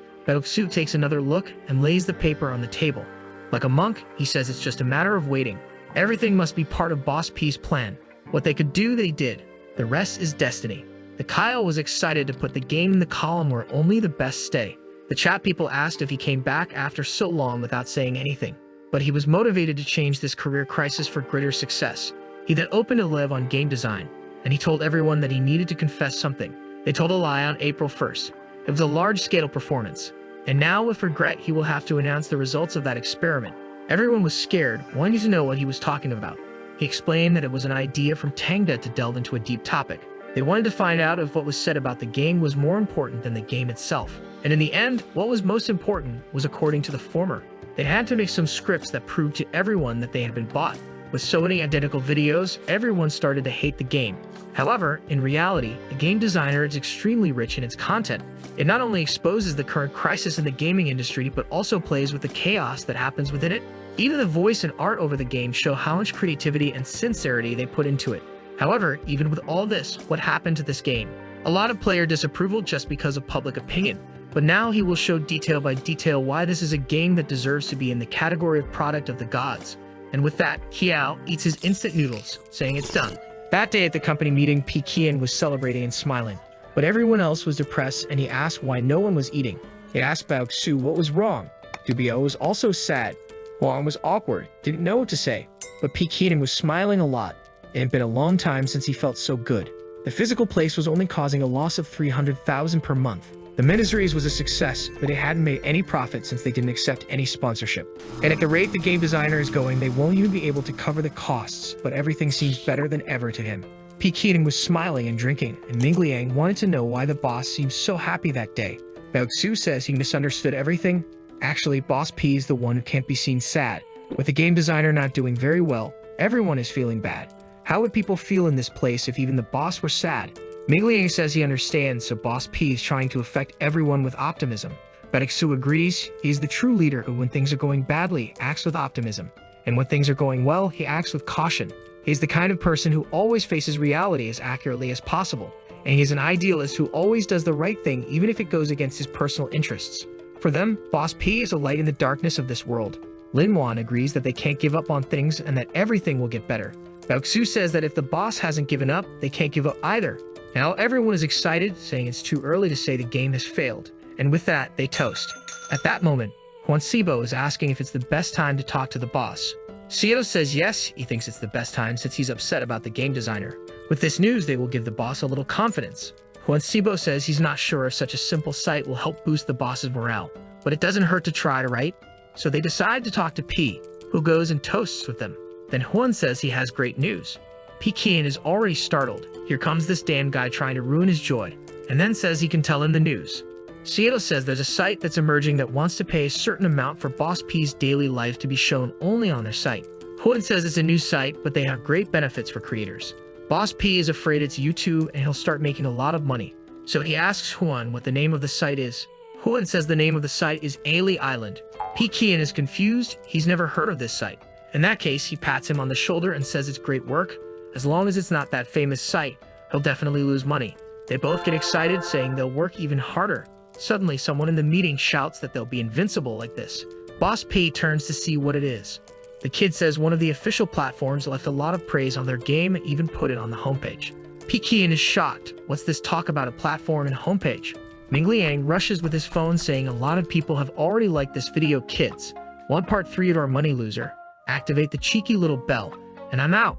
Su takes another look and lays the paper on the table. Like a monk, he says it's just a matter of waiting. Everything must be part of Boss P's plan. What they could do, they did. The rest is destiny. The Kyle was excited to put the game in the column where only the best stay. The chat people asked if he came back after so long without saying anything. But he was motivated to change this career crisis for greater success. He then opened to live on game design, and he told everyone that he needed to confess something. They told a lie on April 1st. It was a large-scale performance. And now, with regret, he will have to announce the results of that experiment. Everyone was scared, wanting to know what he was talking about. He explained that it was an idea from Tangda to delve into a deep topic. They wanted to find out if what was said about the game was more important than the game itself. And in the end, what was most important was according to the former. They had to make some scripts that proved to everyone that they had been bought. With so many identical videos, everyone started to hate the game. However, in reality, the game designer is extremely rich in its content. It not only exposes the current crisis in the gaming industry, but also plays with the chaos that happens within it. Even the voice and art over the game show how much creativity and sincerity they put into it. However, even with all this, what happened to this game? A lot of player disapproval just because of public opinion. But now he will show detail by detail why this is a game that deserves to be in the category of Product of the Gods. And with that, Kiao eats his instant noodles, saying it's done. That day at the company meeting, Qian was celebrating and smiling. But everyone else was depressed, and he asked why no one was eating. He asked Su what was wrong. Dubio was also sad. Huang was awkward, didn't know what to say. But Qian was smiling a lot. It had been a long time since he felt so good. The physical place was only causing a loss of 300,000 per month. The Ministries was a success, but it hadn't made any profit since they didn't accept any sponsorship. And at the rate the game designer is going, they won't even be able to cover the costs, but everything seems better than ever to him. Qian was smiling and drinking, and Ming Liang wanted to know why the boss seemed so happy that day. Su says he misunderstood everything. Actually, Boss P is the one who can't be seen sad. With the game designer not doing very well, everyone is feeling bad. How would people feel in this place if even the boss were sad? Ming Liang says he understands, so Boss P is trying to affect everyone with optimism. Su agrees. He's the true leader who, when things are going badly, acts with optimism. And when things are going well, he acts with caution. He's the kind of person who always faces reality as accurately as possible. And he's an idealist who always does the right thing even if it goes against his personal interests. For them, Boss P is a light in the darkness of this world. Lin Wan agrees that they can't give up on things and that everything will get better. Su says that if the boss hasn't given up, they can't give up either. Now everyone is excited, saying it's too early to say the game has failed. And with that, they toast. At that moment, Huan Sibo is asking if it's the best time to talk to the boss. Seato says yes, he thinks it's the best time since he's upset about the game designer. With this news, they will give the boss a little confidence. Huan Sibo says he's not sure if such a simple sight will help boost the boss's morale, but it doesn't hurt to try, right? So they decide to talk to P. who goes and toasts with them. Then Huan says he has great news. Pekin is already startled. Here comes this damn guy trying to ruin his joy, and then says he can tell him the news. Seattle says there's a site that's emerging that wants to pay a certain amount for Boss P's daily life to be shown only on their site. Huan says it's a new site, but they have great benefits for creators. Boss P is afraid it's YouTube and he'll start making a lot of money. So he asks Huan what the name of the site is. Huan says the name of the site is Ali Island. Pekin is confused. He's never heard of this site. In that case, he pats him on the shoulder and says it's great work. As long as it's not that famous site, he'll definitely lose money. They both get excited, saying they'll work even harder. Suddenly, someone in the meeting shouts that they'll be invincible like this. Boss P turns to see what it is. The kid says one of the official platforms left a lot of praise on their game and even put it on the homepage. Pekin is shocked. What's this talk about a platform and homepage? Ming Liang rushes with his phone saying a lot of people have already liked this video, kids. Want part 3 or money loser? Activate the cheeky little bell, and I'm out.